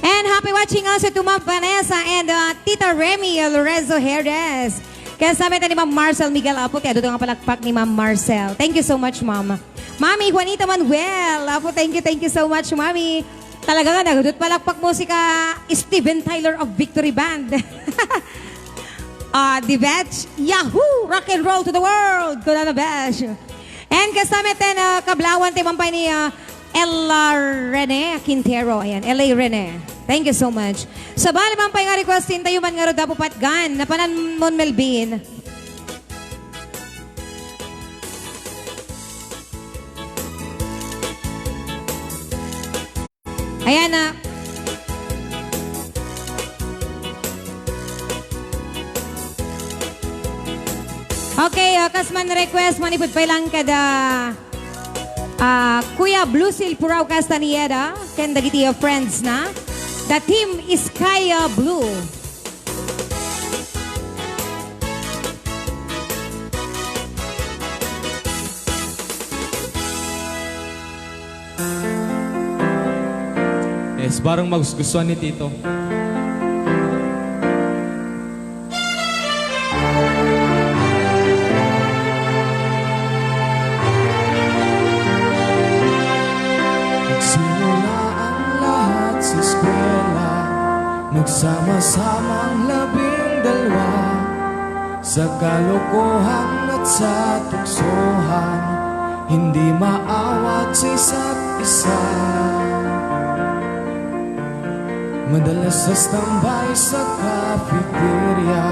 And happy watching also to Ma'am Vanessa and Tita Remy Lorenzo Herdes. Kaya sabi ni Ma'am Marcel Miguel Apo, kaya doon nga palakpak ni Ma'am Marcel. Thank you so much, Ma'am. Mami Juanita Manuel, Apo, thank you so much, Mami. Talaga nga, nagdut palakpak mo si ka Steven Tyler of Victory Band. The Batch, Yahoo! Rock and roll to the world! Kuna na Batch. And kasama ten kablawan ti mampay ni Ella Rene Quintero. Ayan, L.A. Rene. Thank you so much. Sa bali mampay nga requestin tayo man nga ro dapo patgan. Napanan mon Melvin. Ayan na. Okay, kasman request manipod pa lang kada Kuya Blue Seal Puraw Castaneda, ken Dagiti friends na. The team is Kaya Blue. Yes, parang magustuhan ni Tito. Nagsimula ang lahat sa eskwela, nagsama-samang 12, sa kalokohan at sa tuksohan, hindi maawat sa isa't isa. Madalas sa standby sa cafeteria,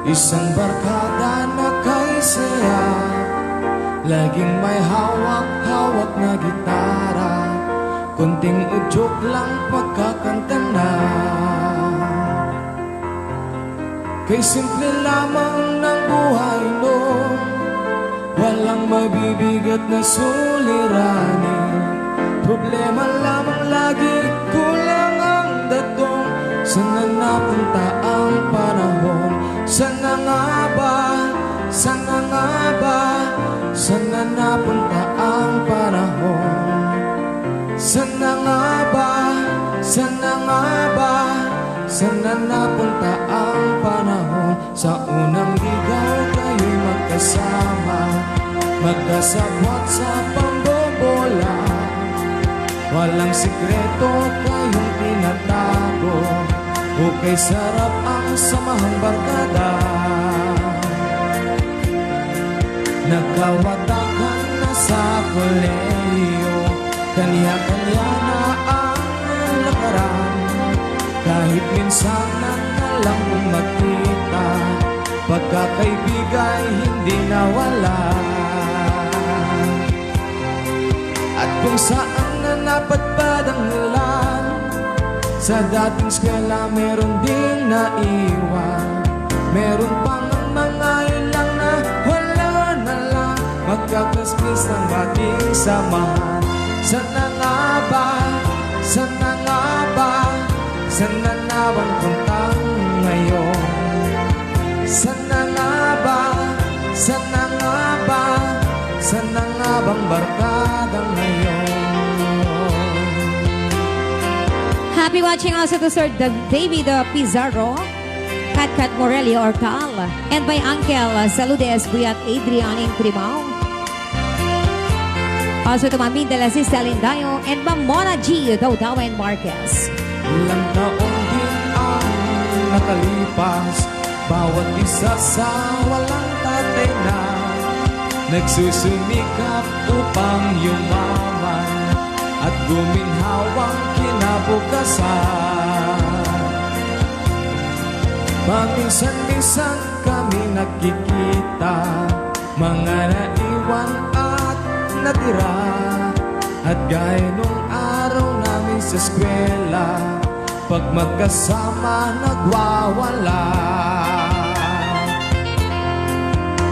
isang barkada na kay saya, laging may hawak-hawak na gitara, kunting udyok lang pagkakanta na. Kay simple lamang ng buhay noon, walang mabibigat na suliranin. Problema lamang lagi, kulang ang datong. Sana napunta ang panahon? Sana nga ba? Sana nga ba? Sana napunta ang panahon? Sana nga ba? Sana nga ba? Sana napunta ang panahon? Sa unang ligaw kayo'y magkasama, magkasabwat sa pambobola. Walang sikreto kayong tinatago, okay sarap ang samahang barkada. Nagkawatakan na sa kolehiyo, kanya-kanya na ang lakaran. Kahit minsan na lang magkita, pagkakaibigay hindi nawala. At kung saan na napadpad ang ilan, sa dating eskwela meron ding naiwan. Meron pang mga ilang na wala na lang, magkakasmis ng bating samahan. Sana nga ba? Sana nga ba? Sana na bang puntang ngayon? Sana nga ba? Sana nga ba? Sana nga bang barkada ngayon? Happy watching also to Sir David Pizarro, Kat Morelli Ortal, and my uncle Saludes Agbuya at Adrian Incrimao. Also to Mami de la Sista Lindayo and Ma'am Mona G. Daudawa and Marquez. Ilang taon din ang nakalipas, bawat isa sa walang tatay na nagsusumikap upang yumaman at guminhawang kinabukasan. Paminsan-minsan kami nagkikita, mga naiwan at natira. At gaya nung araw namin sa eskwela, pag magkasama nagwawala.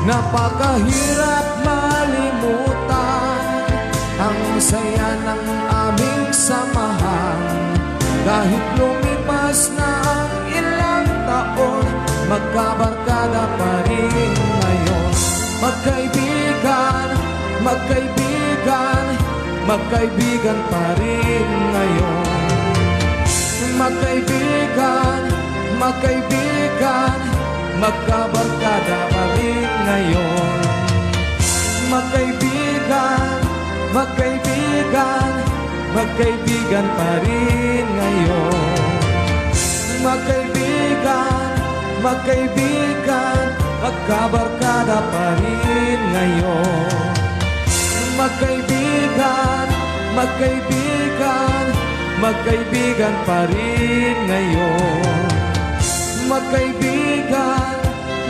Napakahirap malimutan ang saya ng aming samahan. Kahit lumipas na ang ilang taon, magkabarkada pa rin ngayon. Magkaibigan, magkaibigan, magkaibigan pa rin ngayon. Magkaibigan, magkaibigan, magkabarkada pa rin ngayon. Magkaibigan, magkaibigan, magkaibigan pa rin ngayon. Magkaibigan, magkaibigan, magkabarkada pa rin ngayon. Magkaibigan, magkaibigan, magkaibigan pa rin ngayon. Magkaibigan,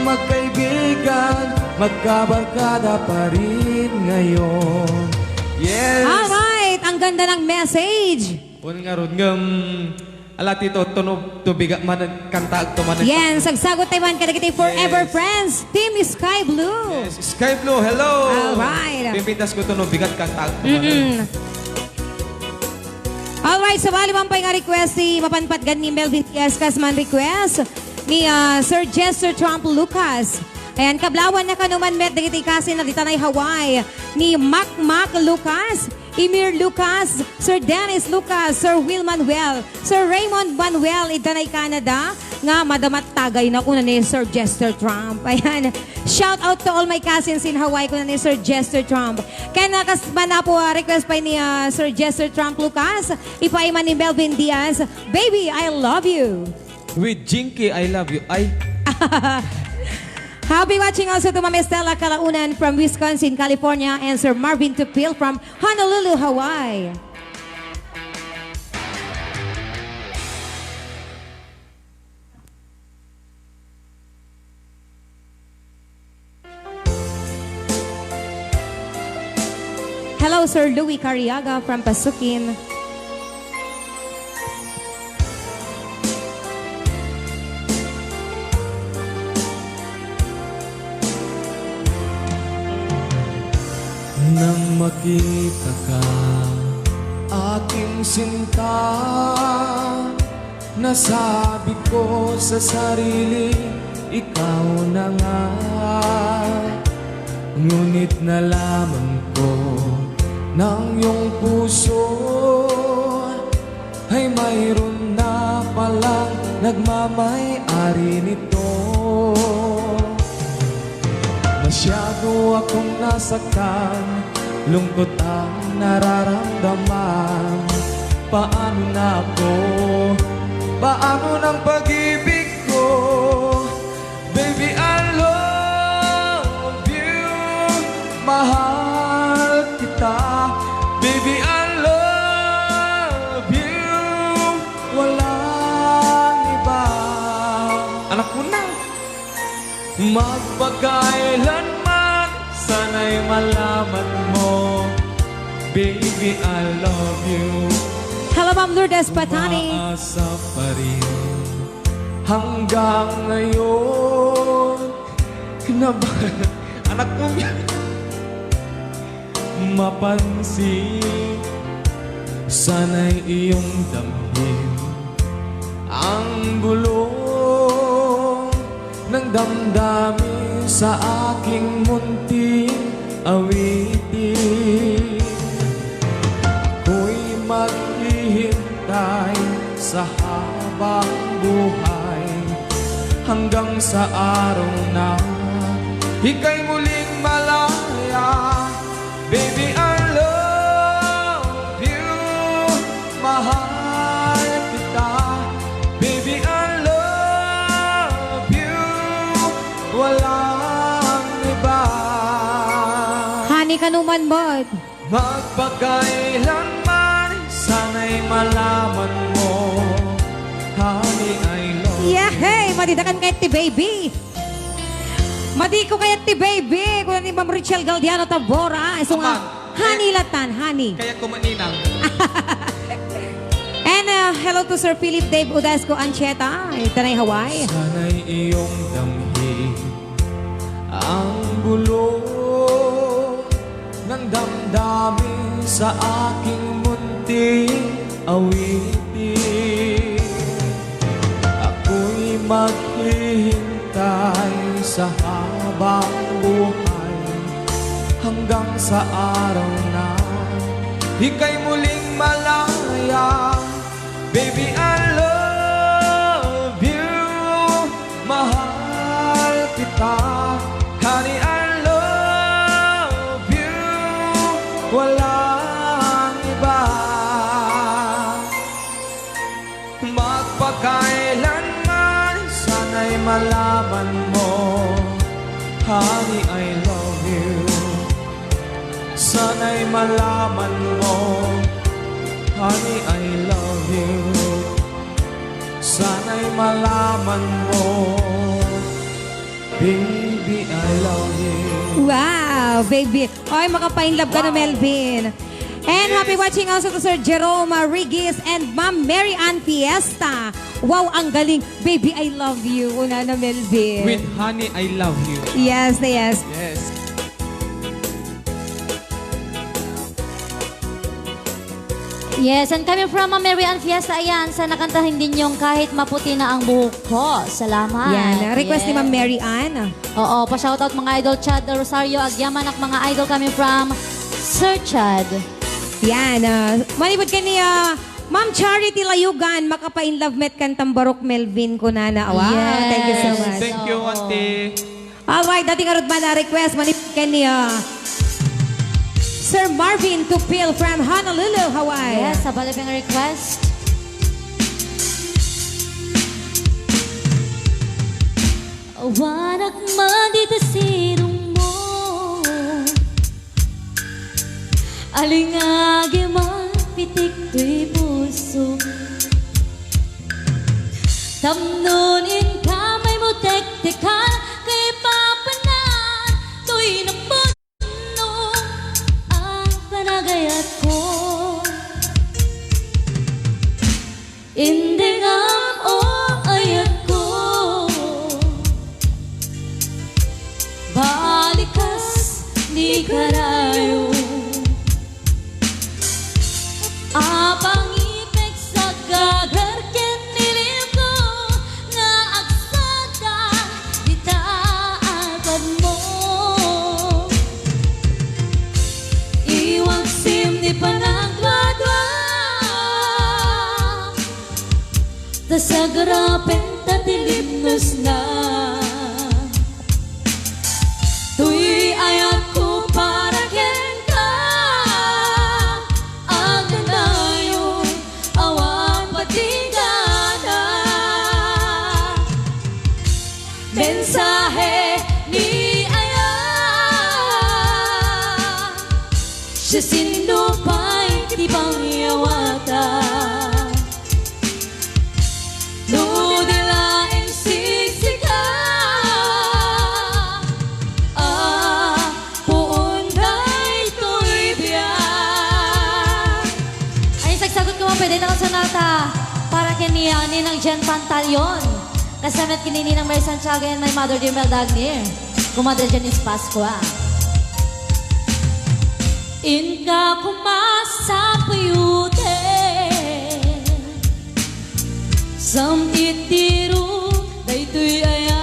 magkaibigan, magkabarkada pa rin ngayon. Yes! Alright, ang ganda ng message. Un nga ron ngam alat ito tunog tubiga man kanta agto man. Yan, sagsagot tayo man kadagiti Forever Yes. Friends, Team Sky Blue. Yes, Sky Blue, hello. Alright. Pimpitas ko tunog bigat kanta agto man. Alright, so bali man pa nga request ni mapanpatgan ni Melvin Tiescas man request ni Sir Jester Trump Lucas. Ayan, kablawan na kanuman met dagiti kasi na ditanay Hawaii ni Mac Lucas, Emir Lucas, Sir Dennis Lucas, Sir Will Manuel, Sir Raymond Manuel, itanay Canada, nga madamat tagay na kuna ni Sir Jester Trump. Ayan, shout out to all my cousins in Hawaii kuna ni Sir Jester Trump. Kaya nakasman na po request pa ni Sir Jester Trump Lucas, ipaiman ni Melvin Diaz, Baby, I love you. With Jinky, I love you. Ay, I'll be watching also to Mama Estela Calaunan from Wisconsin, California, and Sir Marvin Tupil from Honolulu, Hawaii. Hello, Sir Louis Cariaga from Pasukin. Nang makita ka, aking sinta, nasabi ko sa sarili, ikaw na nga. Ngunit nalaman ko ng iyong puso ay mayroon na palang nagmamay-ari nito. Masyado akong nasaktan, lungkot ang nararamdaman. Paano na ako? Paano ng pag-ibig ko? Baby, I love you. Mahal kita. Baby, I love you. Walang iba. anak ko na. Magpakailanman, sana'y malaman mo, baby, I love you. Hello, Ma'am Lourdes Patani. Umaasa pa rin hanggang ngayon. Kinabahan, anak ko yan. Mapansin, sana'y iyong damhin ang bulong ng damdamin sa aking munting awitin. Ako'y maghihintay sa habang buhay hanggang sa araw na ika'y muling malaya. Baby, I love you. Mahal kita. Baby, I love you. Walang iba. Hani ka numan bod. Magpakailanman, sana'y malaman mo, honey, I love you. Yeah, hey, madidakan kay ti baby. Madi ko kay ti baby. Kung ni Ma'am Richelle Galdiano Tabora. So nga, honey latan, honey. Kaya kumaninang. And hello to Sir Philip Dave Udasco Ancheta, Tanay Hawaii. Sana'y iyong damhin ang bulong ng damdamin sa aking munting awitin. Ako'y maghihintay sa habang buhay hanggang sa araw na ika'y muling malaya. Baby, I love walang iba. Magpakailanman, sana'y malaman mo, honey, I love you. Sana'y malaman mo, honey, I love you. Sana'y malaman mo, baby, I love you. Wow, baby. Oy, makapainlove ka na, Melvin. And happy watching also to Sir Jerome Rigis and Ma'am Mary Ann Fiesta. Wow, ang galing. Baby, I love you. Una na, Melvin. With honey, I love you. Yes, yes. Yes. Yes, and coming from Mary Ann Fiesta, ayan, sana kantahin din yung kahit maputi na ang buhok ko. Salamat. Yan, request ni Yes. Ma'am Mary Ann. Oo, pa-shoutout mga idol, Chad Rosario, Agyaman, at mga idol coming from Sir Chad. Yan, manibod ka ni Ma'am Charity Layugan, makapainlove met kantang Barok Melvin ko na. Wow, Yes. thank you so much. Thank you, Auntie. Alright, dating arot ba na request, manibod ka ni Sir Marvin Tupil from Honolulu, Hawaii. Yes, sa balibing request. Wanak man dito sinong mo, alingagi man pitik to'y puso. Tamnunin kamay mo tektekan, kay papanan to'y napuno ang panagayat ko. Indingam o ayat ko, balikas ni karayo. Apang ipek sa gagarken nilim ko, nga agsada ditaagan mo. Iwag sim ni panagdwadwa, tasagarapen tatilimnos na. Tuy ayat ko para ken ka, ang ganayon awan patingana. Mensahe ni ayat, siya sinupay di pangyawata. Nudilaing siksika, puunday to'y biyak. Ay, sagsagot ko mo, pwede na sonata para kiniya ni ng Jen Pantalyon. Kasamet kinini ng Mary Santiago and my mother, dear Mel Dagnir. Kumadre Janice Pascua. Inka kumasa puyute, samtitiru daytoy aya.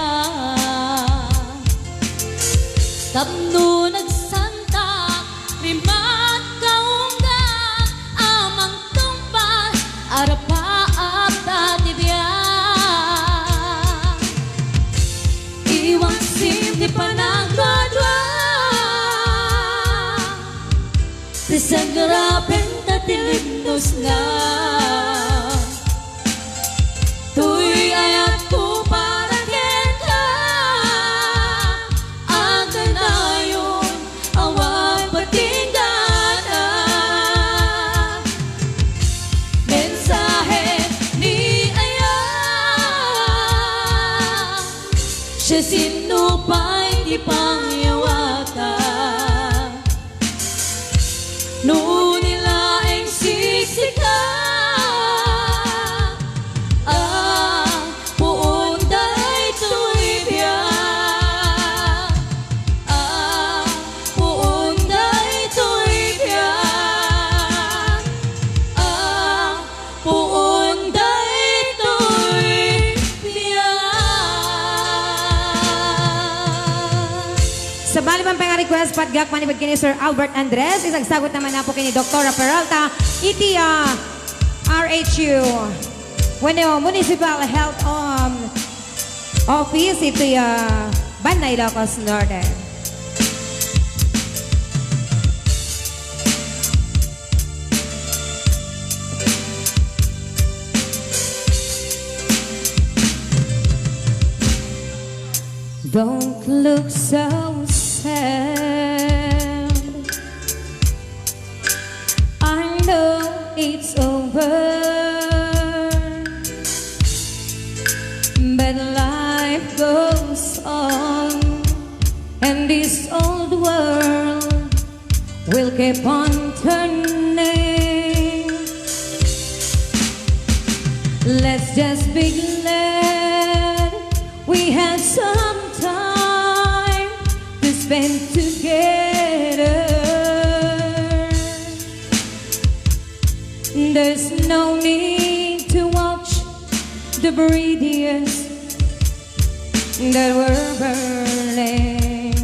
Tapno nagsanta, rimat kaungga, amang tumpas, arapaap tatibiyang. Iwang sim di panagdwadwa, tisagarapen tatilimnos na. Tuy ayat ko para kita, ang ganayon awan patingana. Mensahe ni ayat, siya sinupay di pangyawata. Nunilaing siksika, ang puunday to'y biyak. Ang puunday to'y biyak. Ang puunday to'y biyak. Sa bali man pang request, patgak manibad kini Sir Albert Andres, isagsagot naman na po kini Dr. Peralta, iti RHU, Municipal Health Office, iti Banay, Ilocos Norte. Don't look so sad. I know it's over, but life goes on, and this old world will keep on turning. Let's just be glad we had some time to spend together. There's no need to watch the bridges that were burning.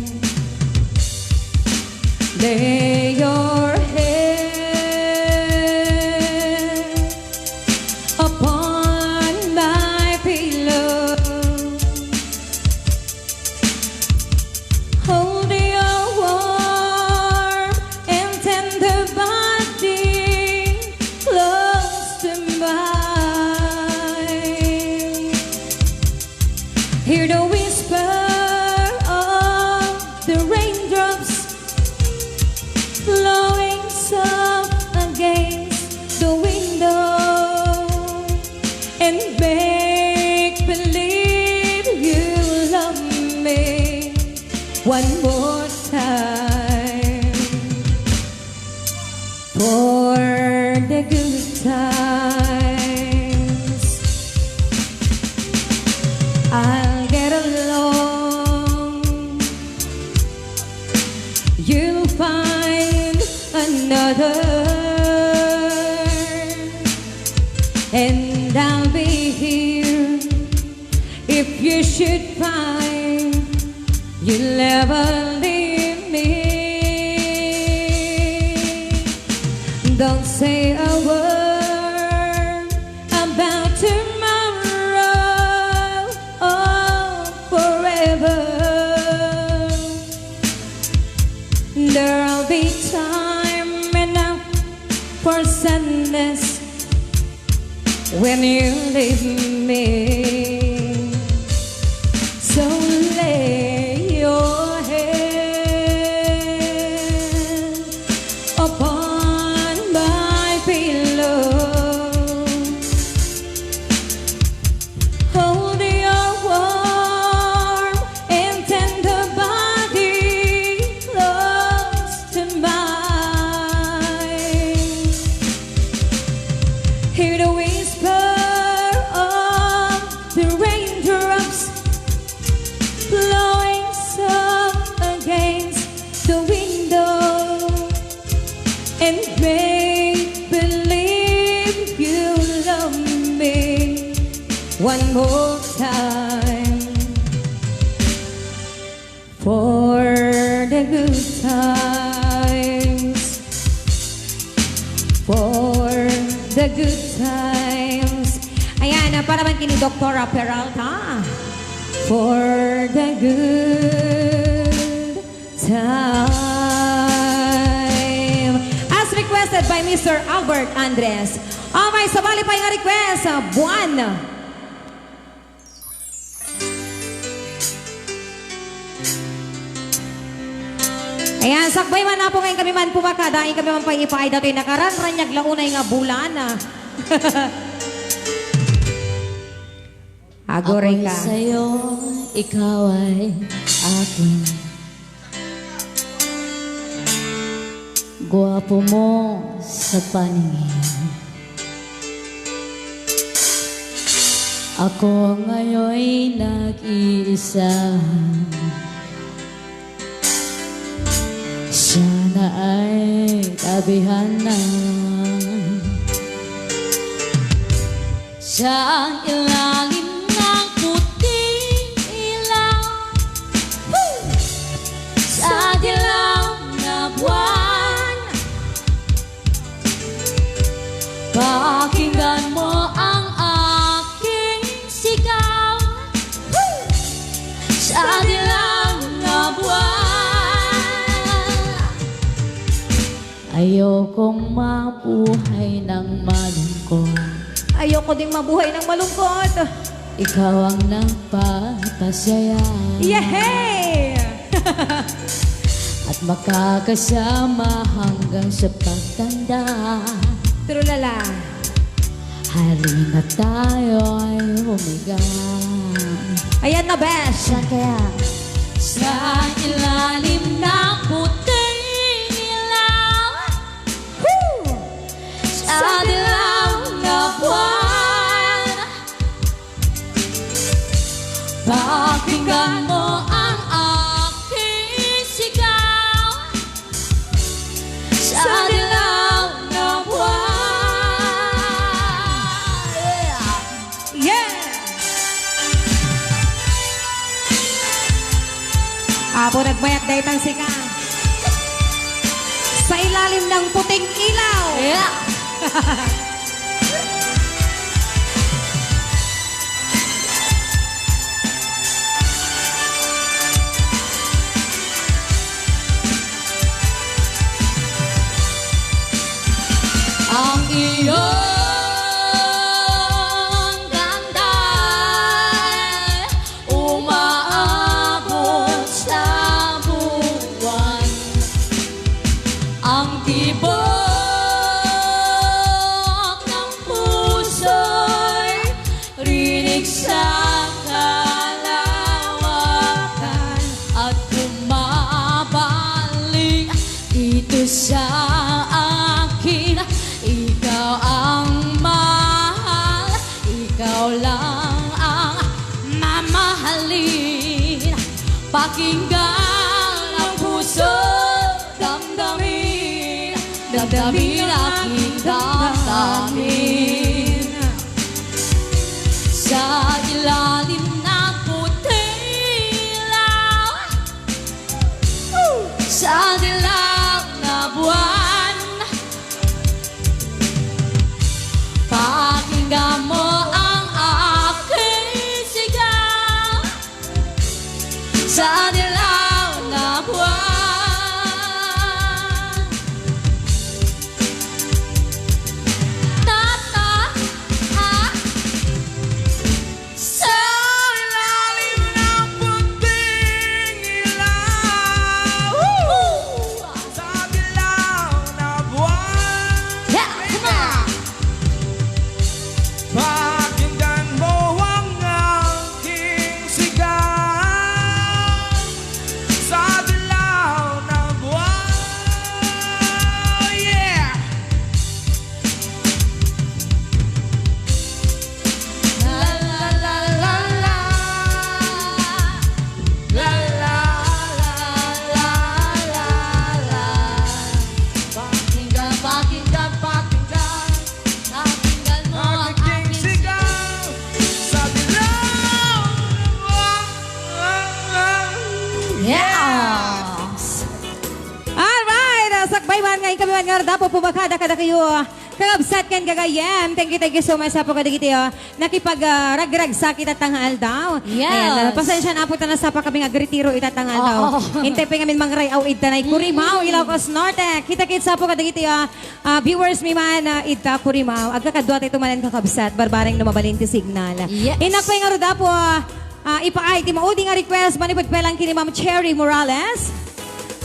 Lay your head upon my pillow. Hold your warm and tender body close to mine. Hear the whisper of the raindrops flowing soft against the window, and make believe you love me one more time. For the good times, I'll get along. You'll find another, and I'll be here if you should find you'll never leave me. Don't say a word about tomorrow or forever. There'll be time enough for sadness when you leave me. So lay your head upon my pillow. Hold your warm and tender body close to mine. Hear the whisper of the raindrops blowing soft against the window, and make believe you love me one more time. For the good times, for the good times. Ayan, para man kini Dr. Peralta. For the good time. As requested by Mr. Albert Andres. Okay, sabali pa yung request sa buwan. Ayan, sakbay man na po ngayon kami man pumakadain kami man paipaay dato'y nakaranranyag launay nga bulan. Agoray ka. Ako'y sa'yo, ikaw ay akin. Gwapo mo sa paningin. Ako ngayon'y nag-iisa. Sana ay tabihan na sa ilalim ng puting ilaw, sa dilaw na buwan. Pakinggan mo ang aking sigaw sa dilaw na buwan. Ayokong mabuhay ng malungkot. Ayoko ding mabuhay ng malungkot. Ikaw ang nagpapasaya. Yehey! At makakasama hanggang sa pagtanda. Trulala. Halina tayo ay humiga. Ayan na, Besh. Siya kaya sa ilalim ng puting ilaw, sa dilaw na buwan, pakinggan mo ang aking sigaw. Sa dilaw na buwan. Yeah! Apo nagbayat dahil ang sika. Sa ilalim ng puting ilaw. Yeah. Ang iyong ganda umaabot sa buwan. Ang tibok ng puso'y rinig sa kalawakan at bumabalik dito sa akin. Ikaw ang mahal, ikaw lang ang mamahalin. Pakinggan ang puso, damdamin, damdamin aking damdamin. Sa ilalim ng puting ilaw, sa dilaw na buwan, pakinggan mo ang aking sigaw. Sa dilaw na buwan. Tata, ha? Sa ilalim ng puting ilaw. Sa dilaw na buwan, Yeah, come on! pakinggan mo ang aking sigaw. Sa dilaw na buwan, yeah! La la la la la. La la la la la la. Pakinggan, pakinggan, pakinggan. Pakinggan mo ang Aking aking sigaw. Sa dilaw na buwan. Yes! Alright! Sakbayman ngayon kami nga dapo pumakada kada kayo. Kagabsat kan gagayem. Thank you so much sa po kadigiti. Nakipag-ragrag sa kita tanghal daw. Yes. Ayan, pasensya na po na sa pa kami agritiro itatanghal daw. Oo. Hintay pa ngamin mangray aw itanay Kurimaw, Ilocos Norte. Kita-kit sa po kadigiti. Viewers mi man ita Kurimaw. Agkakadwa tayo tumalan kakabsat. Barbaring lumabalin ti signal. Yes. Inapay nga ro dapo. Ipaay, ti maudi nga request. Manipagpelang kini Ma'am Cherry Morales.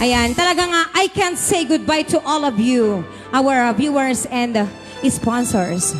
Ayan, talagang I can't say goodbye to all of you, our viewers and sponsors.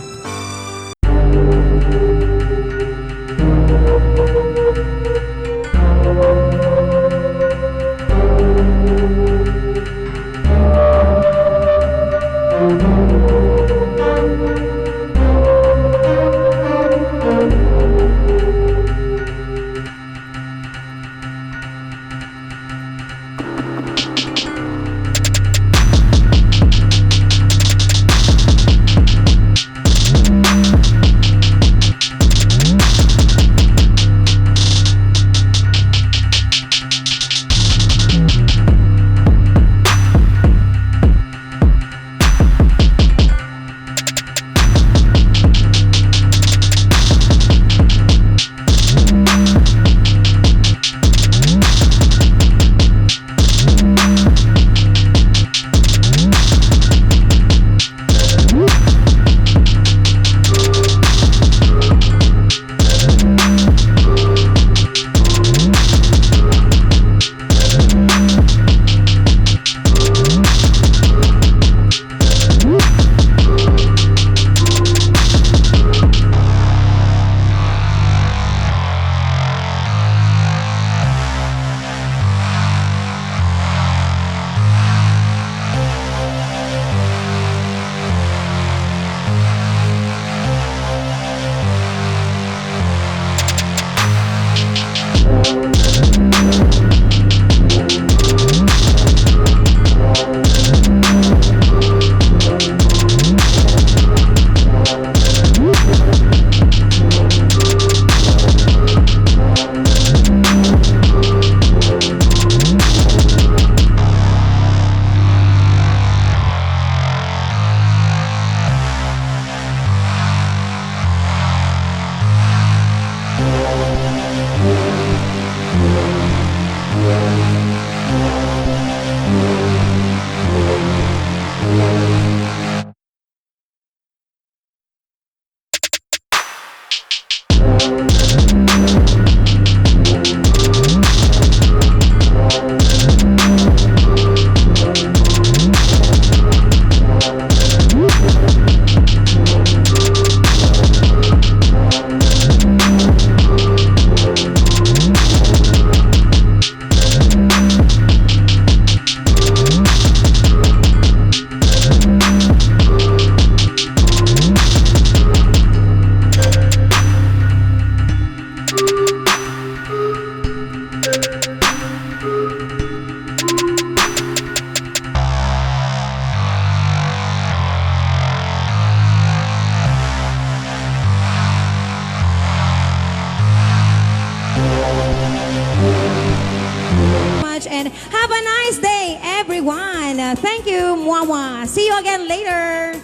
And have a nice day, everyone. Thank you, Mwawa. See you again later.